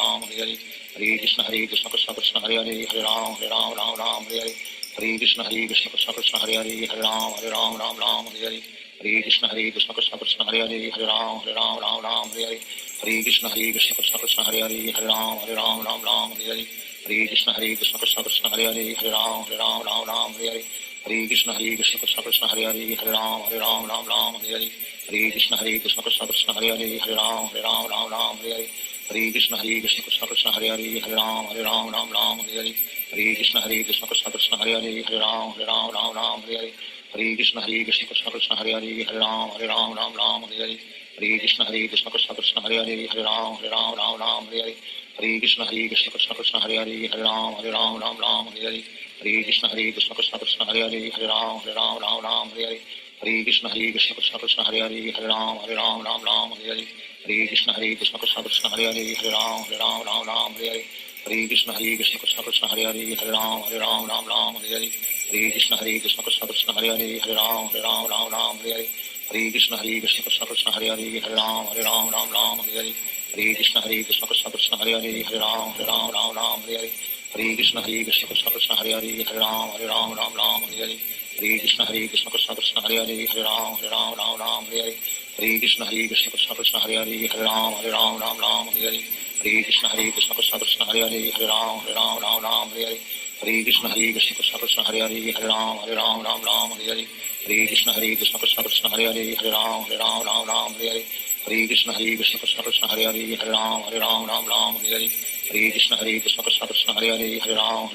Hare Hare Hare Krishna Krishna Krishna Hare Hare Hare Ram Hare Hare Hare Krishna Krishna Krishna Hare Hare Hare Ram Hare Hare Hare Krishna Krishna Krishna Hare Hare Hare Ram Hare Hare Hare Krishna Krishna Krishna Hare Hare Hare Ram Hare Hare Hare Krishna Krishna Krishna Hare Hare Hare Ram Hare Hare Hare Krishna Krishna Krishna Hare Hare Hare Ram Hare Hare Hare Krishna Krishna Krishna Hare Hare Hare Ram Hare Hare Hare Krishna Krishna Krishna Hare Hare Hare Ram Hare Hare Hare Krishna Krishna Krishna Hare Hare Hare Ram Hare Hare Hare Krishna Krishna Krishna Hare Hare Hare Ram Hare Hare Hare Krishna Krishna Krishna Hare Hare Hare Ram Hare Hare Hare Krishna Krishna Krishna Hare Hare Hare Ram Hare Hare Hare Krishna Krishna Krishna Hare Hare Hare Ram Hare Hare Krishna Krishna Krishna Hare Hare Hare Ram Hare Hare Krishna Krishna Krishna Hare Hare Hare Ram Hare Hare Krishna Krishna Krishna Hare Hare Hare Ram Hare Hare Krishna Krishna Krishna Hare Hare Hare Ram Hare Hare Krishna Krishna Krishna Hare Hare Hare Ram Hare Hare Krishna Krishna Krishna Hare Hare Hare Ram Hare Hare Krishna Krishna Krishna Hare Hare Hare Ram Hare Hare Krishna Krishna Krishna Hare Hare Hare Ram Hare Hare Krishna Krishna Krishna Hare Hare Hare Ram Hare Hare Krishna Krishna Krishna Hare Hare Hare Ram Hare Hare Krishna Krishna Krishna Hare Hare Hare Ram Hare Hare Krishna Krishna Krishna Hare Hare Hare Ram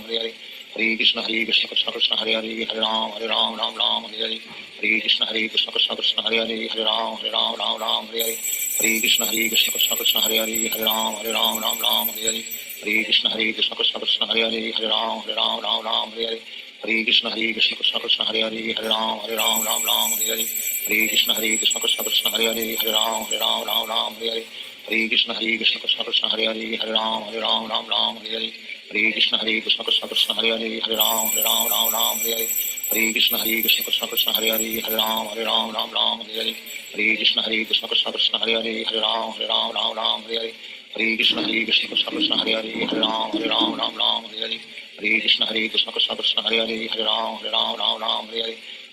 Hare Hare Krishna Krishna Krishna Hare Hare Hare Ram Hare Hare Krishna Krishna Krishna Hare Hare Hare Ram Hare Hare Hare Krishna Krishna Krishna Hare Hare Ram Ram Ram Hare Hare Hare Krishna Krishna Krishna Hare Hare Ram Ram Hare Hare Hare Krishna Krishna Krishna Hare Hare Ram Ram Hare Hare Hare Krishna Krishna Krishna Hare Hare Ram Ram Hare Hare Hare Krishna Krishna Krishna Krishna Hare Hare Ram Ram Hare Hare Hare Krishna Krishna Krishna Krishna Hare Hare Ram Ram Hare Hare Hare Krishna Krishna Krishna Krishna Hare Hare Ram Ram Hare Hare Hare Krishna Krishna Krishna Krishna Hare Hare Ram Hare Hare Hare Krishna Krishna Krishna Krishna Hare Hare Ram Hare Hare Hare Krishna Krishna Krishna Krishna Hare Hare Ram Hare Hare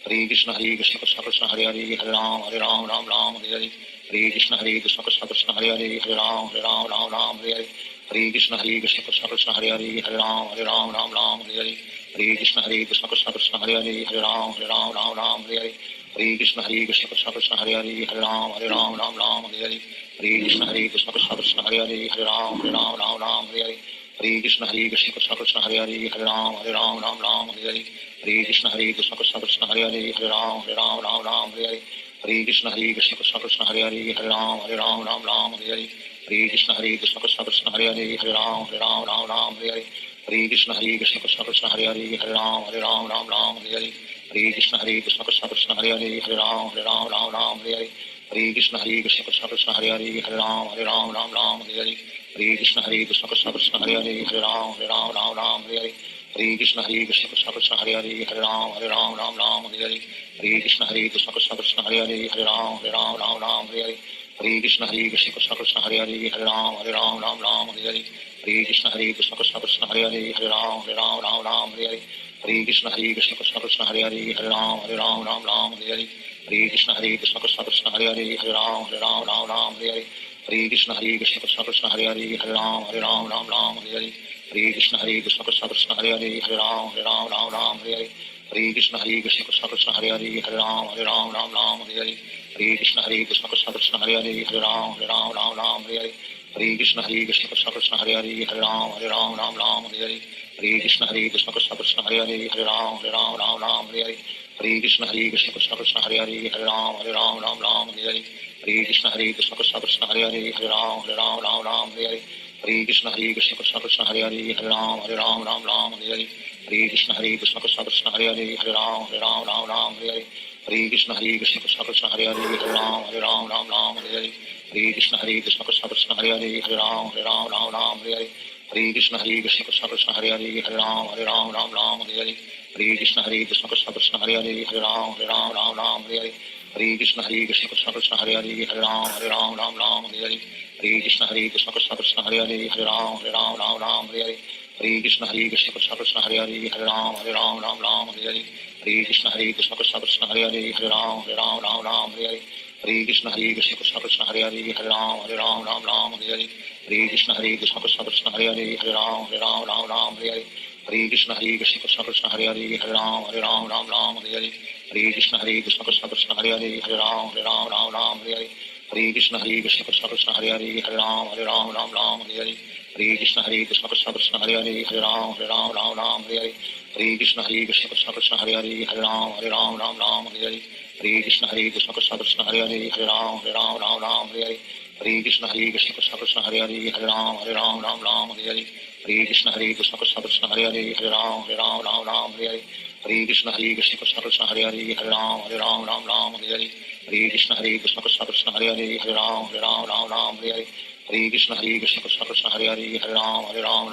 Hare Krishna Krishna Krishna Krishna Hare Hare Ram Hare Hare Hare Krishna Krishna Krishna Krishna Hare Hare Ram Hare Hare Hare Krishna Krishna Krishna Krishna Hare Hare Ram Hare Hare Hare Krishna Krishna Krishna Krishna Hare Hare Ram Hare Hare Hare Krishna Krishna Krishna Krishna Hare Hare Ram Hare Hare Hare Krishna Krishna Krishna Krishna Hare Hare Ram Hare Hare Hare Krishna Krishna Krishna Krishna Hare Hare Ram Hare Hare Hare Krishna Krishna Krishna Krishna Hare Hare Ram Hare Hare Hare Krishna Krishna Krishna Krishna Hare Hare Ram Hare Hare Hare Krishna Krishna Krishna Krishna Hare Hare Ram Hare Hare Hare Krishna Krishna Krishna Krishna Hare Hare Ram Hare Hare Hare Krishna Krishna Krishna Krishna Hare Hare Ram Hare Hare Hare Krishna Krishna Krishna Krishna Hare Hare Ram Hare Hare Hare Krishna Krishna Krishna Krishna Hare Hare Ram Hare Hare Hare Krishna Krishna Krishna Krishna Hare Hare Ram Hare Hare Hare Krishna Krishna Krishna Krishna Hare Hare Ram Hare Hare Hare Krishna Krishna Krishna Krishna Hare Hare Ram Hare Hare Hare Krishna Krishna Krishna Krishna Hare Hare Ram Hare Hare Hare Krishna Krishna Krishna Krishna Hare Hare Ram Hare Hare Hare Krishna Krishna Krishna Krishna Hare Hare Ram Hare Hare Hare Krishna Krishna Krishna Krishna Hare Hare Ram Hare Hare Hare Krishna Krishna Krishna Krishna Hare Hare Ram Hare Hare Hare Krishna Krishna Krishna Krishna Hare Hare Ram Hare Hare Hare Krishna Krishna Krishna Krishna Hare Hare Ram Hare Hare Hare Krishna Krishna Krishna Krishna Hare Hare Ram Hare Hare Hare Krishna Krishna Krishna Krishna Hare Hare Ram Hare Hare Hare Krishna Krishna Krishna Krishna Hare Hare Ram Hare Hare Hare Krishna Krishna Krishna Krishna Hare Hare Ram Hare Hare Hare Krishna Krishna Krishna Krishna Hare Hare Ram Hare Hare Hare Krishna Krishna Krishna Krishna Hare Hare Ram Hare Hare Hare Krishna Krishna Krishna Krishna Hare Hare Ram Hare Hare Hare Krishna Krishna Krishna Krishna Hare Hare Ram Hare Hare Hare Krishna Krishna Krishna Krishna Hare Hare Ram Hare Hare Hare Krishna Krishna Krishna Krishna Hare Hare Ram Hare Hare Hare Krishna Krishna Krishna Krishna Hare Hare Ram Hare Hare Hare Krishna Krishna Krishna Krishna Hare Hare Ram Hare Hare Hare Krishna Krishna Krishna Krishna Hare Hare Ram Hare Hare Hare Krishna Krishna Krishna Krishna Hare Hare Ram Hare Hare Hare Krishna Krishna Krishna Krishna Hare Hare Ram Hare Hare Hare Krishna Krishna Krishna Krishna Hare Hare Ram Hare Hare Hare Krishna Krishna Krishna Krishna Hare Hare Ram Hare Hare Hare Krishna Krishna Krishna Krishna Hare Hare Ram Hare Hare Hare Krishna Krishna Krishna Krishna Hare Hare Ram Hare Hare Hare Krishna Krishna Krishna Krishna Hare Hare Ram Hare Hare Hare Krishna Krishna Krishna Krishna Hare Hare Ram Hare Hare Hare Krishna Krishna Krishna Krishna Hare Hare Ram Hare Hare Hare Krishna Krishna Krishna Krishna Hare Hare Ram Hare Hare Hare Krishna Krishna Krishna Krishna Hare Hare Ram Hare Hare Hare Krishna Krishna Krishna Krishna Hare Hare Ram Hare Hare Hare Krishna Krishna Krishna Krishna Hare Hare Ram Hare Hare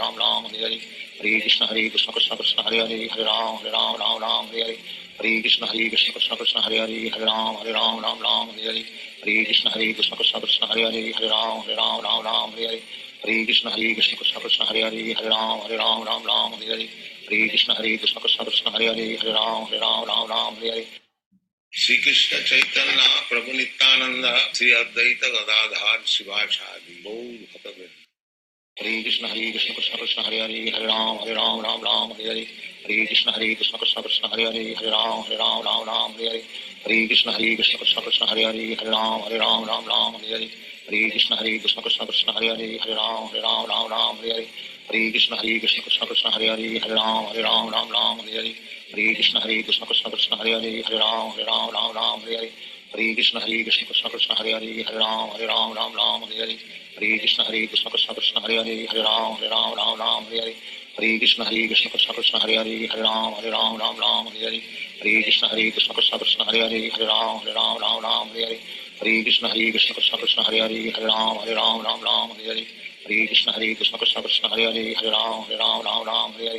Hare Krishna Krishna Krishna Krishna Hare Hare Ram Hare Hare Hare Krishna Krishna Krishna Krishna Hare Hare Ram Hare Hare Hare Krishna Krishna Krishna Krishna Hare Hare Ram Hare Hare Hare Krishna Krishna Krishna Krishna Hare Hare Ram Hare Hare Hare Krishna Krishna Krishna Krishna Hare Hare Ram Hare Hare Hare Krishna Krishna Krishna Krishna Hare Hare Ram Hare Hare Shri Krishna Chaitanya Prabhu Nityanand Shri Advaita Gadadhar Shivacharya Gaur भक्तवृंद Hare Krishna Krishna Krishna Hare Hare Ram Hare Hare Hare Krishna Krishna Krishna Krishna Hare Hare Ram Hare Hare Hare Krishna Krishna Krishna Krishna Hare Hare Ram Hare Hare Hare Krishna Krishna Krishna Krishna Hare Hare Ram Hare Hare Hare Krishna Krishna Krishna Krishna Hare Hare Ram Hare Hare Hare Krishna Krishna Krishna Krishna Hare Hare Ram Hare Hare Hare Krishna Krishna Krishna Hare Hare Ram Ram Ram Hare Hare Hare Krishna Krishna Krishna Hare Hare Ram Ram Hare Hare Hare Krishna Krishna Krishna Hare Hare Ram Ram Hare Hare Hare Krishna Krishna Krishna Hare Hare Ram Ram Hare Hare Hare Krishna Krishna Krishna Krishna Hare Hare Ram Ram Hare Hare Hare Krishna Krishna Krishna Krishna Hare Hare Ram Ram Hare Hare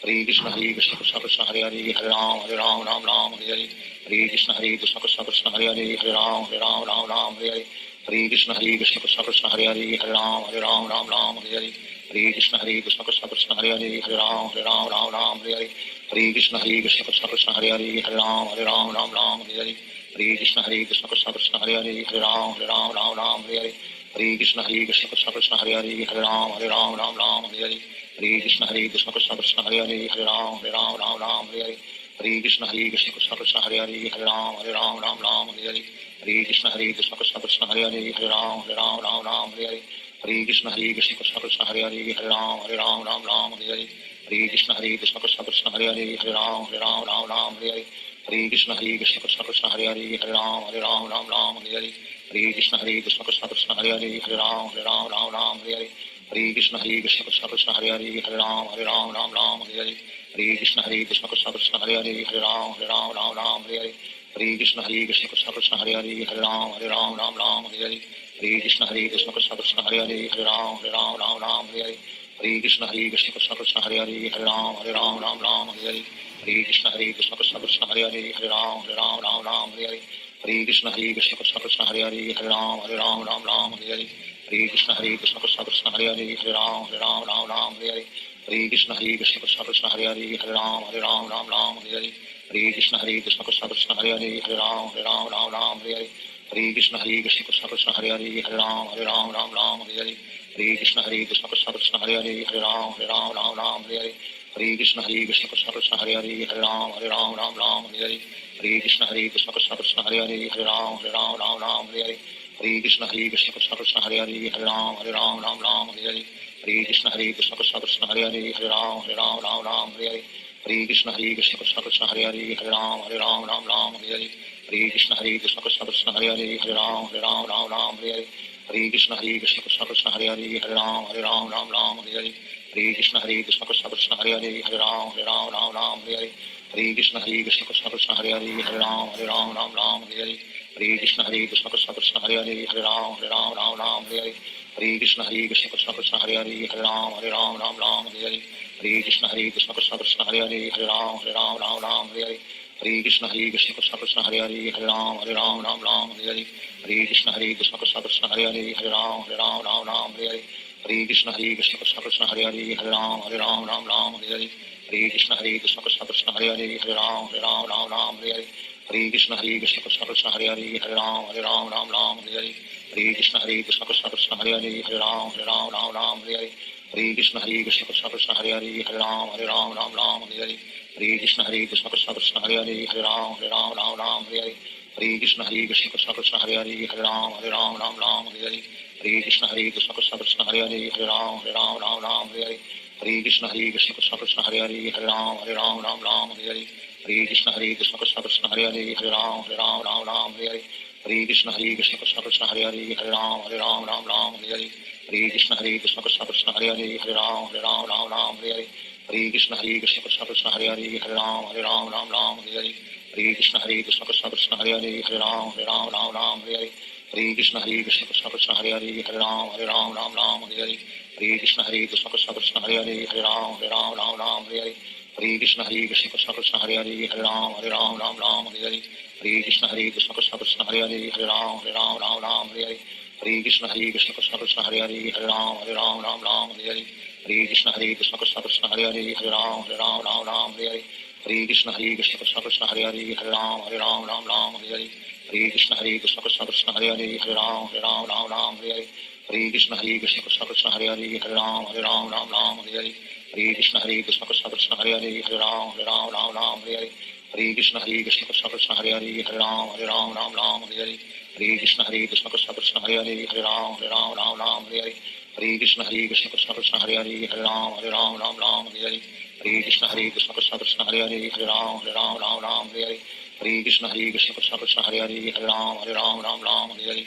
Hare Krishna Krishna Krishna Krishna Hare Hare Ram Ram Hare Hare Hare Krishna Krishna Krishna Krishna Hare Hare Ram Hare Hare Hare Krishna Krishna Krishna Krishna Hare Hare Ram Hare Hare Hare Krishna Krishna Krishna Krishna Hare Hare Ram Hare Hare Hare Krishna Krishna Krishna Krishna Hare Hare Ram Hare Hare Hare Krishna Krishna Krishna Krishna Hare Hare Ram Hare Hare Hare Krishna Krishna Krishna Krishna Hare Hare Ram Hare Hare Hare Krishna Krishna Krishna Krishna Hare Hare Ram Hare Hare Hare Krishna Krishna Krishna Krishna Hare Hare Ram Hare Hare Hare Krishna Krishna Krishna Krishna Hare Hare Ram Hare Hare Hare Krishna Krishna Krishna Krishna Hare Hare Ram Hare Hare Hare Krishna Krishna Krishna Krishna Hare Hare Ram Hare Hare Hare Krishna Krishna Krishna Krishna Hare Hare Ram Hare Hare Hare Krishna Krishna Krishna Krishna Hare Hare Ram Hare Hare Hare Krishna Krishna Krishna Krishna Hare Hare Ram Hare Hare Hare Krishna Krishna Krishna Krishna Hare Hare Ram Hare Hare Hare Krishna Krishna Krishna Krishna Hare Hare Ram Hare Hare Hare Krishna Krishna Krishna Krishna Hare Hare Ram Hare Hare Hare Krishna Krishna Krishna Krishna Hare Hare Ram Hare Hare Hare Krishna Krishna Krishna Krishna Hare Hare Ram Hare Hare Hare Krishna Krishna Krishna Krishna Hare Hare Ram Hare Hare Hare Krishna Krishna Krishna Krishna Hare Hare Ram Hare Hare Hare Krishna Krishna Krishna Krishna Hare Hare Ram Hare Hare Hare Krishna Krishna Krishna Krishna Hare Hare Ram Hare Hare Hare Krishna Krishna Krishna Krishna Hare Hare Ram Hare Hare Hare Krishna Krishna Krishna Krishna Hare Hare Ram Hare Hare Hare Krishna Krishna Krishna Krishna Hare Hare Ram Hare Hare Hare Krishna Krishna Krishna Krishna Hare Hare Ram Hare Hare Hare Krishna Krishna Krishna Krishna Hare Hare Ram Hare Hare Hare Krishna Krishna Krishna Krishna Hare Hare Ram Hare Hare Hare Krishna Krishna Krishna Krishna Hare Hare Ram Hare Hare Hare Krishna Krishna Krishna Krishna Hare Hare Ram Hare Hare Hare Krishna Krishna Krishna Krishna Hare Hare Ram Hare Hare Hare Krishna Krishna Krishna Krishna Hare Hare Ram Hare Hare Hare Krishna Krishna Krishna Krishna Hare Hare Ram Hare Hare Hare Krishna Krishna Krishna Krishna Hare Hare Ram Hare Hare Hare Krishna Krishna Krishna Krishna Hare Hare Ram Hare Hare Hare Krishna Krishna Krishna Krishna Hare Hare Ram Hare Hare Hare Krishna Krishna Krishna Krishna Hare Hare Ram Hare Hare Hare Krishna Krishna Krishna Krishna Hare Hare Ram Hare Hare Hare Krishna Krishna Krishna Krishna Hare Hare Ram Hare Hare Hare Krishna Krishna Krishna Krishna Hare Hare Ram Hare Hare Hare Krishna Krishna Krishna Krishna Hare Hare Ram Hare Hare Hare Krishna Krishna Krishna Krishna Hare Hare Ram Hare Hare Hare Krishna Krishna Krishna Krishna Hare Hare Ram Hare Hare Hare Krishna Krishna Krishna Krishna Hare Hare Ram Hare Hare Hare Krishna Krishna Krishna Krishna Hare Hare Ram Hare Hare Hare Krishna Krishna Krishna Krishna Hare Hare Ram Hare Hare Hare Krishna Krishna Krishna Krishna Hare Hare Ram Hare Hare Hare Krishna Krishna Krishna Krishna Hare Hare Ram Hare Hare Hare Krishna Krishna Krishna Krishna Hare Hare Ram Hare Hare Hare Krishna Krishna Krishna Krishna Hare Hare Ram Hare Hare Hare Krishna Krishna Krishna Krishna Hare Hare Ram Hare Hare Hare Krishna Krishna Krishna Krishna Hare Hare Ram Hare Hare Hare Krishna Krishna Krishna Krishna Hare Hare Ram Hare Hare Hare Krishna Krishna Krishna Krishna Hare Hare Ram Hare Hare Hare Krishna Krishna Krishna Krishna Hare Hare Ram Hare Hare Hare Krishna Krishna Krishna Krishna Hare Hare Ram Hare Hare Hare Krishna Krishna Krishna Krishna Hare Hare Ram Hare Hare Hare Krishna Krishna Krishna Krishna Hare Hare Ram Hare Hare Hare Krishna Krishna Krishna Krishna Hare Hare Ram Hare Hare Hare Krishna Krishna Krishna Krishna Hare Hare Ram Hare Hare Hare Krishna Krishna Krishna Krishna Hare Hare Ram Hare Hare Hare Krishna Krishna Krishna Krishna Hare Hare Ram Hare Hare Hare Krishna Krishna Krishna Krishna Hare Hare Ram Hare Hare Hare Krishna Krishna Krishna Krishna Hare Hare Ram Hare Hare Hare Krishna Krishna Krishna Krishna Hare Hare Ram Hare Hare Hare Krishna Krishna Krishna Krishna Hare Hare Ram Hare Hare Hare Krishna Krishna Krishna Hare Hare Ram Ram Ram Hare Hare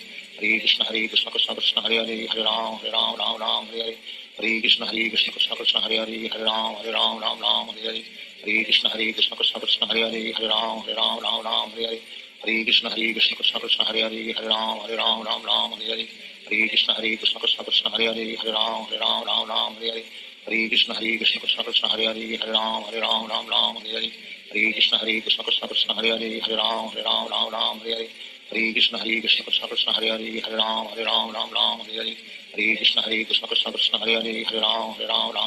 Hare Krishna Krishna Krishna Hare Hare Ram Ram Hare Hare Hare Krishna Krishna Krishna Hare Hare Ram Ram Hare Hare Hare Krishna Krishna Krishna Hare Hare Ram Ram Hare Hare Hare Krishna Krishna Krishna Hare Hare Ram Ram Hare Hare Hare Krishna Krishna Krishna Hare Hare Ram Ram Hare Hare Hare Krishna Krishna Krishna Hare Hare Ram Ram Hare Hare Hare Krishna Krishna Krishna Hare Hare Ram Hare Hare Hare Krishna Krishna Krishna Hare Hare Ram Hare Hare Hare Krishna Krishna Krishna Hare Hare Ram Hare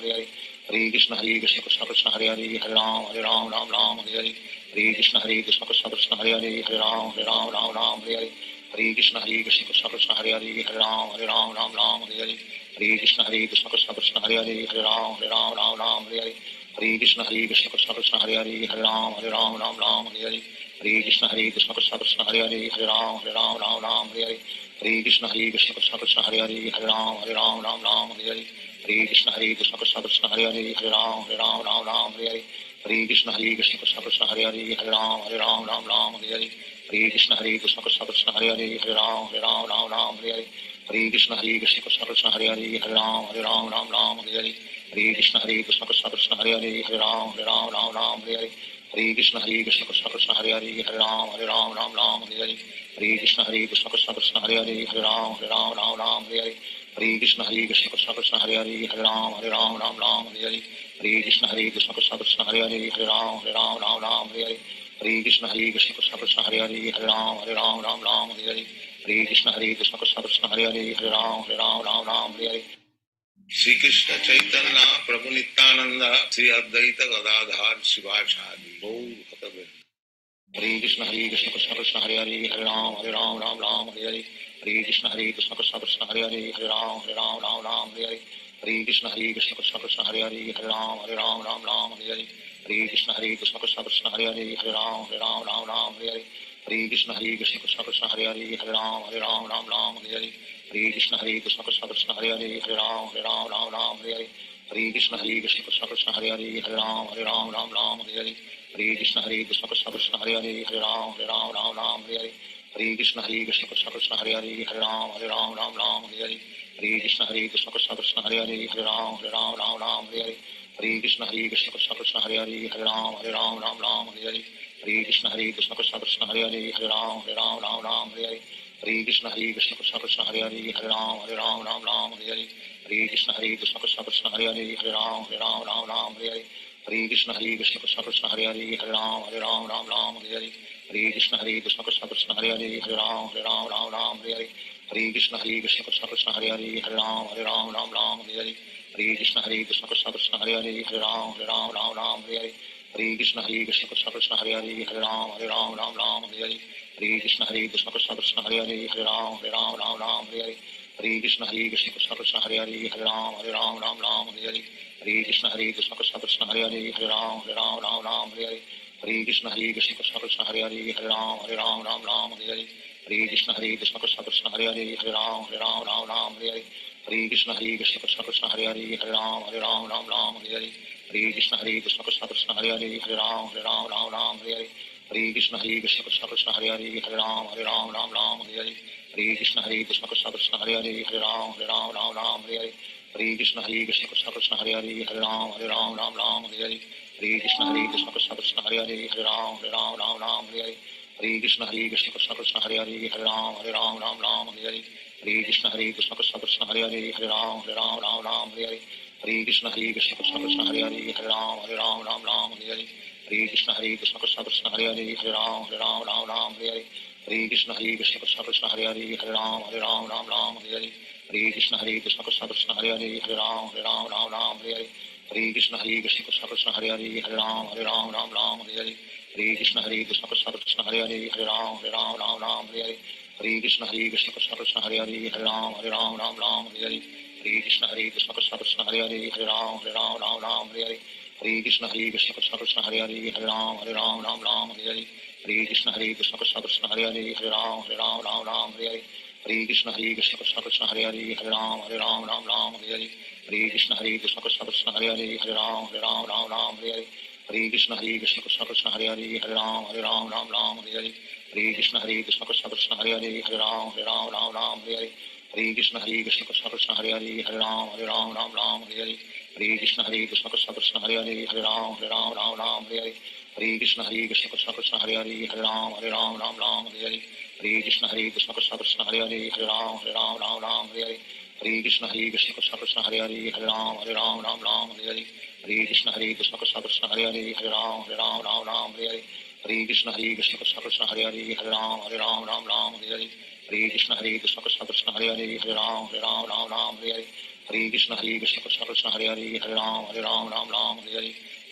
Hare Hare Krishna Krishna Krishna Hare Hare Ram Hare Hare Hare Krishna Krishna Krishna Krishna Hare Hare Ram Hare Hare Hare Krishna Krishna Krishna Krishna Hare Hare Ram Hare Hare Hare Krishna Krishna Krishna Krishna Hare Hare Ram Hare Hare Hare Krishna Krishna Krishna Krishna Hare Hare Ram Hare Hare Hare Krishna Krishna Krishna Krishna Hare Hare Ram Hare Hare Hare Krishna Krishna Krishna Krishna Hare Hare Ram Hare Hare Hare Krishna Krishna Krishna Krishna Hare Hare Ram Hare Hare Hare Krishna Krishna Krishna Krishna Hare Hare Ram Hare Hare Hare Krishna Krishna Krishna Krishna Hare Hare Ram Hare Hare Hare Krishna Krishna Krishna Krishna Hare Hare Ram Hare Hare Hare Krishna Krishna Krishna Krishna Hare Hare Ram Hare Hare Hare Krishna Krishna Krishna Krishna Hare Hare Ram Hare Hare Hare Krishna Krishna Krishna Krishna Hare Hare Ram Hare Hare Hare Krishna Krishna Krishna Krishna Hare Hare Ram Hare Hare Hare Krishna Krishna Krishna Krishna Hare Hare Ram Hare Hare Hare Krishna Krishna Krishna Krishna Hare Hare Ram Hare Hare Hare Krishna Krishna Krishna Krishna Hare Hare Ram Hare Hare Shri Krishna Chaitanya Prabhu Nityanand Shri Advaita Gadadhar Shivacharya Gaur भक्तवृंद Hare Krishna Krishna Krishna Hare Hare Ram Hare Hare Hare Krishna Krishna Krishna Krishna Hare Hare Ram Hare Hare Hare Krishna Krishna Krishna Hare Hare Ram Hare Hare Hare Krishna Krishna Krishna Krishna Hare Hare Ram Hare Hare Hare Krishna Krishna Krishna Hare Hare Ram Hare Hare Hare Krishna Krishna Krishna Krishna Hare Hare Ram Hare Hare Hare Krishna Krishna Krishna Hare Hare Ram Hare Hare Hare Krishna Krishna Krishna Krishna Hare Hare Ram Hare Hare Hare Krishna Krishna Krishna Krishna Hare Hare Ram Hare Hare Hare Krishna Krishna Krishna Krishna Hare Hare Ram Hare Hare Hare Krishna Krishna Krishna Krishna Hare Hare Ram Hare Hare Hare Krishna Krishna Krishna Krishna Hare Hare Ram Hare Hare Hare Krishna Krishna Krishna Krishna Hare Hare Ram Hare Hare Hare Krishna Krishna Krishna Krishna Hare Hare Ram Hare Hare Hare Krishna Krishna Krishna Krishna Hare Hare Ram Hare Hare Hare Krishna Krishna Krishna Krishna Hare Hare Ram Hare Hare Hare Krishna Krishna Krishna Krishna Hare Hare Ram Hare Hare Hare Krishna Krishna Krishna Krishna Hare Hare Ram Hare Hare Hare Krishna Krishna Krishna Krishna Hare Hare Ram Hare Hare Hare Krishna Krishna Krishna Krishna Hare Hare Ram Hare Hare Hare Krishna Krishna Krishna Krishna Hare Hare Ram Hare Hare Hare Krishna Krishna Krishna Krishna Hare Hare Ram Hare Hare Hare Krishna Krishna Krishna Krishna Hare Hare Ram Hare Hare Hare Krishna Krishna Krishna Krishna Hare Hare Ram Hare Hare Hare Krishna Krishna Krishna Krishna Hare Hare Ram Hare Hare Hare Krishna Krishna Krishna Krishna Hare Hare Ram Hare Hare Hare Krishna Krishna Krishna Krishna Hare Hare Ram Hare Hare Hare Krishna Krishna Krishna Krishna Hare Hare Ram Hare Hare Hare Krishna Krishna Krishna Krishna Hare Hare Ram Hare Hare Hare Krishna Krishna Krishna Krishna Hare Hare Ram Hare Hare Hare Krishna Krishna Krishna Krishna Hare Hare Ram Hare Hare Hare Krishna Krishna Krishna Krishna Hare Hare Ram Hare Hare Hare Krishna Krishna Krishna Krishna Hare Hare Ram Hare Hare Hare Krishna Krishna Krishna Krishna Hare Hare Ram Hare Hare Hare Krishna Krishna Krishna Krishna Hare Hare Ram Hare Hare Hare Krishna Krishna Krishna Krishna Hare Hare Ram Hare Hare Hare Krishna Krishna Krishna Krishna Hare Hare Ram Hare Hare Hare Krishna Krishna Krishna Krishna Hare Hare Ram Hare Hare Hare Krishna Krishna Krishna Krishna Hare Hare Ram Hare Hare Hare Krishna Krishna Krishna Krishna Hare Hare Ram Hare Hare Hare Krishna Krishna Krishna Krishna Hare Hare Ram Hare Hare Hare Krishna Krishna Krishna Krishna Hare Hare Ram Hare Hare Hare Krishna Krishna Krishna Krishna Hare Hare Ram Hare Hare Hare Krishna Krishna Krishna Krishna Hare Hare Ram Hare Hare Hare Krishna Krishna Krishna Hare Hare Hare Ram Ram Ram Hare Hare Hare Krishna Krishna Krishna Hare Hare Ram Ram Ram Hare Hare Hare Krishna Krishna Krishna Hare Hare Ram Ram Hare Hare Hare Krishna Krishna Krishna Hare Hare Ram Ram Hare Hare Hare Krishna Krishna Krishna Hare Ram Ram Hare Hare Hare Krishna Krishna Krishna Hare Ram Hare Hare Hare Krishna Krishna Krishna Hare Ram Ram Hare Hare Hare Krishna Krishna Krishna Hare Ram Hare Hare Hare Krishna Krishna Krishna Hare Ram Hare Hare Hare Krishna Krishna Krishna Krishna Hare Ram Hare Hare Hare Krishna Krishna Krishna Krishna Hare Ram Hare Hare Hare Krishna Krishna Krishna Krishna Hare Ram Hare Hare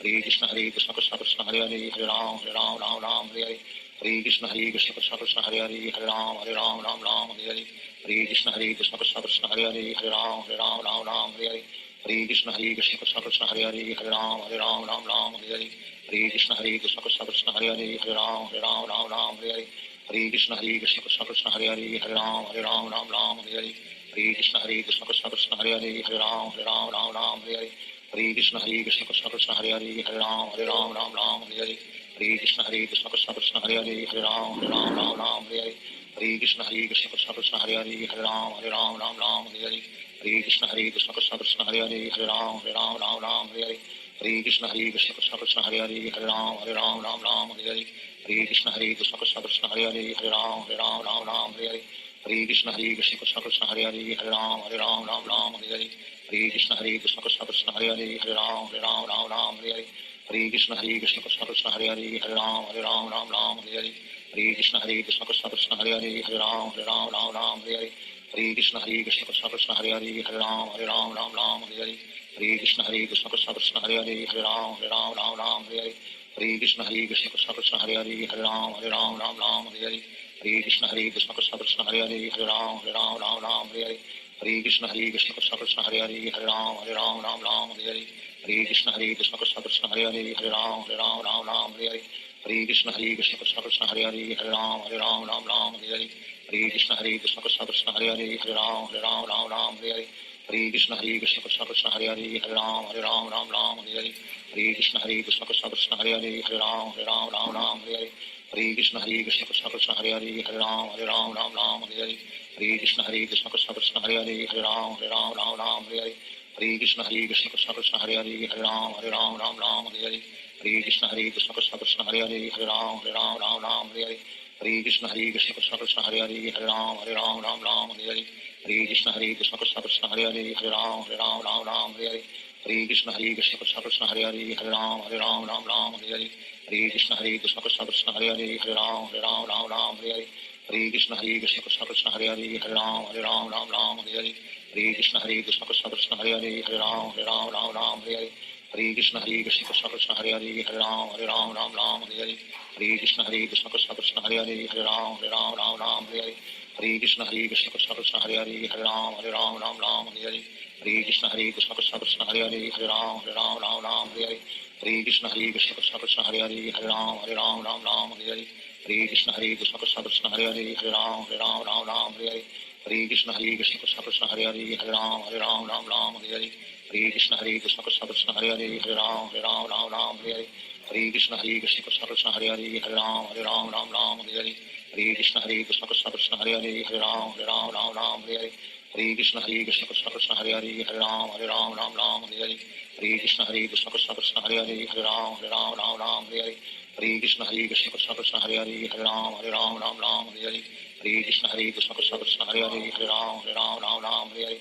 Hare Krishna Krishna Krishna Krishna Hare Ram Hare Hare Hare Krishna Krishna Krishna Krishna Hare Ram Hare Hare Hare Krishna Krishna Krishna Krishna Hare Ram Hare Hare Hare Krishna Krishna Krishna Krishna Hare Ram Hare Hare Hare Krishna Krishna Krishna Krishna Hare Ram Hare Hare Hare Krishna Krishna Krishna Krishna Hare Ram Hare Hare Hare Krishna Krishna Krishna Krishna Hare Ram Hare Hare Hare Krishna Krishna Krishna Krishna Hare Ram Hare Hare Hare Krishna Krishna Krishna Krishna Hare Ram Hare Hare Hare Krishna Krishna Krishna Krishna Hare Ram Hare Hare Hare Krishna Krishna Krishna Krishna Hare Ram Hare Hare Hare Krishna Krishna Krishna Krishna Hare Ram Hare Hare Hare Krishna Krishna Krishna Krishna Hare Ram Hare Hare Hare Krishna Krishna Krishna Krishna Hare Ram Hare Hare Hare Krishna Krishna Krishna Krishna Hare Ram Hare Hare Hare Krishna Krishna Krishna Krishna Hare Ram Hare Hare Hare Krishna Krishna Krishna Krishna Hare Ram Hare Hare Hare Krishna Krishna Krishna Krishna Hare Ram Hare Hare Hare Krishna Krishna Krishna Krishna Hare Ram Hare Hare Hare Krishna Krishna Krishna Krishna Hare Ram Hare Hare Hare Krishna Krishna Krishna Krishna Hare Ram Hare Hare Hare Krishna Krishna Krishna Krishna Hare Ram Hare Hare Hare Krishna Krishna Krishna Krishna Hare Ram Hare Hare Hare Krishna Krishna Krishna Krishna Hare Ram Hare Hare Hare Krishna Krishna Krishna Krishna Hare Ram Hare Hare Hare Krishna Krishna Krishna Krishna Hare Ram Hare Hare Hare Krishna Krishna Krishna Krishna Hare Ram Hare Hare Hare Krishna Krishna Krishna Krishna Hare Ram Hare Hare Hare Krishna Krishna Krishna Krishna Hare Ram Hare Hare Hare Krishna Krishna Krishna Krishna Hare Ram Hare Hare Hare Krishna Krishna Krishna Krishna Hare Ram Hare Hare Hare Krishna Krishna Krishna Krishna Hare Ram Hare Hare Hare Krishna Krishna Krishna Krishna Hare Ram Hare Hare Hare Krishna Krishna Krishna Krishna Hare Ram Hare Hare Hare Krishna Krishna Krishna Krishna Hare Ram Hare Hare Hare Krishna Krishna Krishna Krishna Hare Ram Hare Hare Hare Krishna Krishna Krishna Krishna Hare Ram Hare Hare Hare Krishna Krishna Krishna Krishna Hare Ram Hare Hare Hare Krishna Krishna Krishna Krishna Hare Ram Hare Hare Hare Krishna Krishna Krishna Krishna Hare Ram Hare Hare Hare Krishna Krishna Krishna Krishna Hare Ram Hare Hare Hare Krishna Krishna Krishna Krishna Hare Ram Hare Hare Hare Krishna Krishna Krishna Krishna Hare Ram Hare Hare Hare Krishna Krishna Krishna Krishna Hare Ram Hare Hare Hare Krishna Krishna Krishna Krishna Hare Ram Hare Hare Hare Krishna Krishna Krishna Krishna Hare Ram Hare Hare Hare Krishna Krishna Krishna Krishna Hare Ram Hare Hare Hare Krishna Krishna Krishna Krishna Hare Ram Hare Hare Hare Krishna Krishna Krishna Krishna Hare Ram Hare Hare Hare Krishna Krishna Krishna Krishna Hare Ram Hare Hare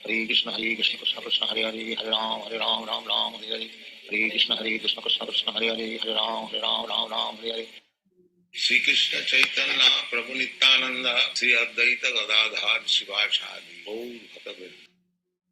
Hare Krishna Krishna Krishna Krishna Hare Ram Hare Hare Hare Krishna Krishna Krishna Krishna Hare Ram Hare Hare Shri Krishna Chaitanya Prabhu Nityanand Shri Advaita Gadadhar Shivacharya Gaur भक्तवृंद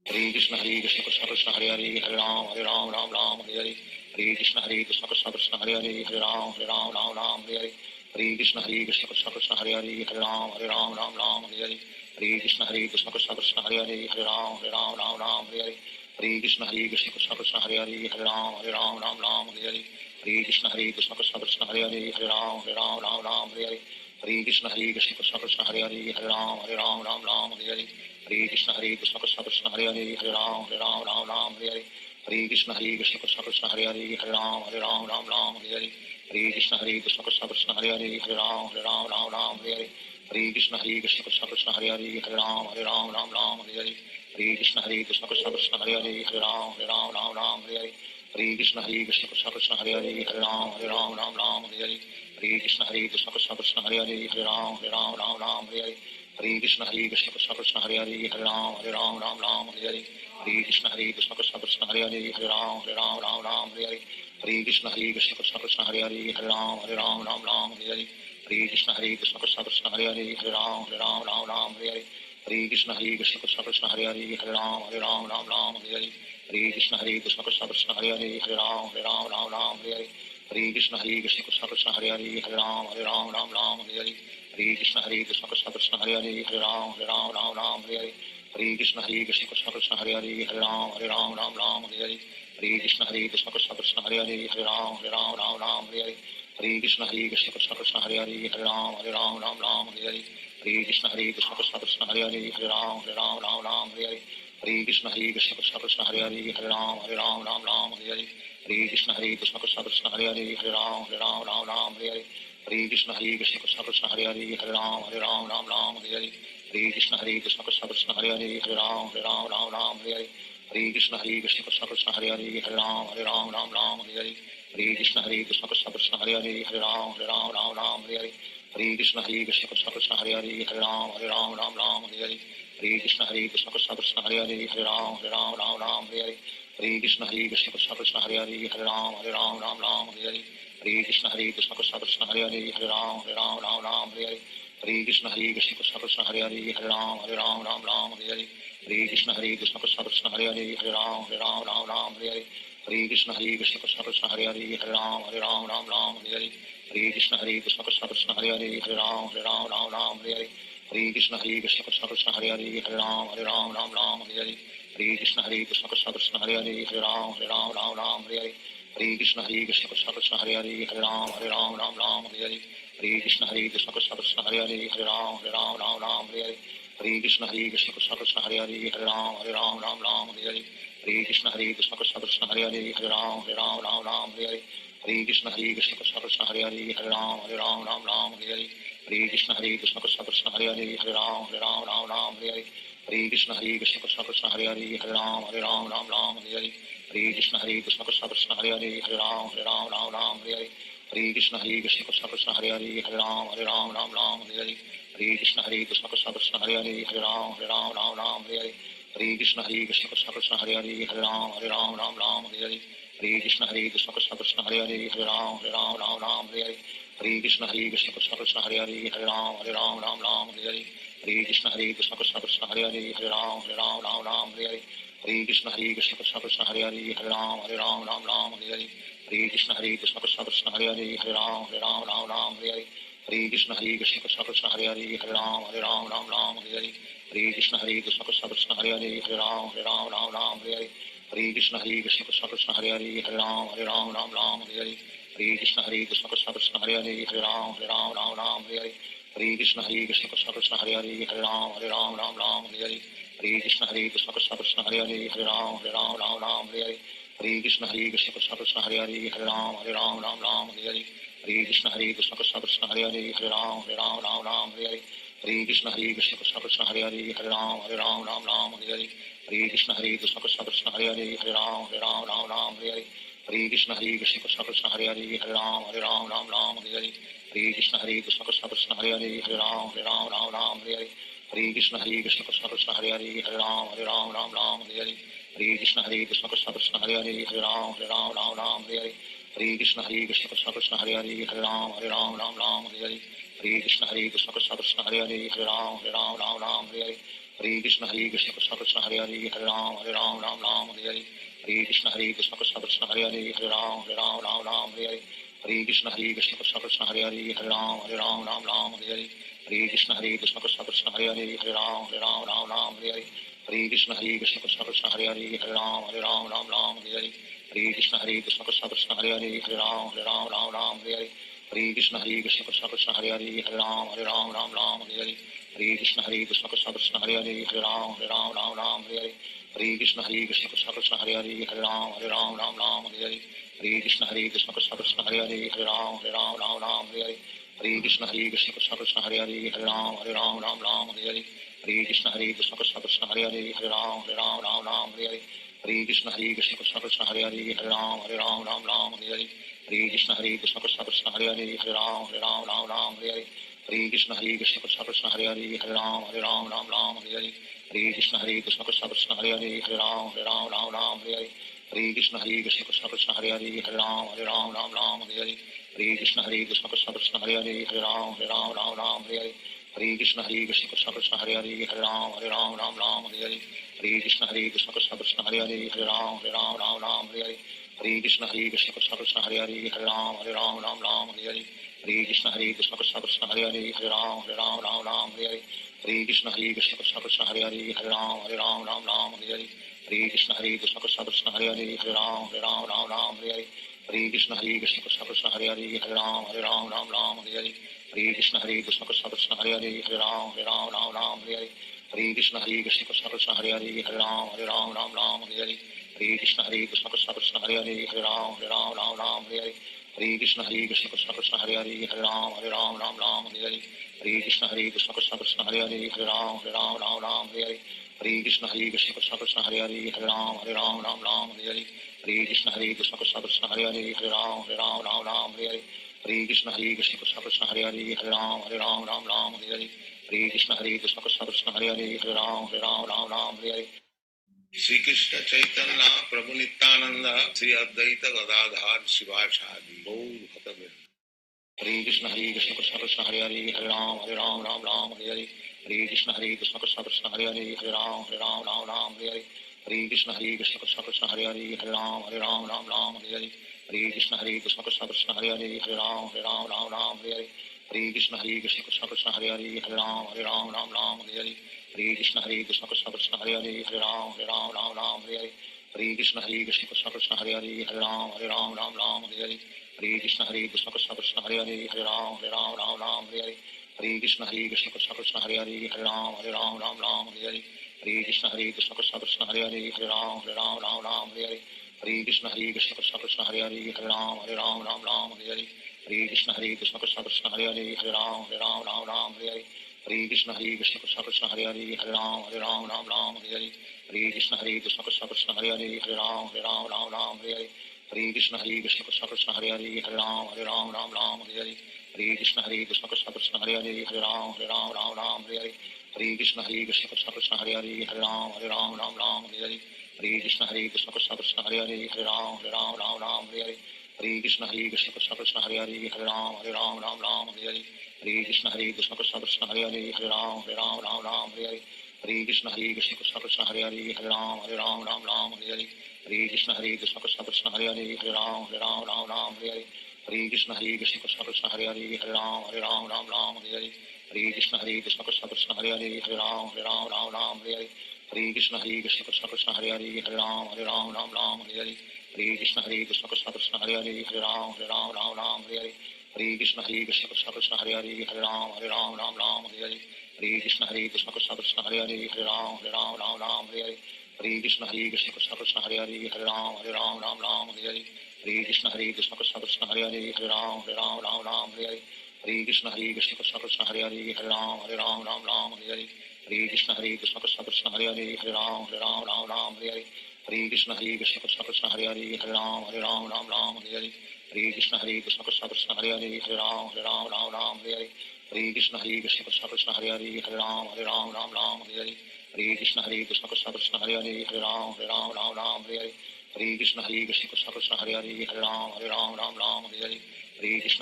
Hare Krishna Krishna Krishna Hare Ram Ram Hare Hare Hare Krishna Krishna Krishna Krishna Hare Ram Hare Hare Hare Krishna Krishna Krishna Hare Ram Hare Hare Hare Krishna Krishna Krishna Krishna Hare Ram Hare Hare Hare Krishna Krishna Krishna Krishna Hare Ram Hare Hare Hare Krishna Krishna Krishna Krishna Hare Ram Hare Hare Hare Krishna Krishna Krishna Krishna Hare Ram Hare Hare Hare Krishna Krishna Krishna Krishna Hare Ram Hare Hare Hare Krishna Krishna Krishna Hare Hare Ram Ram Ram Hare Hare Hare Krishna Krishna Krishna Hare Hare Ram Ram Hare Hare Hare Krishna Krishna Krishna Hare Hare Ram Ram Hare Hare Hare Krishna Krishna Krishna Hare Hare Ram Ram Hare Hare Hare Krishna Krishna Krishna Hare Hare Ram Ram Hare Hare Hare Krishna Krishna Krishna Hare Hare Ram Ram Hare Hare Hare Krishna Krishna Krishna Hare Hare Ram Ram Hare Hare Hare Krishna Krishna Krishna Hare Hare Ram Hare Hare Hare Krishna Krishna Krishna Hare Hare Ram Ram Hare Hare Hare Krishna Krishna Krishna Krishna Hare Hare Ram Hare Hare Hare Krishna Krishna Krishna Krishna Hare Hare Ram Hare Hare Hare Krishna Krishna Krishna Krishna Hare Hare Ram Hare Hare Hare Krishna Krishna Krishna Krishna Hare Hare Ram Hare Hare Hare Krishna Krishna Krishna Krishna Hare Hare Ram Hare Hare Hare Krishna Krishna Krishna Krishna Hare Hare Ram Hare Hare Hare Krishna Krishna Krishna Krishna Hare Hare Ram Hare Hare Hare Krishna Krishna Krishna Krishna Hare Hare Ram Hare Hare Hare Krishna Krishna Krishna Krishna Hare Hare Ram Hare Hare Hare Krishna Krishna Krishna Krishna Hare Hare Ram Hare Hare Hare Krishna Krishna Krishna Krishna Hare Hare Ram Hare Hare Hare Krishna Krishna Krishna Krishna Hare Hare Ram Hare Hare Hare Krishna Krishna Krishna Krishna Hare Hare Ram Hare Hare Hare Krishna Krishna Krishna Krishna Hare Hare Ram Hare Hare Hare Krishna Krishna Krishna Krishna Hare Hare Ram Hare Hare Hare Krishna Krishna Krishna Krishna Hare Hare Ram Hare Hare Hare Krishna Krishna Krishna Krishna Hare Hare Ram Hare Hare Hare Krishna Krishna Krishna Krishna Hare Hare Ram Hare Hare Hare Krishna Krishna Krishna Krishna Hare Hare Ram Hare Hare Hare Krishna Krishna Krishna Krishna Hare Hare Ram Hare Hare Hare Krishna Krishna Krishna Krishna Hare Hare Ram Hare Hare Hare Krishna Krishna Krishna Krishna Hare Hare Ram Hare Hare Hare Krishna Krishna Krishna Krishna Hare Hare Ram Hare Hare Hare Krishna Krishna Krishna Krishna Hare Hare Ram Hare Hare Hare Krishna Krishna Krishna Krishna Hare Hare Ram Hare Hare Hare Krishna Krishna Krishna Krishna Hare Hare Ram Hare Hare Hare Krishna Krishna Krishna Krishna Hare Hare Ram Hare Hare Hare Krishna Krishna Krishna Krishna Hare Hare Ram Hare Hare Hare Krishna Krishna Krishna Krishna Hare Hare Ram Hare Hare Hare Krishna Krishna Krishna Krishna Hare Hare Ram Hare Hare Hare Krishna Krishna Krishna Krishna Hare Hare Ram Hare Hare Hare Krishna Krishna Krishna Krishna Hare Hare Ram Hare Hare Hare Krishna Krishna Krishna Krishna Hare Hare Ram Hare Hare Hare Krishna Krishna Krishna Krishna Hare Hare Ram Hare Hare Hare Krishna Krishna Krishna Krishna Hare Hare Ram Hare Hare Hare Krishna Krishna Krishna Krishna Hare Hare Ram Hare Hare Hare Krishna Krishna Krishna Krishna Hare Hare Ram Hare Hare Hare Krishna Krishna Krishna Krishna Hare Hare Ram Hare Hare Hare Krishna Krishna Krishna Krishna Hare Hare Ram Hare Hare Hare Krishna Krishna Krishna Krishna Hare Hare Ram Hare Hare Hare Krishna Krishna Krishna Krishna Hare Hare Ram Hare Hare Hare Krishna Krishna Krishna Krishna Hare Hare Ram Hare Hare Hare Krishna Krishna Krishna Krishna Hare Hare Ram Hare Hare Hare Krishna Krishna Krishna Krishna Hare Hare Ram Hare Hare Hare Krishna Krishna Krishna Krishna Hare Hare Ram Hare Hare Hare Krishna Krishna Krishna Krishna Hare Hare Ram Hare Hare Hare Krishna Krishna Krishna Krishna Hare Hare Ram Hare Hare Hare Krishna Krishna Krishna Krishna Hare Hare Ram Hare Hare Hare Krishna Krishna Krishna Krishna Hare Hare Ram Hare Hare Hare Krishna Krishna Krishna Krishna Hare Hare Ram Hare Hare Hare Krishna Krishna Krishna Krishna Hare Hare Ram Hare Hare Hare Krishna Krishna Krishna Krishna Hare Hare Ram Hare Hare Hare Krishna Krishna Krishna Krishna Hare Hare Ram Hare Hare Hare Krishna Krishna Krishna Krishna Hare Hare Ram Hare Hare Hare Krishna Krishna Krishna Krishna Hare Hare Ram Hare Hare Hare Krishna Krishna Krishna Krishna Hare Hare Ram Hare Hare Hare Krishna Krishna Krishna Krishna Hare Hare Ram Hare Hare Hare Krishna Krishna Krishna Krishna Hare Hare Ram Hare Hare Hare Krishna Krishna Krishna Krishna Hare Hare Ram Hare Hare Hare Krishna Krishna Krishna Krishna Hare Hare Ram Hare Hare Hare Krishna Krishna Krishna Krishna Hare Hare Ram Hare Hare Hare Krishna Krishna Krishna Krishna Hare Hare Ram Hare Hare Hare Krishna Krishna Krishna Krishna Hare Hare Ram Hare Hare Hare Krishna Krishna Krishna Krishna Hare Hare Ram Hare Hare Hare Krishna Krishna Krishna Hare Hare Ram Ram Hare Hare Hare Krishna Krishna Krishna Hare Hare Ram Ram Hare Hare Hare Krishna Krishna Krishna Hare Hare Ram Ram Hare Hare Hare Krishna Krishna Krishna Hare Hare Ram Ram Hare Hare Hare Krishna Krishna Krishna Hare Hare Ram Hare Hare Hare Krishna Krishna Krishna Hare Hare Ram Hare Hare Hare Krishna Krishna Krishna Krishna Hare Hare Ram Hare Hare Hare Krishna Krishna Krishna Hare Ram Hare Hare Hare Krishna Krishna Krishna Krishna Hare Ram Hare Hare Hare Krishna Krishna Krishna Hare Ram Hare Hare Hare Krishna Krishna Krishna Krishna Hare Ram Hare Hare Hare Krishna Krishna Krishna Krishna Hare Ram Hare Hare Hare Krishna Krishna Krishna Krishna Hare Ram Hare Hare Hare Krishna Krishna Krishna Krishna Hare Ram Hare Hare Hare Krishna Krishna Krishna Krishna Hare Ram Hare Hare Hare Krishna Krishna Krishna Krishna Hare Ram Hare Hare Hare Krishna Krishna Krishna Krishna Hare Ram Hare Hare Hare Krishna Krishna Krishna Krishna Hare Ram Hare Hare Hare Krishna Krishna Krishna Krishna Hare Ram Hare Hare Hare Krishna Krishna Krishna Krishna Hare Ram Hare Hare Hare Krishna Krishna Krishna Krishna Hare Ram Hare Hare Hare Krishna Krishna Krishna Krishna Hare Ram Hare Hare Hare Krishna Krishna Krishna Krishna Hare Ram Hare Hare Hare Krishna Krishna Krishna Krishna Hare Ram Hare Hare Hare Krishna Krishna Krishna Krishna Hare Ram Hare Hare Hare Krishna Krishna Krishna Krishna Hare Ram Hare Hare Hare Krishna Krishna Krishna Krishna Hare Ram Hare Hare Shri Krishna Chaitanya Prabhu Nityanand Shri Advaita Gadadhar Shivacharya Gaur भक्तवृंद Hare Krishna Krishna Krishna Hare Ram Hare Hare Hare Krishna Krishna Krishna Krishna Hare Ram Hare Hare Hare Krishna Krishna Krishna Krishna Hare Ram Hare Hare Hare Krishna Krishna Krishna Krishna Hare Ram Hare Hare Hare Krishna Krishna Krishna Krishna Hare Ram Hare Hare Hare Krishna Krishna Krishna Krishna Hare Ram Hare Hare Hare Krishna Krishna Krishna Krishna Hare Ram Hare Hare Hare Krishna Krishna Krishna Krishna Hare Ram Hare Hare Hare Krishna Krishna Krishna Krishna Hare Ram Hare Hare Hare Krishna Krishna Krishna Krishna Hare Ram Hare Hare Hare Krishna Krishna Krishna Krishna Hare Ram Hare Hare Hare Krishna Krishna Krishna Krishna Hare Ram Hare Hare Hare Krishna Krishna Krishna Krishna Hare Ram Hare Hare Hare Krishna Krishna Krishna Krishna Hare Ram Hare Hare Hare Krishna Krishna Krishna Krishna Hare Ram Hare Hare Hare Krishna Krishna Krishna Krishna Hare Ram Hare Hare Hare Krishna Krishna Krishna Krishna Hare Ram Hare Hare Hare Krishna Krishna Krishna Krishna Hare Ram Hare Hare Hare Krishna Krishna Krishna Krishna Hare Ram Hare Hare Hare Krishna Krishna Krishna Krishna Hare Ram Hare Hare Hare Krishna Krishna Krishna Krishna Hare Ram Hare Hare Hare Krishna Krishna Krishna Krishna Hare Ram Hare Hare Hare Krishna Krishna Krishna Krishna Hare Ram Hare Hare Hare Krishna Krishna Krishna Krishna Hare Ram Hare Hare Hare Krishna Krishna Krishna Krishna Hare Ram Hare Hare Hare Krishna Krishna Krishna Krishna Hare Ram Hare Hare Hare Krishna Krishna Krishna Krishna Hare Ram Hare Hare Hare Krishna Krishna Krishna Krishna Hare Ram Hare Hare Hare Krishna Krishna Krishna Krishna Hare Ram Hare Hare Hare Krishna Krishna Krishna Krishna Hare Ram Hare Hare Hare Krishna Krishna Krishna Krishna Hare Ram Hare Hare Hare Krishna Krishna Krishna Krishna Hare Ram Hare Hare Hare Krishna Krishna Krishna Krishna Hare Ram Hare Hare Hare Krishna Krishna Krishna Krishna Hare Ram Hare Hare Hare Krishna Krishna Krishna Krishna Hare Ram Hare Hare Hare Krishna Krishna Krishna Krishna Hare Ram Hare Hare Hare Krishna Krishna Krishna Krishna Hare Ram Hare Hare Hare Krishna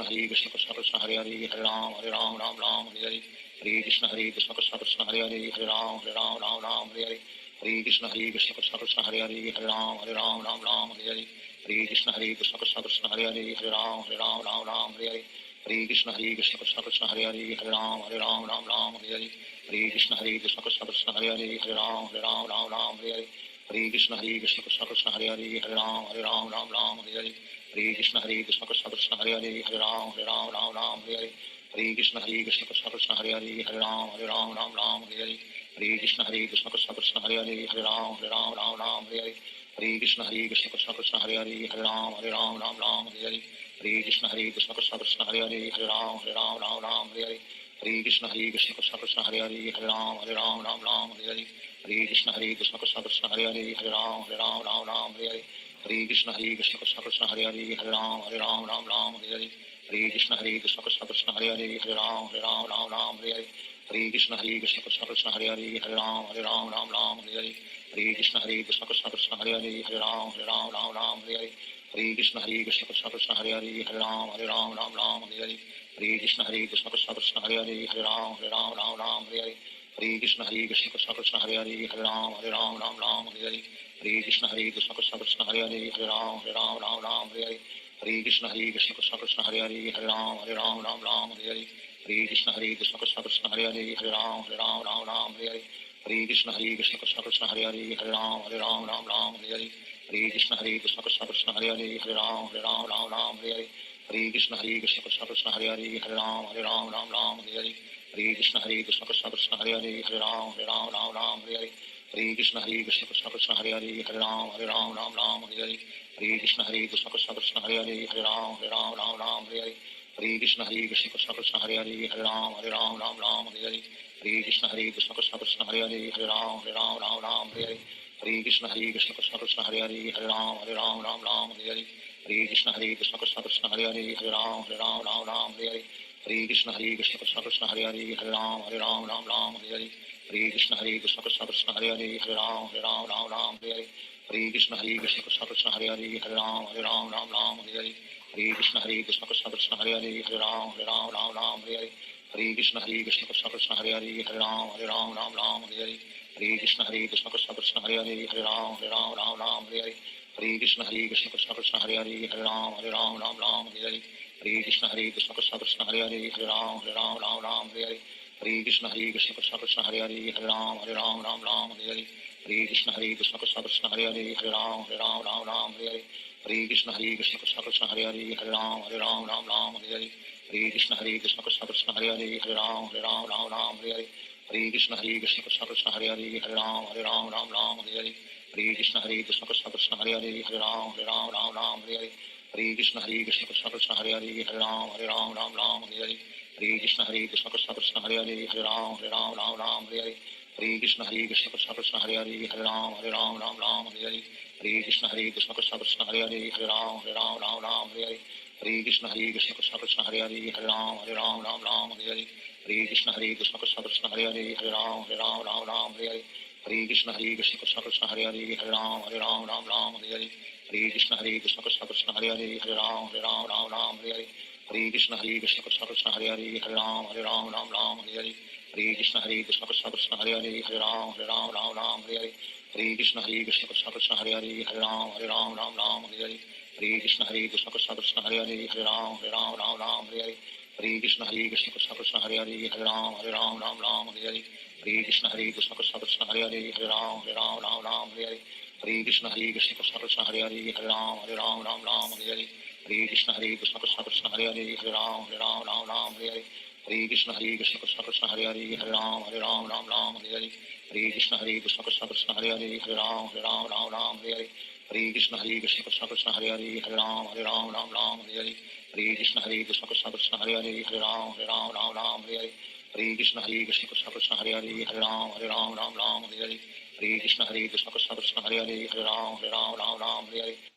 Krishna Krishna Krishna Hare Ram Hare Hare Hare Krishna Krishna Krishna Krishna Hare Ram Hare Hare Hare Krishna Krishna Krishna Krishna Hare Ram Hare Hare Hare Krishna Krishna Krishna Krishna Hare Ram Hare Hare Hare Krishna Krishna Krishna Krishna Hare Ram Hare Hare Hare Krishna Krishna Krishna Krishna Hare Ram Hare Hare Hare Krishna Krishna Krishna Krishna Hare Ram Hare Hare Hare Krishna Krishna Krishna Krishna Hare Ram Hare Hare Hare Krishna Krishna Krishna Hare Hare Hare Ram Ram Ram Hare Hare Hare Krishna Krishna Krishna Hare Hare Hare Ram Ram Hare Hare Hare Krishna Krishna Krishna Hare Hare Hare Ram Ram Hare Hare Hare Krishna Krishna Krishna Hare Hare Hare Ram Ram Hare Hare Hare Krishna Krishna Krishna Hare Hare Hare Ram Ram Hare Hare Hare Krishna Krishna Krishna Hare Hare Hare Ram Ram Hare Hare Hare Krishna Krishna Krishna Hare Hare Hare Ram Ram Hare Hare Hare Krishna Krishna Krishna Hare Hare Hare Ram Ram Hare Hare Hare Krishna Krishna Krishna Hare Hare Hare Ram Ram Hare Hare Hare Krishna Krishna Krishna Hare Hare Hare Ram Ram Hare Hare Hare Krishna Krishna Krishna Hare Hare Hare Ram Ram Hare Hare Hare Krishna Krishna Krishna Hare Hare Hare Ram Ram Hare Hare Hare Krishna Krishna Krishna Hare Hare Hare Ram Ram Hare Hare Hare Krishna Krishna Krishna Hare Hare Hare Ram Ram Hare Hare Hare Krishna Krishna Krishna Hare Hare Hare Ram Ram Hare Hare Hare Krishna Krishna Krishna Hare Hare Hare Ram Ram Hare Hare Hare Krishna Krishna Krishna Hare Hare Hare Ram Ram Hare Hare Hare Krishna Krishna Krishna Hare Hare Hare Ram Ram Hare Hare Hare Krishna Krishna Krishna Hare Hare Hare Ram Ram Hare Hare Hare Krishna Krishna Krishna Hare Hare Hare Ram Ram Hare Hare Hare Krishna Krishna Krishna Hare Hare Hare Ram Ram Hare Hare Hare Krishna Krishna Krishna Hare Hare Hare Ram Ram Hare Hare Hare Krishna Krishna Krishna Hare Hare Hare Ram Ram Hare Hare Hare Krishna Krishna Krishna Hare Hare Hare Ram Ram Hare Hare Hare Krishna Krishna Krishna Hare Hare Hare Ram Ram Hare Hare Hare Krishna Krishna Krishna Hare Hare Hare Ram Ram Hare Hare Hare Krishna Krishna Krishna Hare Hare Hare Ram Ram Hare Hare Hare Krishna Krishna Krishna Hare Hare Hare Ram Ram Hare Hare Hare Krishna Krishna Krishna Hare Hare Hare Ram Ram Hare Hare Hare Krishna Krishna Krishna Hare Hare Hare Ram Ram Hare Hare Hare Krishna Krishna Krishna Hare Hare Hare Ram Ram Hare Hare Hare Krishna Krishna Krishna Hare Hare Hare Ram Ram Hare Hare Hare Krishna Krishna Krishna Hare Hare Hare Ram Ram Hare Hare Hare Krishna Krishna Krishna Hare Hare Hare Ram Ram Hare Hare Hare Krishna Krishna Krishna Hare Hare Hare Ram Ram Hare Hare Hare Krishna Krishna Krishna Hare Hare Hare Ram Ram Hare Hare Hare Krishna Krishna Krishna Hare Hare Hare Ram Ram Hare Hare Hare Krishna Krishna Krishna Hare Hare Hare Ram Ram Hare Hare Hare Krishna Krishna Krishna Hare Hare Hare Ram Ram Hare Hare Hare Krishna Krishna Krishna Hare Hare Hare Ram Ram Hare Hare Hare Krishna Krishna Krishna Hare Hare Hare Ram Ram Hare Hare Hare Krishna Krishna Krishna Hare Hare Hare Ram Ram Hare Hare Hare Krishna Krishna Krishna Hare Hare Hare Ram Ram Hare Hare Hare Krishna Krishna Krishna Hare Hare Hare Ram Ram Hare Hare Hare Krishna Krishna Krishna Hare Hare Hare Ram Ram Hare Hare Hare Krishna Krishna Krishna Hare Hare Hare Ram Ram Hare Hare Hare Krishna Krishna Krishna Hare Hare Hare Ram Ram Hare Hare Hare Krishna Krishna Krishna Hare Hare Hare Ram Ram Hare Hare Hare Krishna Krishna Krishna Hare Hare Hare Ram Ram Hare Hare Hare Krishna Krishna Krishna Hare Hare Hare Ram Ram Hare Hare Hare Krishna Krishna Krishna Hare Hare Hare Ram Ram Hare Hare Hare Krishna Krishna Krishna Hare Hare Hare Ram Ram Hare Hare Hare Krishna Krishna Krishna Hare Hare Hare Ram Ram Hare Hare Hare Krishna Krishna Krishna Hare Hare Hare Ram Ram Hare Hare Hare Krishna Krishna Krishna Hare Hare Hare Ram Ram Hare Hare Hare Krishna Krishna Krishna Hare Hare Hare Ram Ram Hare Hare Hare Krishna Krishna Krishna Hare Hare Hare Ram Ram Hare Hare Hare Krishna Krishna Krishna Hare Hare Hare Ram Ram Hare Hare Hare Krishna Krishna Krishna Hare Hare Hare Ram Ram Hare Hare Hare Krishna Krishna Krishna Hare Hare Hare Ram Ram Hare Hare Hare Krishna Krishna Krishna Hare Hare Hare Ram Ram Hare Hare Hare Krishna Krishna Krishna Hare Hare Hare Ram Ram Hare Hare Hare Krishna Krishna Krishna Hare Hare Hare Ram Ram Hare Hare